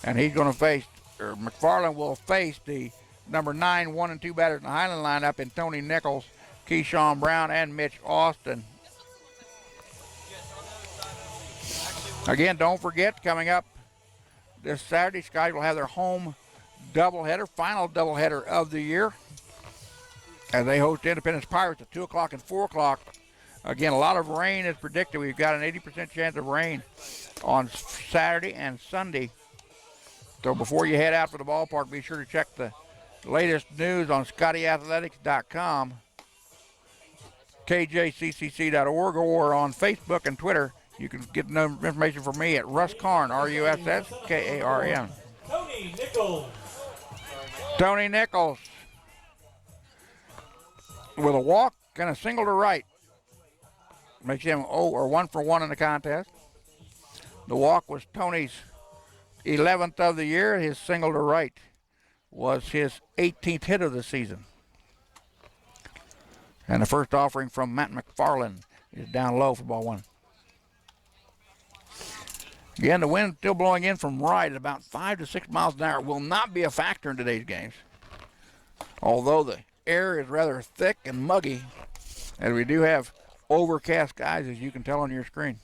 And he's going to face, or McFarland will face the number 9, 1 and 2 batters in the Highland lineup in Tony Nichols, Keyshawn Brown, and Mitch Austin. Again, don't forget, coming up this Saturday, Skies will have their home doubleheader, final doubleheader of the year, as they host Independence Pirates at 2 o'clock and 4 o'clock. Again, a lot of rain is predicted. We've got an 80% chance of rain on Saturday and Sunday. So before you head out for the ballpark, be sure to check the latest news on ScottyAthletics.com, KJCCC.org, or on Facebook and Twitter. You can get information from me at Russ Karn, RUSSKARN. Tony Nichols. Tony Nichols with a walk and a single to right. Makes him 1 for 1 in the contest. The walk was Tony's 11th of the year. His single to right was his 18th hit of the season. And the first offering from Matt McFarland is down low for ball 1. Again, the wind still blowing in from right at about 5 to 6 miles an hour. Will not be a factor in today's games, although the air is rather thick and muggy, and we do have overcast skies, as you can tell on your screen.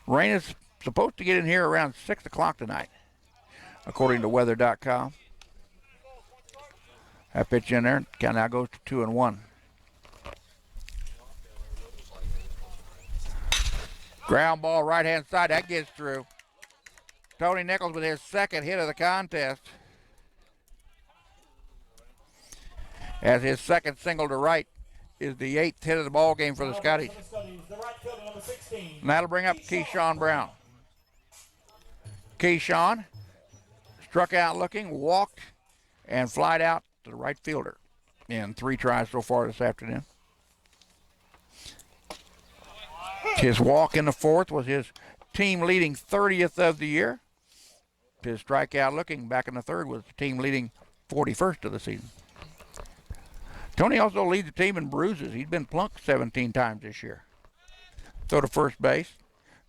Rain is supposed to get in here around 6 o'clock tonight, according to weather.com. That pitch in there now goes to 2-1. Ground ball right hand side, that gets through. Tony Nichols with his 2nd hit of the contest, as his 2nd single to right is the 8th hit of the ball game for the Scotties. And that'll bring up Keyshawn Brown. Keyshawn struck out looking, walked, and flied out to the right fielder in 3 tries so far this afternoon. His walk in the 4th was his team leading 30th of the year. His strikeout looking back in the 3rd was the team leading 41st of the season. Tony also leads the team in bruises. He's been plunked 17 times this year. Throw to first base.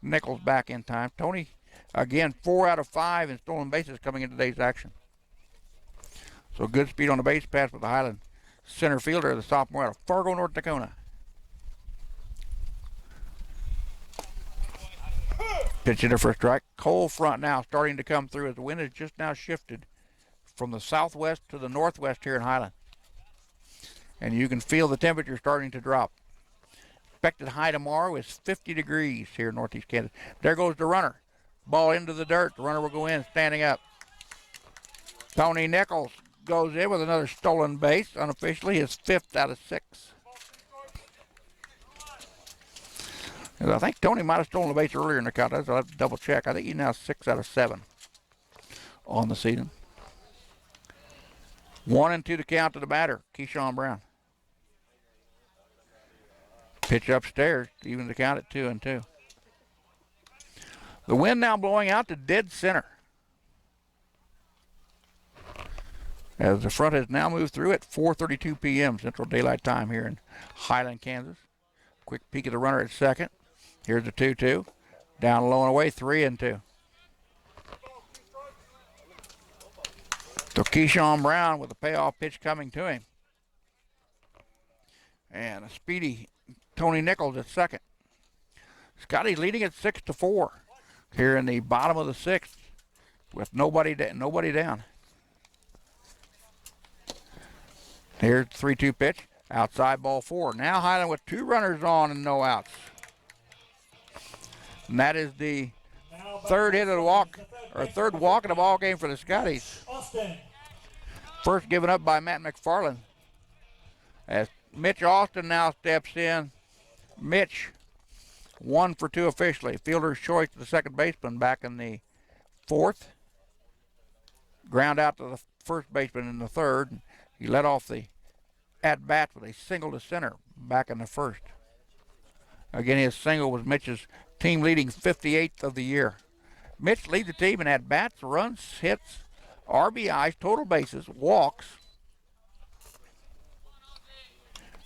Nichols back in time. Tony, again, 4 out of 5 in stolen bases coming into today's action. So good speed on the base pass with the Highland center fielder, the sophomore out of Fargo, North Dakota. Pitch hitter for a strike. Cold front now starting to come through as the wind has just now shifted from the southwest to the northwest here in Highland. And you can feel the temperature starting to drop. Expected high tomorrow is 50 degrees here in northeast Kansas. There goes the runner. Ball into the dirt. The runner will go in standing up. Tony Nichols goes in with another stolen base, unofficially his 5th out of 6. I think Tony might have stolen the base earlier in the contest. I'll have to double check. I think he's now 6 out of 7 on the season. 1-2 to count to the batter, Keyshawn Brown. Pitch upstairs, even to count at 2-2. The wind now blowing out to dead center, as the front has now moved through at 4:32 p.m. Central Daylight Time here in Highland, Kansas. Quick peek at the runner at 2nd. Here's the 2-2. Down low and away, 3-2. So Keyshawn Brown with a payoff pitch coming to him. And a speedy Tony Nichols at second. Scotty's leading at 6-4 here in the bottom of the sixth with nobody down. Here's 3-2 pitch, outside ball 4. Now Highland with 2 runners on and no outs. And that is the third hit of the walk, or third walk of the ball game for the Scotties. First given up by Matt McFarland. As Mitch Austin now steps in. Mitch, 1 for 2 officially. Fielder's choice to the second baseman back in the fourth. Ground out to the first baseman in the third. He led off the at-bat with a single to center back in the first. Again, his single was Mitch's team-leading 58th of the year. Mitch leads the team in at-bats, runs, hits, RBIs, total bases, walks,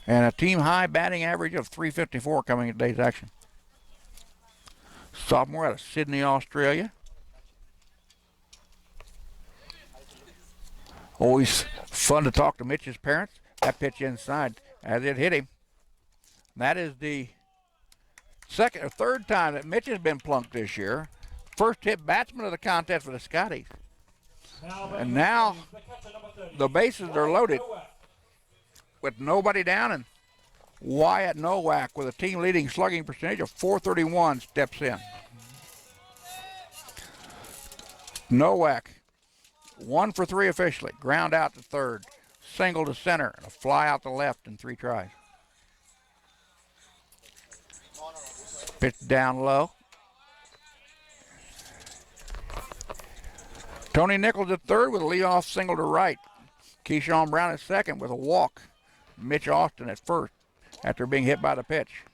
and a team-high batting average of .354 coming in today's action. Sophomore out of Sydney, Australia. Always fun to talk to Mitch's parents. That pitch inside as it hit him. That is the second or third time that Mitch has been plunked this year. First hit batsman of the contest for the Scotties. And now the bases are loaded with nobody down, and Wyatt Nowak with a team leading slugging percentage of .431 steps in. Nowak, 1 for 3 officially. Ground out to third, single to center, and a fly out to left in 3 tries. Pitch down low. Tony Nichols at third with a leadoff single to right. Keyshawn Brown at second with a walk. Mitch Austin at first after being hit by the pitch.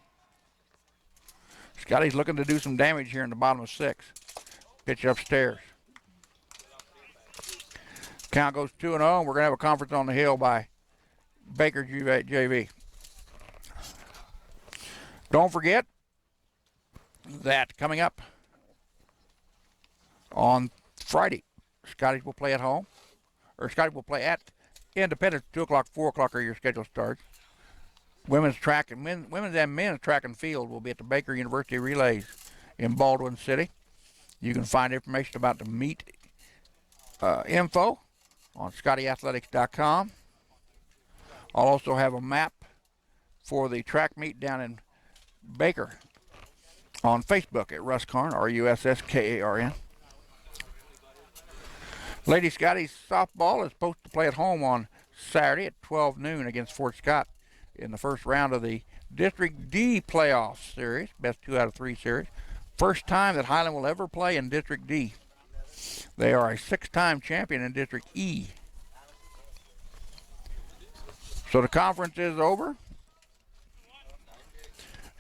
Scotty's looking to do some damage here in the bottom of 6. Pitch upstairs. Count goes 2-0, and we're going to have a conference on the hill by Baker JV. Don't forget that coming up on Friday, Scotties will play at home, or Scotties will play at Independence, 2 o'clock, 4 o'clock, or your schedule starts. Women's and men's track and field will be at the Baker University Relays in Baldwin City. You can find information about the meet info on ScottyAthletics.com. I'll also have a map for the track meet down in Baker on Facebook at Russ Karn, RUSSKARN. Lady Scotties softball is supposed to play at home on Saturday at 12 noon against Fort Scott in the first round of the District D playoff series, best 2 out of 3 series. First time that Highland will ever play in District D. They are a 6-time champion in District E. So the conference is over.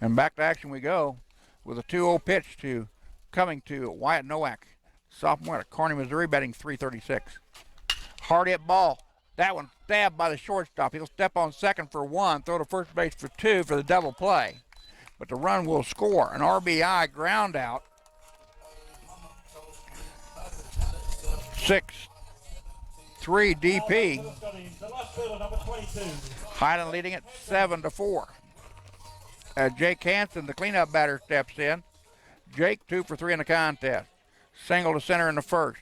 And back to action we go with a 2-0 pitch coming to Wyatt Nowak, sophomore out of Kearney, Missouri, batting .336. Hard hit ball. That one stabbed by the shortstop. He'll step on second for 1, throw to first base for 2 for the double play. But the run will score. An RBI ground out. 6-3 DP. Highland leading it 7-4. As Jake Hansen, the cleanup batter, steps in. Jake 2 for 3 in the contest. Single to center in the first.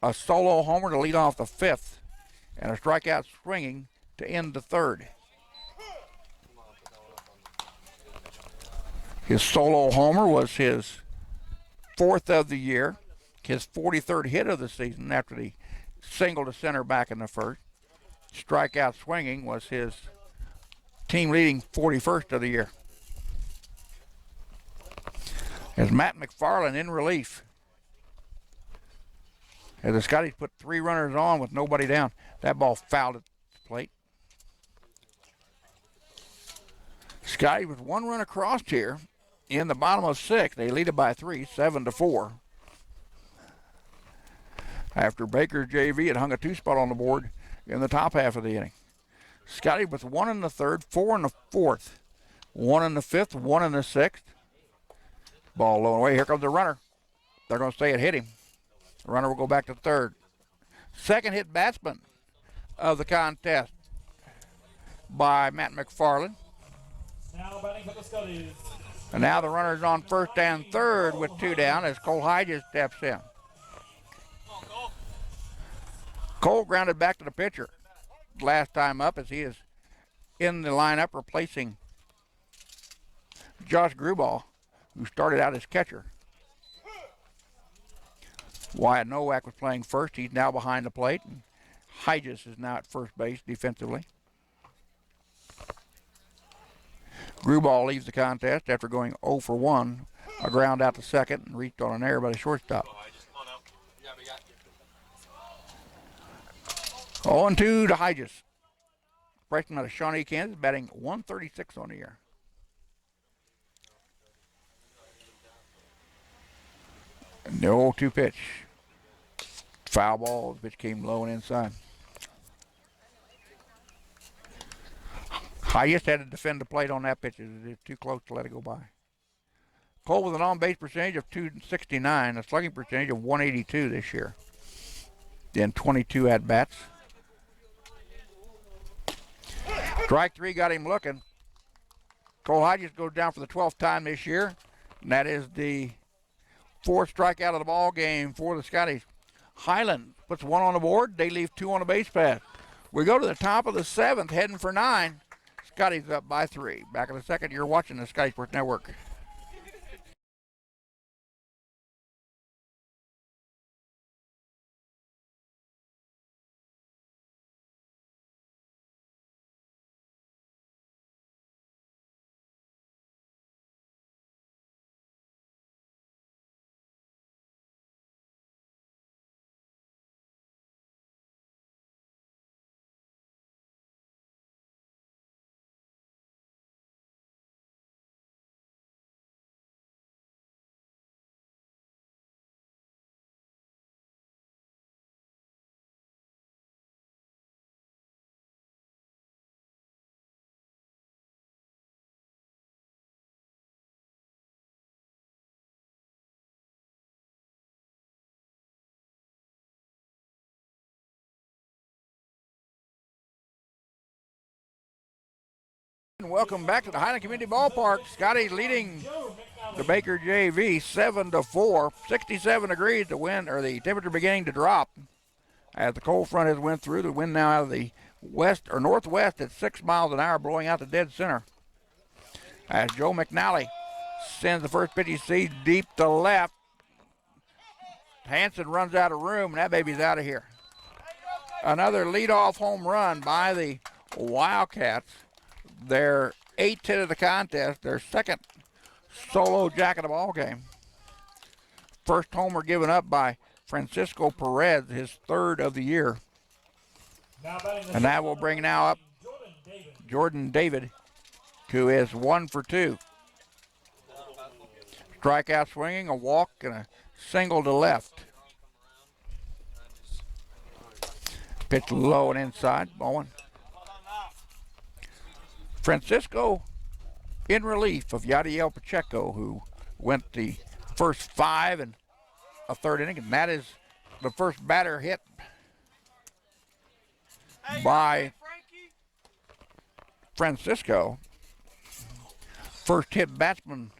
A solo homer to lead off the 5th. And a strikeout swinging to end the 3rd. His solo homer was his 4th of the year. His 43rd hit of the season after the single to center back in the 1st. Strikeout swinging was his team leading 41st of the year. As Matt McFarland in relief. As the Scotties put 3 runners on with nobody down. That ball fouled at the plate. Scotties with 1 run across here in the bottom of 6. They lead it by 3, 7-4. After Baker's JV had hung a 2-spot on the board in the top half of the inning. Scotty with 1 in the 3rd, 4 in the 4th, 1 in the 5th, 1 in the 6th. Ball low and away. Here comes the runner. They're going to say it hit him. The runner will go back to third. Second hit batsman of the contest by Matt McFarland. Now batting for the Scotties. And now the runner's on first and third with 2 down as Cole Hodges steps in. Cole grounded back to the pitcher last time up as he is in the lineup replacing Josh Gruball, who started out as catcher. Wyatt Nowak was playing first. He's now behind the plate. And Hodges is now at first base defensively. Gruball leaves the contest after going 0 for 1. A ground out to second and reached on an error by the shortstop. 0-2 to Hodges. Freshman out of Shawnee, Kansas, batting 136 on the year. And the 0-2 pitch. Foul ball. The pitch came low and inside. Hodges had to defend the plate on that pitch. It was too close to let it go by. Cole with an on-base percentage of 269, a slugging percentage of 182 this year. Then 22 at-bats. Strike 3 got him looking. Cole Hodges goes down for the 12th time this year, and that is the 4th strikeout of the ball game for the Scotties. Highland puts 1 on the board. They leave 2 on the base path. We go to the top of the 7th, heading for 9. Scotties up by 3. Back in the second, you're watching the Scotty Sports Network. Welcome back to the Highland Community Ballpark. Scotty leading the Baker JV 7-4. 67 degrees. The wind or the temperature beginning to drop as the cold front has went through. The wind now out of the west or northwest at 6 miles an hour, blowing out the dead center. As Joe McNally sends the first pitch he sees deep to left. Hanson runs out of room, and that baby's out of here. Another leadoff home run by the Wildcats. Their 8th hit of the contest, their 2nd solo jack of the ball game. First homer given up by Francisco Perez, his 3rd of the year. And that will bring now up Jordan David, who is 1 for 2. Strikeout swinging, a walk, and a single to left. Pitch low and inside, Bowen. Francisco in relief of Yadiel Pacheco, who went the first 5 and a 3rd inning, and that is the first batter hit by Francisco. First hit batsman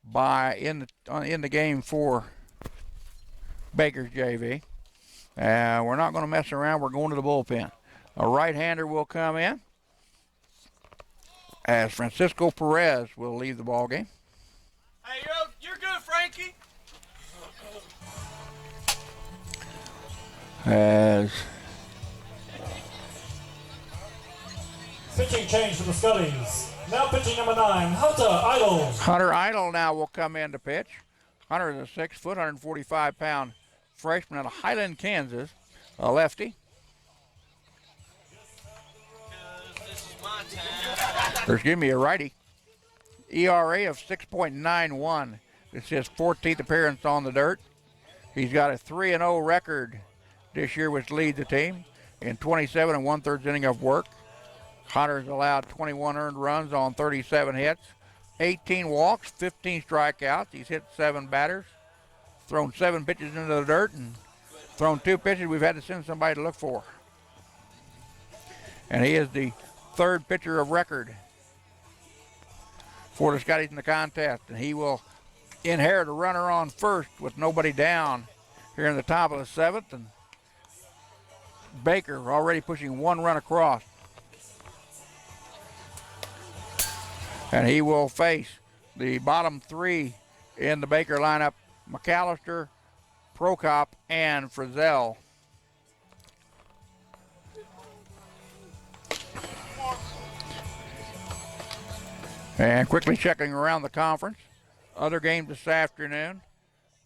by in the game for Baker's JV. We're not going to mess around. We're going to the bullpen. A right-hander will come in, as Francisco Perez will leave the ball game. Hey, you're good, Frankie. As Pitching change for the Scotties. Now pitching number 9, Hunter Idle. Hunter Idle now will come in to pitch. Hunter is a 6-foot, 145-pound freshman out of Highland, Kansas, a lefty. Give me a righty. ERA of 6.91. This is his 14th appearance on the dirt. He's got a 3-0 record this year, which leads the team in 27 and 1/3 inning of work. Hunter's allowed 21 earned runs on 37 hits, 18 walks, 15 strikeouts. He's hit 7 batters, thrown 7 pitches into the dirt, and thrown 2 pitches we've had to send somebody to look for. And he is the 3rd pitcher of record for the Scotties in the contest. And he will inherit a runner on first with nobody down here in the top of the 7th. And Baker already pushing 1 run across. And he will face the bottom 3 in the Baker lineup: McAllister, Prokop, and Frizzell. And quickly checking around the conference. Other games this afternoon.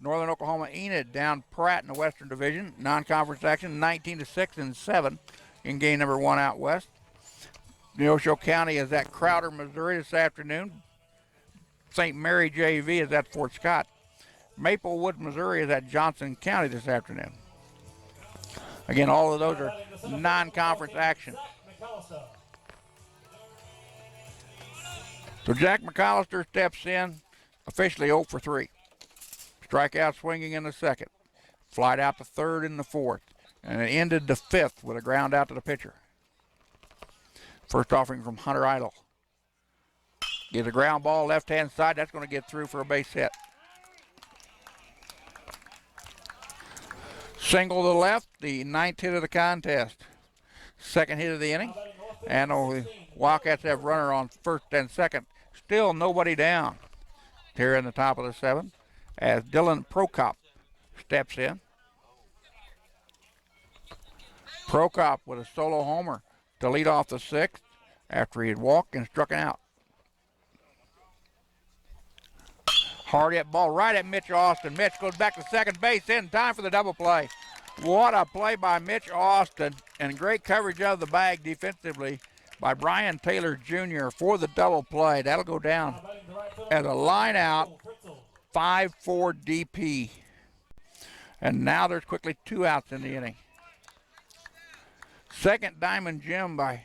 Northern Oklahoma Enid down Pratt in the Western Division. Non-conference action, 19-6 and 7 in game number 1 out west. Neosho County is at Crowder, Missouri this afternoon. St. Mary JV is at Fort Scott. Maplewood, Missouri is at Johnson County this afternoon. Again, all of those are non-conference action. So Jack McAllister steps in, officially 0 for 3. Strikeout swinging in the 2nd. Flied out the 3rd in the 4th. And it ended the 5th with a ground out to the pitcher. First offering from Hunter Idle. Gives a ground ball left-hand side. That's going to get through for a base hit. Single to the left, the 9th hit of the contest. 2nd hit of the inning. And the Wildcats have runner on 1st and 2nd. Still nobody down here in the top of the 7th as Dylan Prokop steps in. Prokop with a solo homer to lead off the 6th after he had walked and struck out. Hard hit ball right at Mitch Austin. Mitch goes back to second base in time for the double play. What a play by Mitch Austin, and great coverage of the bag defensively by Brian Taylor Jr. for the double play. That'll go down as a line out, 5-4 DP. And now there's quickly 2 outs in the inning. Second diamond gem by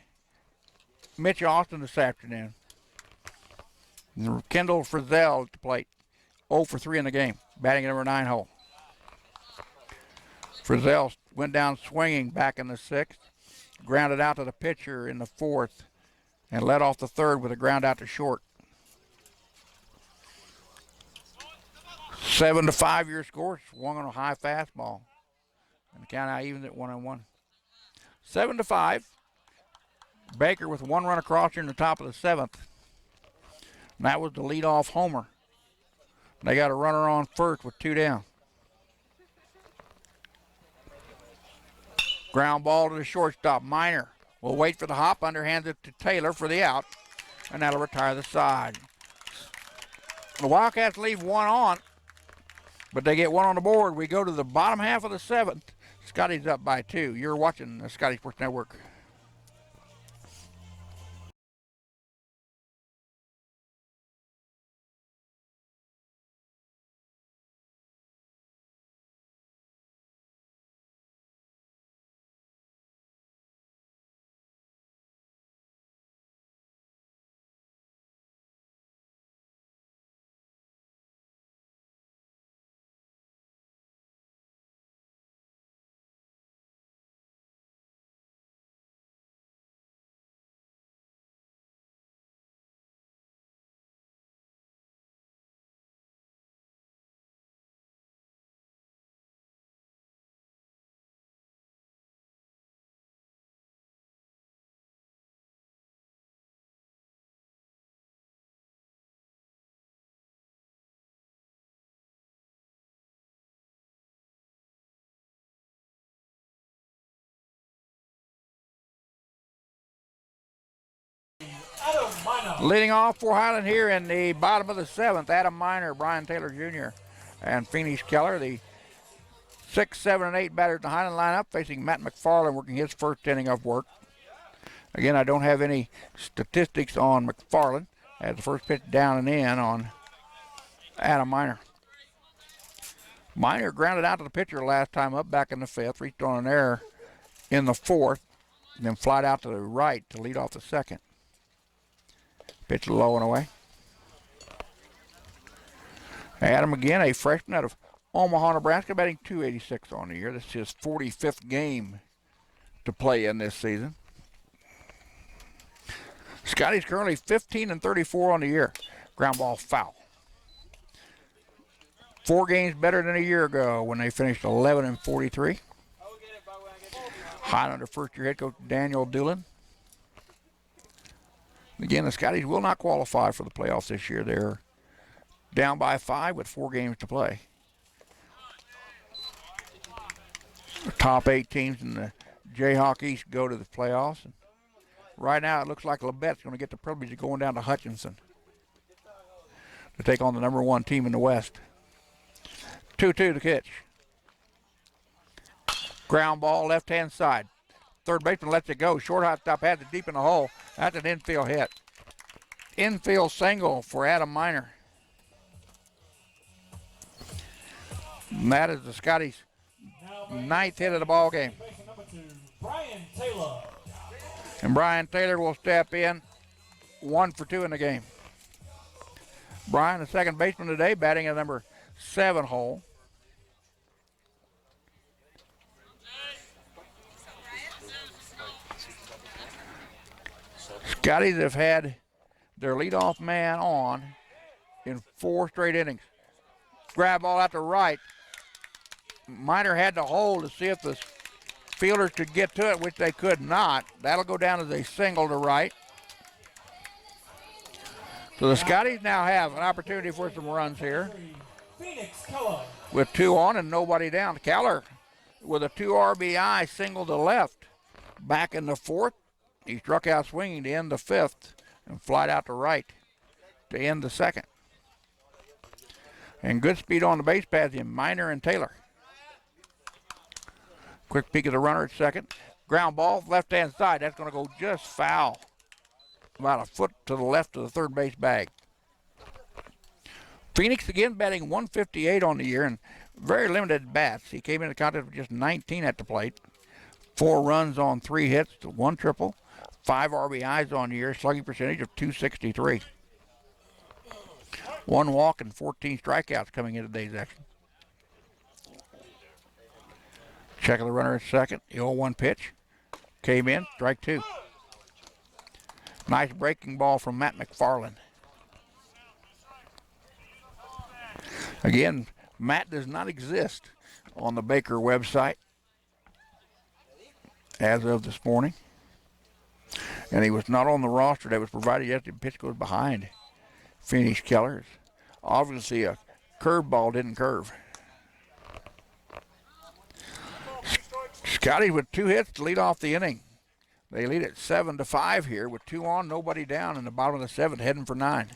Mitch Austin this afternoon. Kendall Frizzell at the plate. 0 for 3 in the game, batting at number 9 hole. Frizzell went down swinging back in the 6th, grounded out to the pitcher in the 4th, and led off the 3rd with a ground out to short. 7-5 your score, swung on a high fastball. And the count out evens at 1-1. 7-5. Baker with 1 run across here in the top of the 7th. And that was the leadoff homer. They got a runner on first with 2 down. Ground ball to the shortstop. Minor will wait for the hop, underhands it to Taylor for the out, and that'll retire the side. The Wildcats leave 1 on, but they get 1 on the board. We go to the bottom half of the 7th. Scotty's up by 2. You're watching the Scotty Sports Network. Leading off for Highland here in the bottom of the 7th, Adam Miner, Brian Taylor Jr., and Phoenix Keller, the 6, 7, and 8 batters in the Highland lineup, facing Matt McFarland working his first inning of work. Again, I don't have any statistics on McFarland as the first pitch down and in on Adam Miner. Miner grounded out to the pitcher last time up back in the 5th, reached on an error in the 4th, and then flied out to the right to lead off the 2nd. Pitch low and away. Adam again, a freshman out of Omaha, Nebraska, batting .286 on the year. This is his 45th game to play in this season. Scotty's currently 15 and 34 on the year. Ground ball foul. 4 games better than a year ago when they finished 11 and 43. Highland under first-year head coach Daniel Doolan. Again, the Scotties will not qualify for the playoffs this year. They're down by 5 with 4 games to play. The top 8 teams in the Jayhawk East go to the playoffs. And right now, it looks like Labette's going to get the privilege of going down to Hutchinson to take on the number 1 team in the West. 2-2 to pitch. Ground ball, left-hand side. Third baseman lets it go. Short hot stop has it deep in the hole. That's an infield hit. Infield single for Adam Miner. And that is the Scotties' 9th hit of the ball game. Brian Taylor. And Brian Taylor will step in 1 for 2 in the game. Brian, the second baseman today, batting at number 7 hole. Scotties have had their leadoff man on in 4 straight innings. Grab ball out to right. Miner had to hold to see if the fielders could get to it, which they could not. That'll go down as a single to right. So the Scotties now have an opportunity for some runs here. With 2 on and nobody down. Keller with a 2 RBI single to left. Back in the 4th. He struck out swinging to end the 5th and flied out to right to end the 2nd. And good speed on the base paths in Miner and Taylor. Quick peek of the runner at second. Ground ball, left-hand side. That's going to go just foul. About a foot to the left of the third base bag. Phoenix again batting 158 on the year and very limited bats. He came into the contest with just 19 at the plate. 4 runs on 3 hits, 1 triple, 5 RBIs on the year, slugging percentage of .263. 1 walk and 14 strikeouts coming into today's action. Check of the runner at second. The 0-1 pitch. Came in, strike 2. Nice breaking ball from Matt McFarland. Again, Matt does not exist on the Baker website as of this morning. And he was not on the roster that was provided yesterday. The pitch goes behind Phoenix Keller. Obviously, a curveball didn't curve. Scotty with 2 hits to lead off the inning. They lead at 7-5 here with 2 on, nobody down in the bottom of the 7th, heading for 9.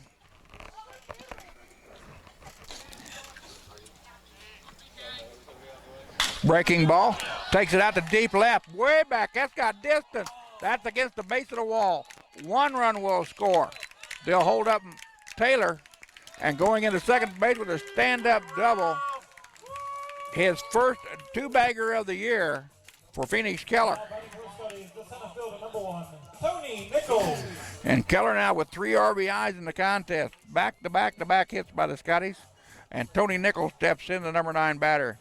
Breaking ball, takes it out to deep left, way back. That's got distance. That's against the base of the wall. 1 run will score. They'll hold up Taylor, and going into second base with a stand-up double, his first 2-bagger of the year for Phoenix Keller. And Keller now with 3 RBIs in the contest. Back-to-back hits by the Scotties. And Tony Nichols steps in, the number 9 batter,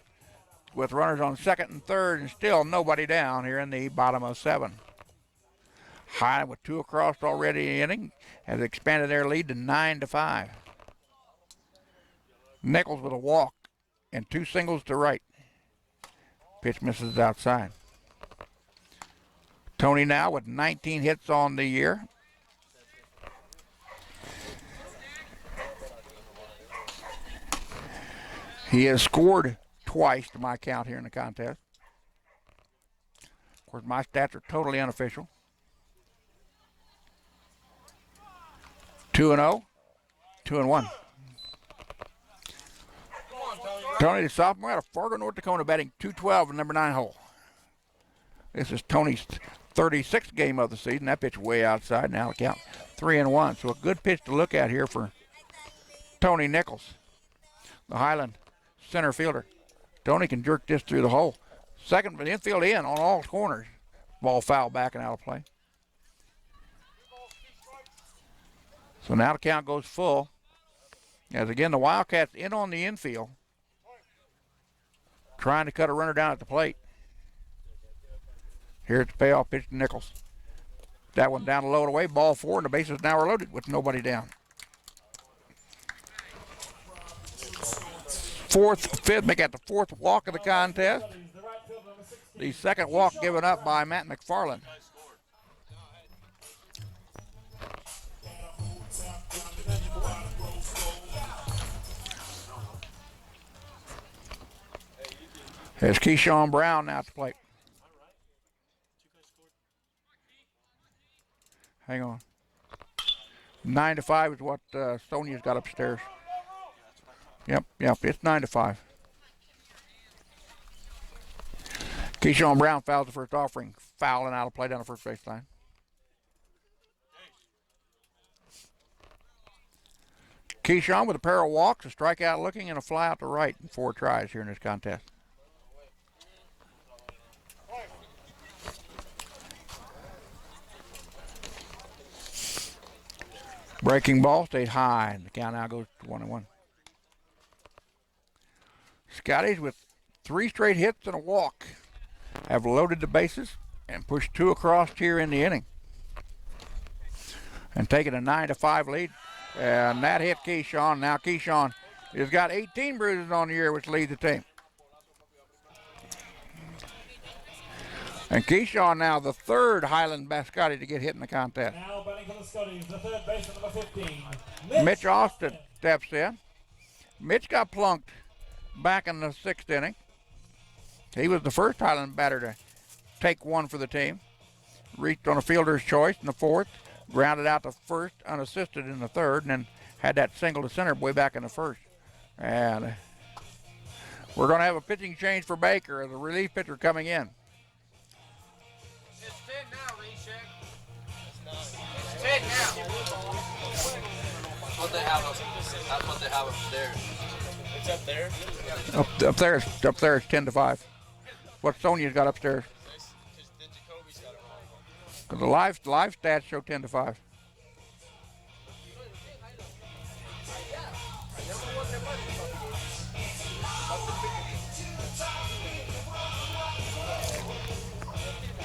with runners on second and third and still nobody down here in the bottom of 7. Highland with 2 across already in the inning has expanded their lead to 9-5. Nichols with a walk and 2 singles to right. Pitch misses outside. Tony now with 19 hits on the year. He has scored twice to my count here in the contest. Of course, my stats are totally unofficial. 2-0, 2-1. Tony, the sophomore out of Fargo, North Dakota, batting .212 in number 9 hole. This is Tony's 36th game of the season. That pitch way outside. Now the count 3-1. So a good pitch to look at here for Tony Nichols, the Highland center fielder. Tony can jerk this through the hole. Second for the infield in on all corners. Ball foul back and out of play. So now the count goes full. As again, the Wildcats in on the infield, trying to cut a runner down at the plate. Here's the payoff pitch to Nichols. That one down low and away, ball 4, and the bases now are loaded with nobody down. Fifth, make that the 4th walk of the contest. The 2nd walk given up by Matt McFarland. There's Keyshawn Brown now at the plate. Hang on. 9-5 is what Sonia's got upstairs. Yep, it's 9-5. Keyshawn Brown fouls the first offering, fouling out of play down the first baseline. Keyshawn with a pair of walks, a strikeout looking, and a fly out to right in 4 tries here in this contest. Breaking ball stayed high, and the count now goes to 1-1. Scotties with 3 straight hits and a walk have loaded the bases and pushed 2 across here in the inning and taken a 9-5 lead. And that hit Keyshawn. Now Keyshawn has got 18 bruises on the year, which leads the team. And Keyshawn now the 3rd Highland Scotty to get hit in the contest. Now batting for the Scotties, the 3rd baseman, number 15. Mitch Austin steps in. Mitch got plunked back in the 6th inning. He was the first Highland batter to take one for the team. Reached on a fielder's choice in the 4th. Grounded out to first unassisted in the 3rd, and then had that single to center way back in the 1st. And we're going to have a pitching change for Baker as a relief pitcher coming in. It's 10 now, Reshek. It's 10 now. That's what they have upstairs. It's up there? Up there it's 10-5. What Sonia's got upstairs. Because the live stats show 10-5.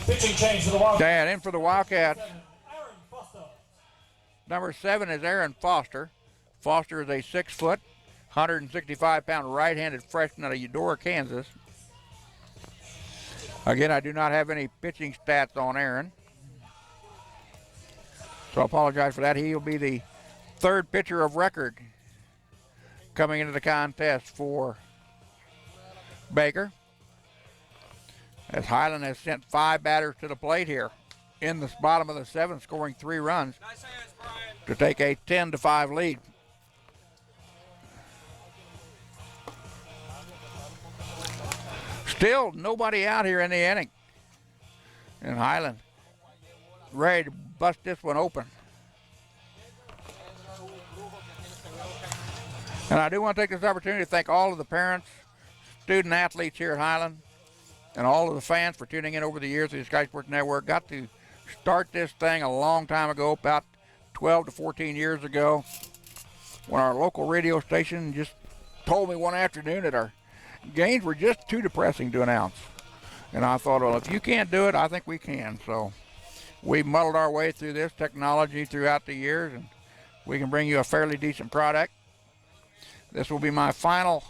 Pitching change to the Wildcats. Dan in for the Wildcats. Number 7 is Aaron Foster. Foster is a 6-foot, 165-pound right-handed freshman out of Eudora, Kansas. Again, I do not have any pitching stats on Aaron, so I apologize for that. He'll be the 3rd pitcher of record coming into the contest for Baker, as Highland has sent 5 batters to the plate here in the bottom of the 7th, scoring 3 runs to take a 10-5 lead. Still nobody out here in the inning. And Highland ready to bust this one open. And I do want to take this opportunity to thank all of the parents, student athletes here at Highland, and all of the fans for tuning in over the years of the Sky Sports Network. Got to start this thing a long time ago, about 12 to 14 years ago, when our local radio station just told me one afternoon that our games were just too depressing to announce. And I thought, well, if you can't do it, I think we can. So we muddled our way through this technology throughout the years, and we can bring you a fairly decent product. This will be my final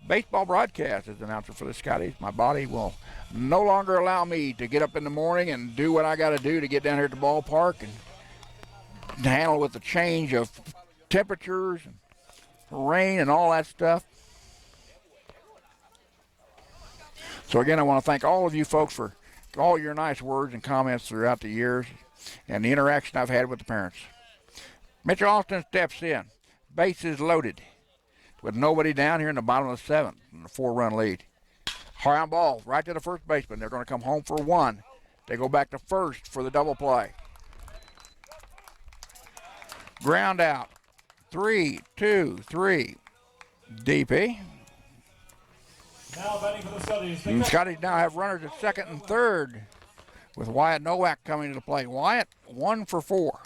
baseball broadcast as announcer for the Scotties. My body will no longer allow me to get up in the morning and do what I got to do to get down here at the ballpark and handle with the change of temperatures and rain and all that stuff. So again, I want to thank all of you folks for all your nice words and comments throughout the years and the interaction I've had with the parents. Mitch Austin steps in. Bases loaded with nobody down here in the bottom of the 7th and a 4-run lead. Ground ball right to the first baseman. They're going to come home for 1. They go back to first for the double play. Ground out. 3-2-3. DP. Now batting for the Scotties. And Scotties now have runners at 2nd and 3rd with Wyatt Nowak coming to the plate. Wyatt 1 for 4.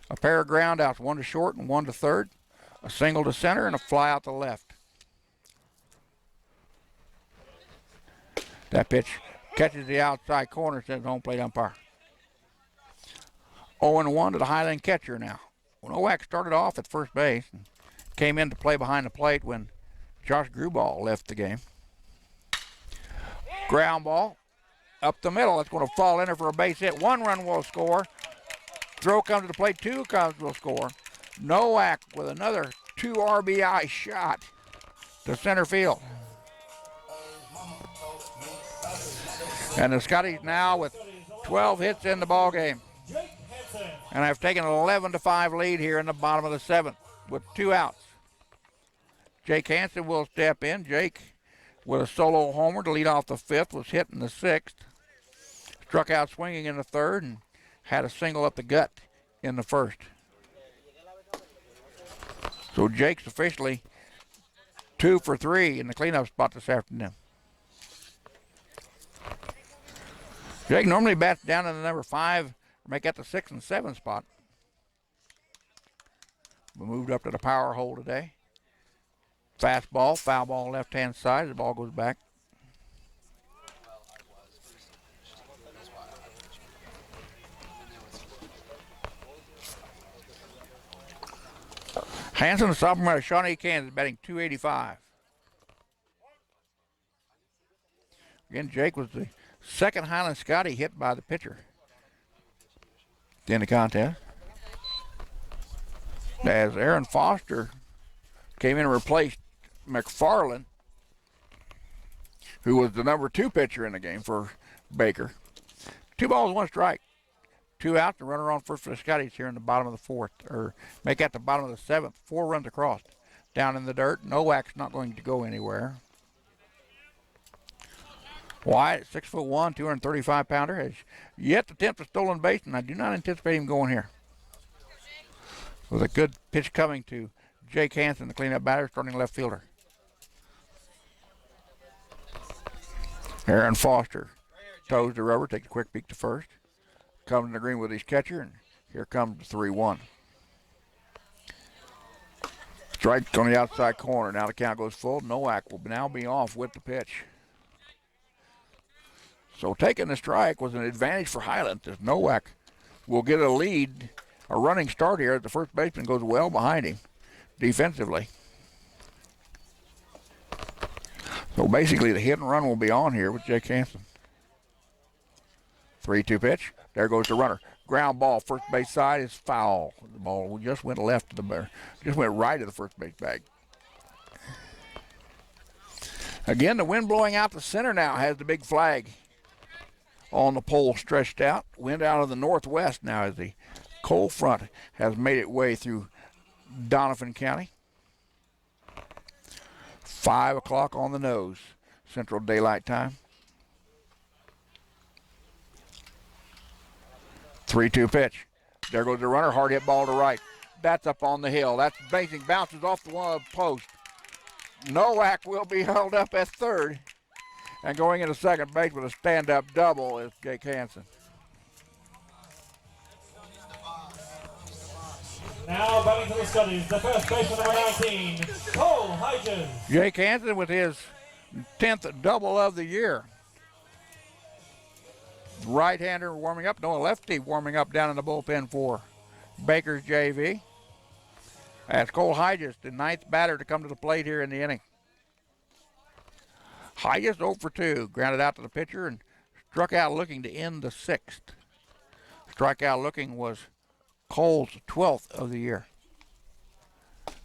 A pair of ground outs, 1 to short and 1 to 3rd. A single to center and a fly out to left. That pitch catches the outside corner, says home plate umpire. 0-1 to the Highland catcher now. Nowak started off at first base and came in to play behind the plate when Josh Gruball left the game. Ground ball up the middle. That's going to fall in there for a base hit. 1 run will score. Throw comes to the plate. 2 comes will score. Nowak with another 2 RBI shot to center field. And the Scotties now with 12 hits in the ball game. And I've taken an 11-5 lead here in the bottom of the 7th with 2 outs. Jake Hansen will step in. Jake with a solo homer to lead off the 5th, was hit in the 6th. Struck out swinging in the 3rd and had a single up the gut in the 1st. So Jake's officially 2 for 3 in the cleanup spot this afternoon. Jake normally bats down in the number 5, make that the 6 and 7 spot. We moved up to the power hole today. Fastball, foul ball left-hand side. The ball goes back. Hansen, the sophomore out of Shawnee, Kansas, batting .285. Again, Jake was the second Highland Scotty hit by the pitcher in the contest. As Aaron Foster came in and replaced McFarland, who was the number 2 pitcher in the game for Baker. 2 balls, 1 strike. 2 outs, and runner on first for the Scotties here in the bottom of the 4th, or make at the bottom of the 7th. 4 runs across. Down in the dirt. Nowak's not going to go anywhere. Wyatt, 6'1", 235-pounder, has yet to attempt a stolen base, and I do not anticipate him going here. With a good pitch coming to Jake Hansen, the cleanup batter, starting left fielder. Aaron Foster toes the rubber, takes a quick peek to first. Comes in the green with his catcher, and here comes the 3-1. Strike on the outside corner. Now the count goes full. Nowak will now be off with the pitch. So taking the strike was an advantage for Highland, as Nowak will get a lead, a running start here. The first baseman goes well behind him defensively. So basically the hit and run will be on here with Jake Hansen. 3-2 pitch. There goes the runner. Ground ball, first base side is foul. The ball just went left to the bear. Just went right to the first base bag. Again, the wind blowing out the center now has the big flag on the pole stretched out. Wind out of the northwest now as the cold front has made its way through Donovan County. 5 o'clock on the nose, Central Daylight Time. 3-2 pitch. There goes the runner, hard hit ball to right. That's up on the hill. That's amazing, bounces off the one post. Nowak will be held up at third. And going into second base with a stand-up double is Jake Hansen. Now batting for the Scotties, the first baseman number 19, Cole Hygen. Jake Hansen with his 10th double of the year. Right-hander warming up, no, a lefty warming up down in the bullpen for Baker's JV. As Cole Hyges, the 9th batter to come to the plate here in the inning. Hyges 0 for 2, grounded out to the pitcher and struck out looking to end the 6th. Strikeout looking was Cole's 12th of the year.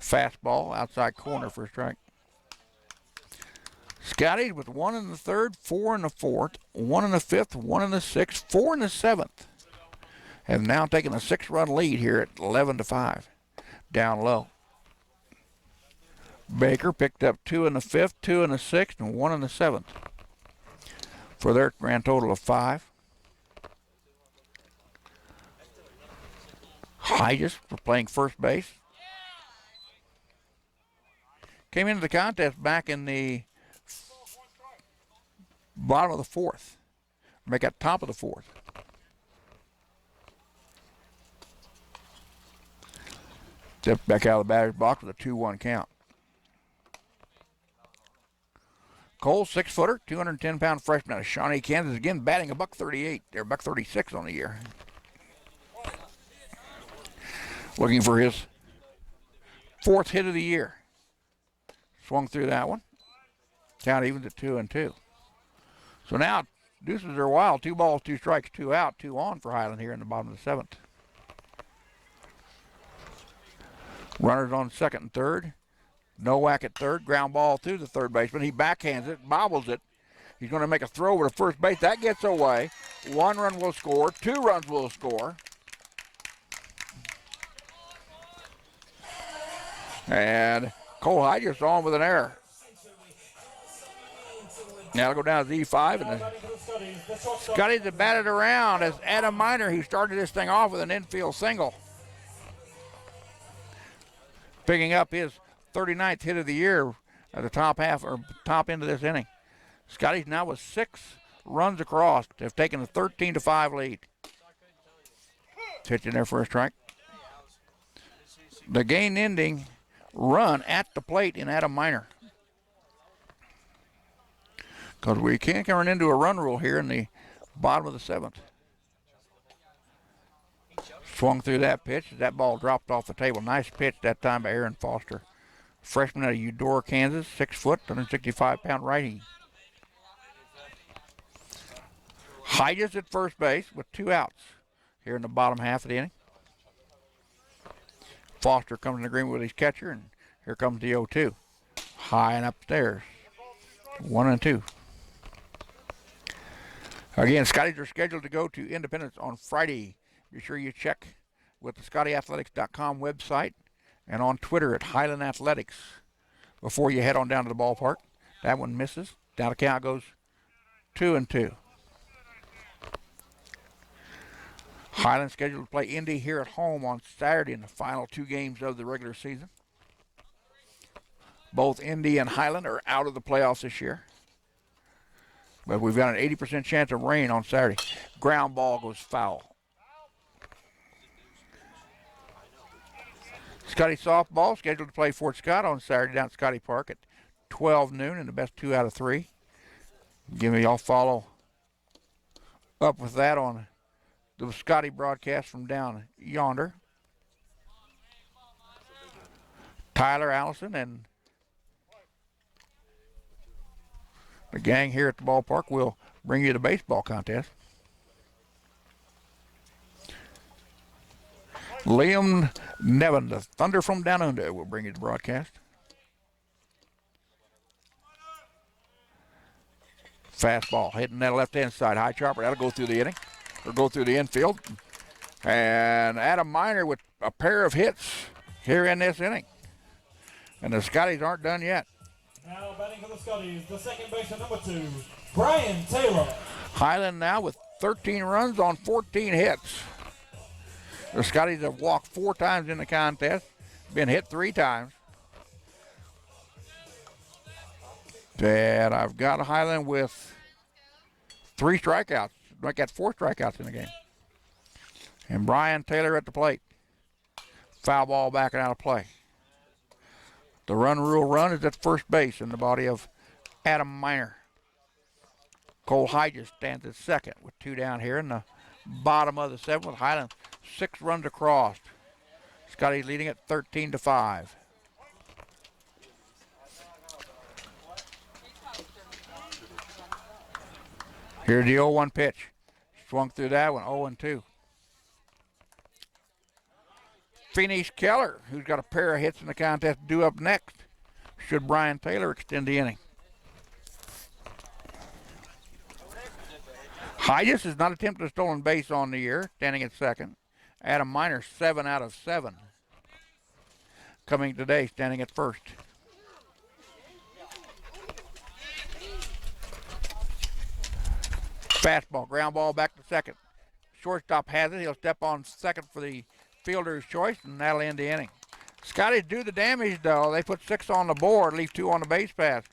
Fastball, outside corner for a strike. Scotties with 1 in the 3rd, 4 in the 4th, 1 in the 5th, 1 in the 6th, 4 in the 7th. Have now taken a 6-run lead here at 11-5, down low. Baker picked up 2 in the 5th, 2 in the 6th, and 1 in the 7th for their grand total of 5. Hyges for playing first base. Came into the contest back in the bottom of the 4th. Make at top of the 4th. Steps back out of the batter's box with a 2-1 count. Cole, 6-footer, 210-pound freshman out of Shawnee, Kansas, again batting a $138, or $136 on the year. Looking for his 4th hit of the year. Swung through that one. Count evens at 2-2. So now deuces are wild. 2 balls, 2 strikes, 2 out, 2 on for Highland here in the bottom of the 7th. Runners on 2nd and 3rd. No whack at 3rd. Ground ball to the 3rd baseman. He backhands it, bobbles it. He's going to make a throw over to first base. That gets away. 1 run will score. 2 runs will score. And Cole Hydras on with an error. Now it'll go down to Z5. And Scotty's have batted around as Adam Miner, who started this thing off with an infield single. Picking up his 39th hit of the year at the top half or top end of this inning. Scotty's now with 6 runs across. They've taken a 13-5 lead. Pitch in there for a strike. The game-ending run at the plate in Adam Miner. Because we can't run into a run rule here in the bottom of the 7th. Swung through that pitch. That ball dropped off the table. Nice pitch that time by Aaron Foster. Freshman out of Eudora, Kansas, 6 foot, 165-pound righty. Hydras at first base with 2 outs here in the bottom half of the inning. Foster comes in agreement with his catcher, and here comes the 0-2. High and upstairs. 1-2. Again, Scotties are scheduled to go to Independence on Friday. Be sure you check with the ScottyAthletics.com website and on Twitter at Highland Athletics before you head on down to the ballpark. That one misses. Down the count goes 2-2. Highland scheduled to play Indy here at home on Saturday in the final 2 games of the regular season. Both Indy and Highland are out of the playoffs this year. But we've got an 80% chance of rain on Saturday. Ground ball goes foul. Scotty softball scheduled to play Fort Scott on Saturday down at Scotty Park at 12 noon in the best 2 out of 3. Give me y'all follow up with that on the Scotty broadcast from down yonder. Tyler Allison and the gang here at the ballpark will bring you the baseball contest. Liam Nevin, the Thunder from Down Under, will bring you the broadcast. Fastball hitting that left-hand side. High chopper. That'll go through the inning, or go through the infield. And Adam Miner with a pair of hits here in this inning. And the Scotties aren't done yet. Now batting for the Scotties, the second baseman, number 2, Brian Taylor. Highland now with 13 runs on 14 hits. The Scotties have walked 4 times in the contest, been hit 3 times. And I've got Highland with 3 strikeouts. I got 4 strikeouts in the game. And Brian Taylor at the plate. Foul ball backing out of play. The run rule run is at first base in the body of Adam Miner. Cole Hydras stands at second with 2 down here in the bottom of the 7th with Highland 6 runs across. Scotty leading at 13-5. Here's the 0-1 pitch. Swung through that one, 0-2. Phoenix Keller, who's got a pair of hits in the contest, due up next. Should Brian Taylor extend the inning. Hydras has not attempted a stolen base on the year, standing at second. Adam Miner, 7 out of 7. Coming today, standing at first. Fastball, ground ball back to second. Shortstop has it. He'll step on second for the fielder's choice, and that'll end the inning. Scotties do the damage, though. They put 6 on the board, leave 2 on the base pass.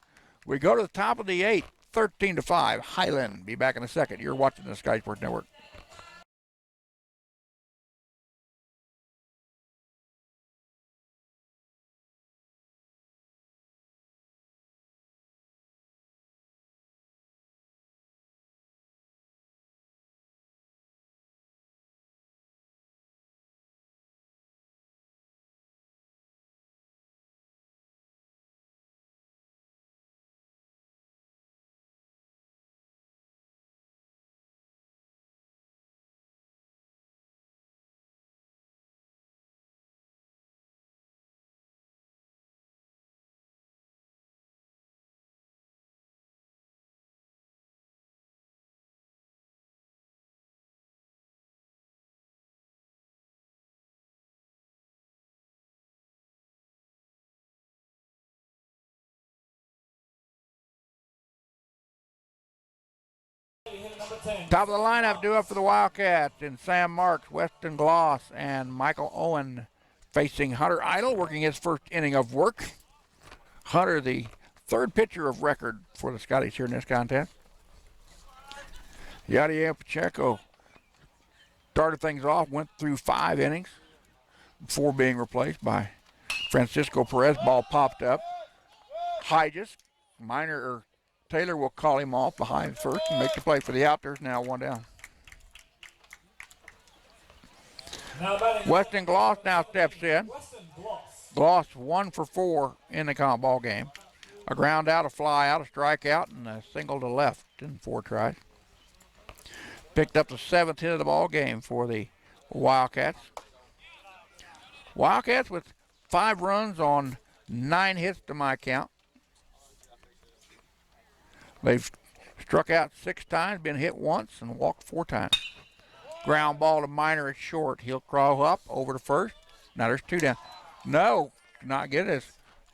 We go to the top of the 8th, 13-5. Highland be back in a second. You're watching the Sky Sports Network. in number 10. Top of the lineup due up for the Wildcats in Sam Marks, Weston Gloss, and Michael Owen facing Hunter Idle, working his first inning of work. Hunter, the third pitcher of record for the Scotties here in this contest. Yadier Pacheco started things off, went through 5 innings before being replaced by Francisco Perez. Ball popped up. Hyges, Taylor will call him off behind first and make the play for the out. There's now 1 down. Weston Gloss now steps in. Gloss 1 for 4 in the ball game. A ground out, a fly out, a strikeout, and a single to left in 4 tries. Picked up the 7th hit of the ball game for the Wildcats. Wildcats with 5 runs on 9 hits to my count. They've struck out 6 times, been hit once, and walked 4 times. Ground ball to Minor at short. He'll crawl up over to first. Now there's 2 down. No, not get it.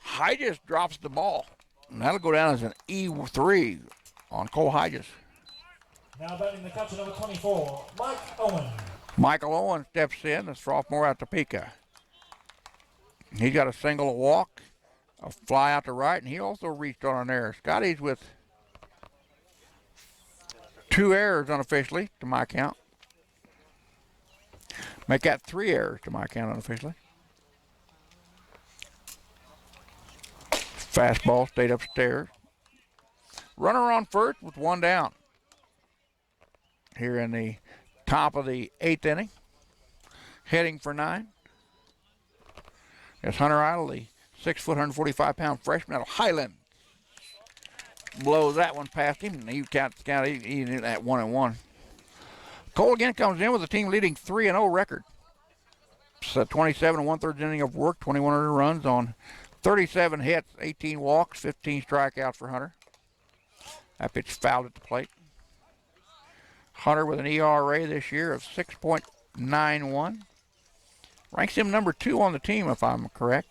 Hyges drops the ball. And that'll go down as an E3 on Cole Hyges. Now batting the catcher number 24, Mike Owen. Michael Owen steps in, the sophomore out Topeka. He got a single, a walk, a fly out to right, and he also reached on an error. Scotty's with 2 errors unofficially, to my count. Make that 3 errors to my count unofficially. Fastball stayed upstairs. Runner on first with 1 down. Here in the top of the 8th inning. Heading for 9. It's Hunter Idle, the 6-foot, 145-pound freshman out of Highland. Blows that one past him, and he counts at 1-1. Cole again comes in with a team leading 3-0 record. It's a 27 1/3 inning of work, 21 earned runs on 37 hits, 18 walks, 15 strikeouts for Hunter. That pitch fouled at the plate. Hunter with an ERA this year of 6.91. Ranks him number 2 on the team, if I'm correct.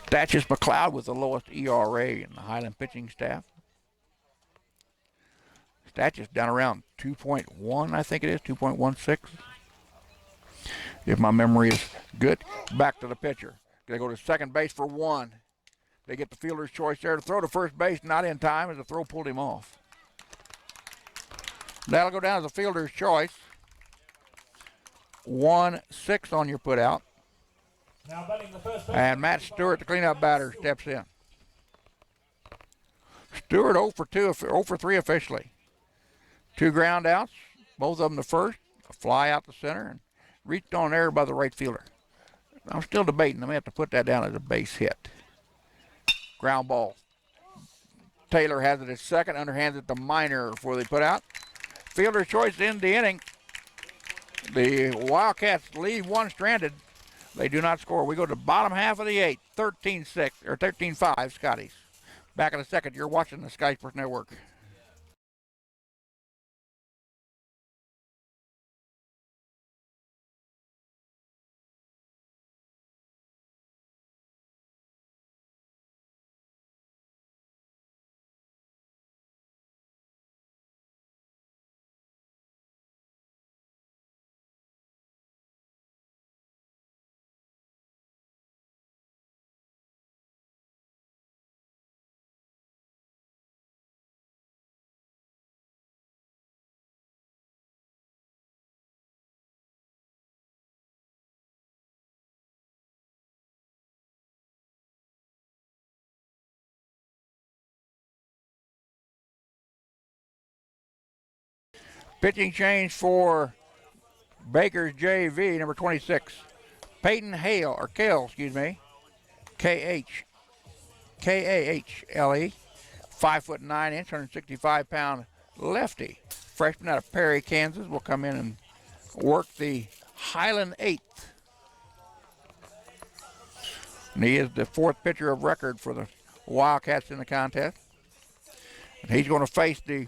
Statchis McLeod with the lowest ERA in the Highland pitching staff. Statchis down around 2.1, I think it is, 2.16. If my memory is good. Back to the pitcher. They go to second base for 1. They get the fielder's choice there to throw to first base, not in time as the throw pulled him off. That'll go down as a fielder's choice. 1-6 on your put out. Now batting the first base. And Matt Stewart, the cleanup batter, steps in. Stewart 0 for 3 officially. 2 ground outs, both of them to first, a fly out to center, and reached on there by the right fielder. I'm still debating. I may have to put that down as a base hit. Ground ball. Taylor has it at second, underhands it to Minor before they put out. Fielder's choice to end the inning. The Wildcats leave 1 stranded. They do not score. We go to the bottom half of the 8th, 13-6 or 13-5 Scotties. Back in a second. You're watching the Sky Sports Network. Pitching change for Baker's JV, number 26. Peyton Kale, K-A-H-L-E, 5'9", 165-pound lefty. Freshman out of Perry, Kansas, will come in and work the Highland 8th. And he is the 4th pitcher of record for the Wildcats in the contest. And he's going to face the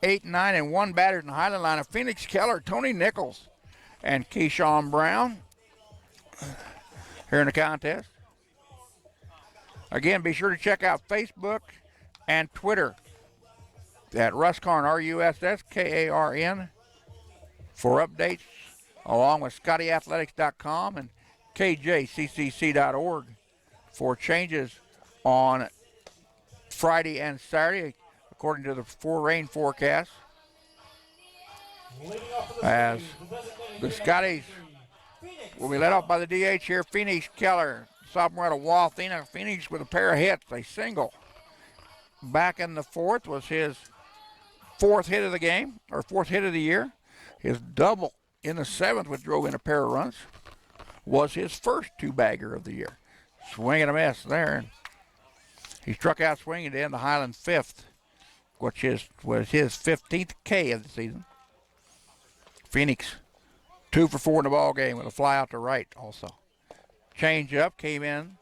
8, 9, and 1 batters in the Highland line of Phoenix Keller, Tony Nichols, and Keyshawn Brown here in the contest. Again, be sure to check out Facebook, and Twitter at Ruskarn, RUSSKARN, for updates, along with ScottyAthletics.com and KJCCC.org for changes on Friday and Saturday, according to the rain forecast. As the Scotties will be led off by the DH here, Phoenix Keller, sophomore out of Walthena. Phoenix with a pair of hits, a single. Back in the fourth was his fourth hit of the game, or fourth hit of the year. His double in the seventh, which drove in a pair of runs, was his first two-bagger of the year. Swing and a miss there. And he struck out swinging to end the Highland fifth, which was his 15th K of the season. Phoenix 2 for 4 in the ball game with a fly out to right also. Change up came in.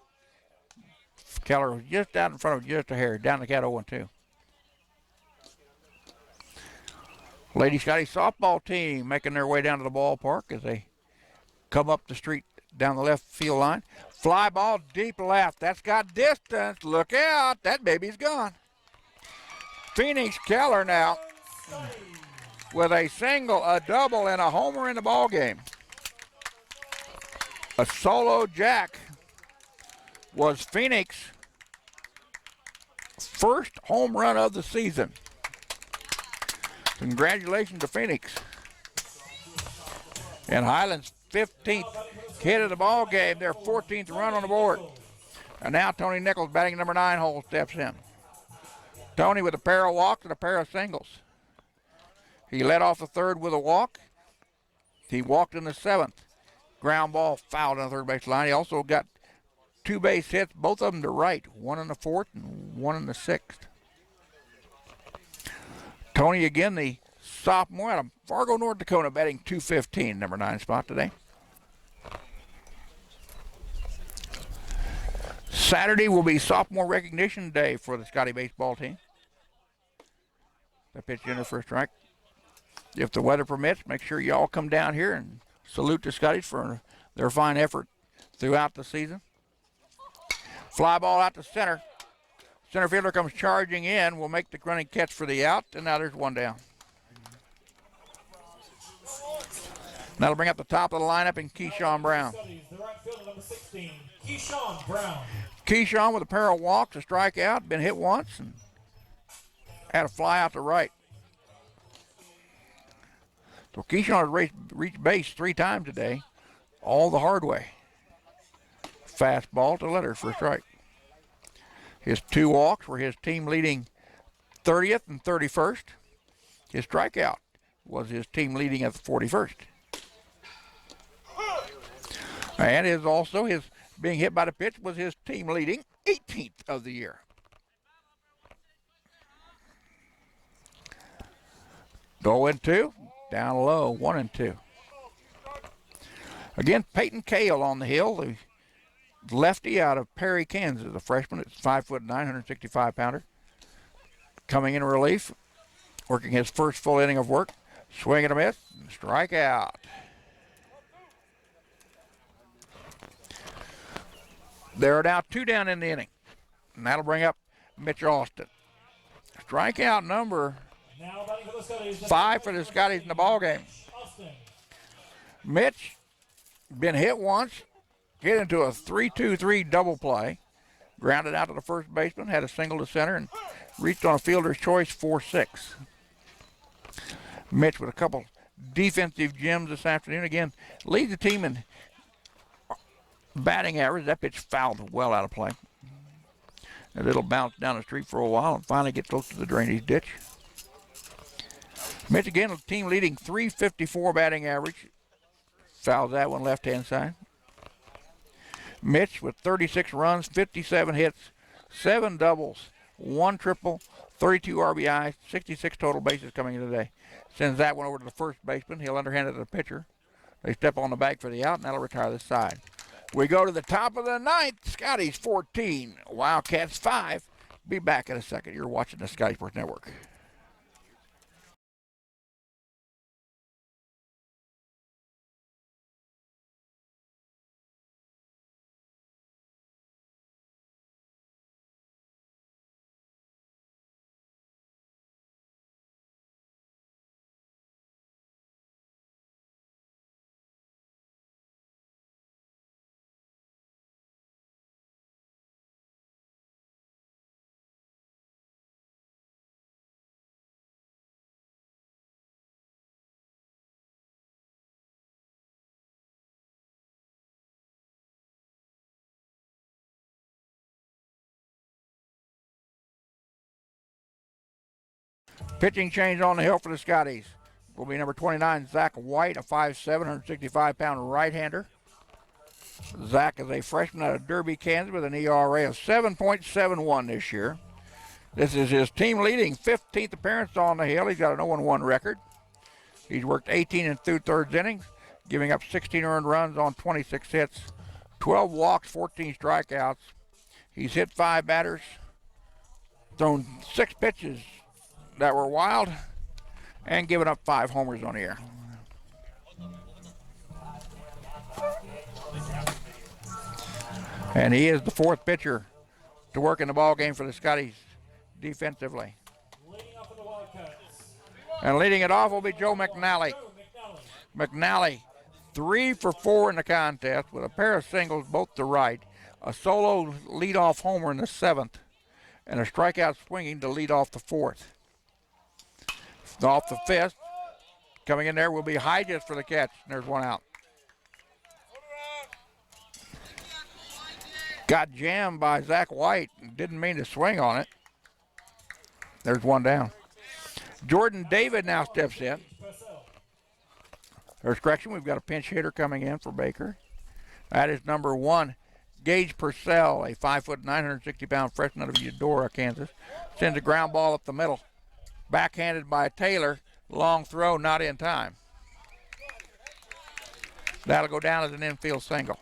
Keller was just out in front of just a hair, down the cat 0-2. Lady Scotty softball team making their way down to the ballpark as they come up the street down the left field line. Fly ball deep left. That's got distance. Look out. That baby's gone. Phoenix Keller now with a single, a double, and a homer in the ball game. A solo jack was Phoenix' first home run of the season. Congratulations to Phoenix. And Highland's 15th hit of the ball game, their 14th run on the board. And now Tony Nichols, batting number 9 hole, steps in. Tony with a pair of walks and a pair of singles. He led off the third with a walk. He walked in the seventh. Ground ball fouled on the third base line. He also got 2 base hits, both of them to right, one in the fourth and one in the sixth. Tony again, the sophomore out of Fargo, North Dakota, batting .215, number 9 spot today. Saturday will be sophomore recognition day for the Scotty baseball team. They pitch in the first strike. If the weather permits, make sure you all come down here and salute the Scotties for their fine effort throughout the season. Fly ball out to center. Center fielder comes charging in, will make the running catch for the out, and now there's one down. That'll bring up the top of the lineup in Keyshawn Brown. The right fielder, number 16, Keyshawn Brown. Keyshawn with a pair of walks, a strikeout, been hit once, and had a fly out to right. So Keyshawn has reached base 3 times today, all the hard way. Fastball to letters for a strike. His 2 walks were his team leading 30th and 31st. His strikeout was his team leading at the 41st. And his being hit by the pitch was his team leading 18th of the year. Go in 2, down low, 1-2. Again, Peyton Cale on the hill, the lefty out of Perry, Kansas, a freshman. It's 5'9", 165-pounder. Coming in relief, working his first full inning of work. Swing and a miss, strike out. There are now 2 down in the inning, and that'll bring up Mitch Austin. Strikeout number 5 for the Scotties in the ball game. Mitch been hit once, get into a 3-2-3 double play, grounded out to the first baseman, had a single to center, and reached on a fielder's choice 4-6. Mitch with a couple defensive gems this afternoon. Again, leads the team in batting average. That pitch fouled well out of play. And it'll bounce down the street for a while and finally get close to the drainage ditch. Mitch again, the team leading .354 batting average. Fouls that one left-hand side. Mitch with 36 runs, 57 hits, 7 doubles, 1 triple, 32 RBIs, 66 total bases coming in today. Sends that one over to the first baseman. He'll underhand it to the pitcher. They step on the bag for the out, and that'll retire this side. We go to the top of the ninth. Scotties 14, Wildcats 5. Be back in a second. You're watching the Scotty Sports Network. Pitching change on the hill for the Scotties will be number 29, Zach White, a 5'7", 165-pound right-hander. Zach is a freshman out of Derby, Kansas, with an ERA of 7.71 this year. This is his team-leading 15th appearance on the hill. He's got an 0-1 record. He's worked 18 and 2/3 innings, giving up 16 earned runs on 26 hits, 12 walks, 14 strikeouts. He's hit 5 batters, thrown 6 pitches that were wild, and given up 5 homers on the year. And he is the 4th pitcher to work in the ball game for the Scotties defensively. And leading it off will be Joe McNally. McNally, 3 for 4 in the contest with a pair of singles, both to right, a solo leadoff homer in the 7th, and a strikeout swinging to lead off the 4th. Off the 5th, coming in there will be Hydges for the catch. And there's 1 out. Got jammed by Zach White. Didn't mean to swing on it. There's 1 down. Jordan David now steps in. There's correction. We've got a pinch hitter coming in for Baker. That is number 1, Gage Purcell, a 5'9", 160-pound freshman out of Eudora, Kansas. Sends a ground ball up the middle. Backhanded by Taylor. Long throw, not in time. That'll go down as an infield single.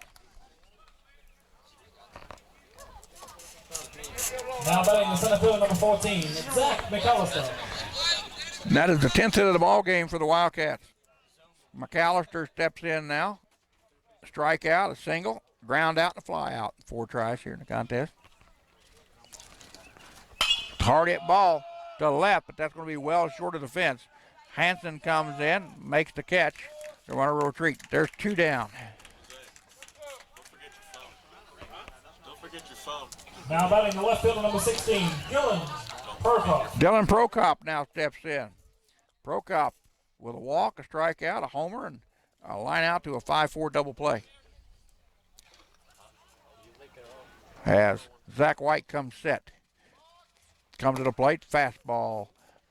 Now batting in the center field, number 14, Zach McAllister. And that is the 10th hit of the ball game for the Wildcats. McAllister steps in now. A strikeout, a single, ground out, and a fly out. 4 tries here in the contest. Hard hit ball to the left, but that's going to be well short of the fence. Hanson comes in, makes the catch. The runner will retreat. There's 2 down. Don't forget your phone. Now batting the left fielder, number 16, Dylan Prokop. Dylan Prokop now steps in. Prokop with a walk, a strikeout, a homer, and a line out to a 5-4 double play. As Zach White comes set. Comes to the plate, fastball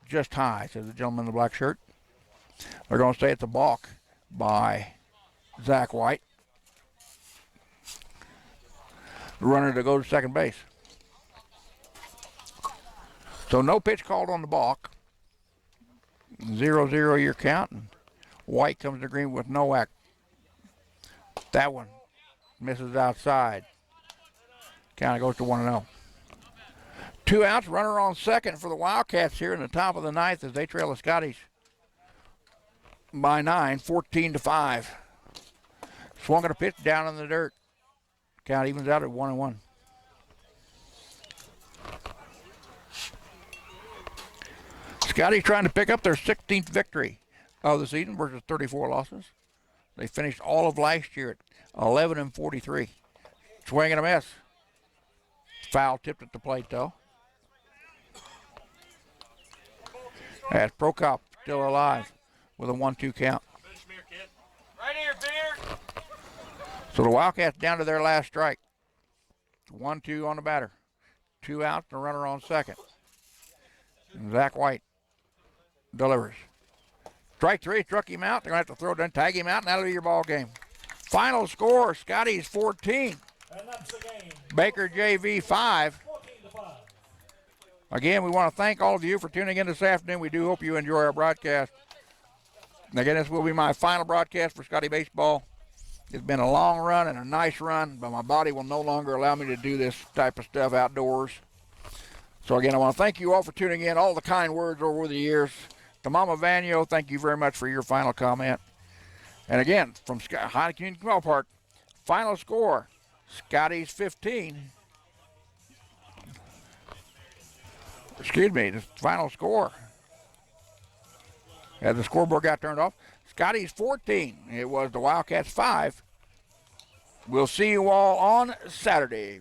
just high, says the gentleman in the black shirt. They're going to say it's a balk by Zach White. The runner to go to second base. So no pitch called on the balk. 0-0 your count. And White comes to green with Nowak. That one misses outside. Count goes to 1-0. 2 outs, runner on second for the Wildcats here in the top of the 9th as they trail the Scotties by 9, 14-5. Swung at a pitch down in the dirt. Count evens out at 1-1. Scotties trying to pick up their 16th victory of the season versus 34 losses. They finished all of last year at 11-43. Swing and a miss. Foul tipped at the plate though. As Prokop still alive with a 1-2 count. Right here, Beard. So the Wildcats down to their last strike. 1-2 on the batter. 2 outs and a runner on second. And Zach White delivers. Strike 3, struck him out. They're going to have to throw it down, tag him out, and that'll be your ball game. Final score, Scotties 14. And that's the game. Baker JV 5. 14-5. Again, we want to thank all of you for tuning in this afternoon. We do hope you enjoy our broadcast. And again, this will be my final broadcast for Scotty Baseball. It's been a long run and a nice run, but my body will no longer allow me to do this type of stuff outdoors. So again, I want to thank you all for tuning in, all the kind words over the years. To Mama Vanyo, thank you very much for your final comment. And again, from Highland Community Ballpark, final score, Scotties 15. Excuse me, the final score. As the scoreboard got turned off, Scotties 14. It was the Wildcats 5. We'll see you all on Saturday.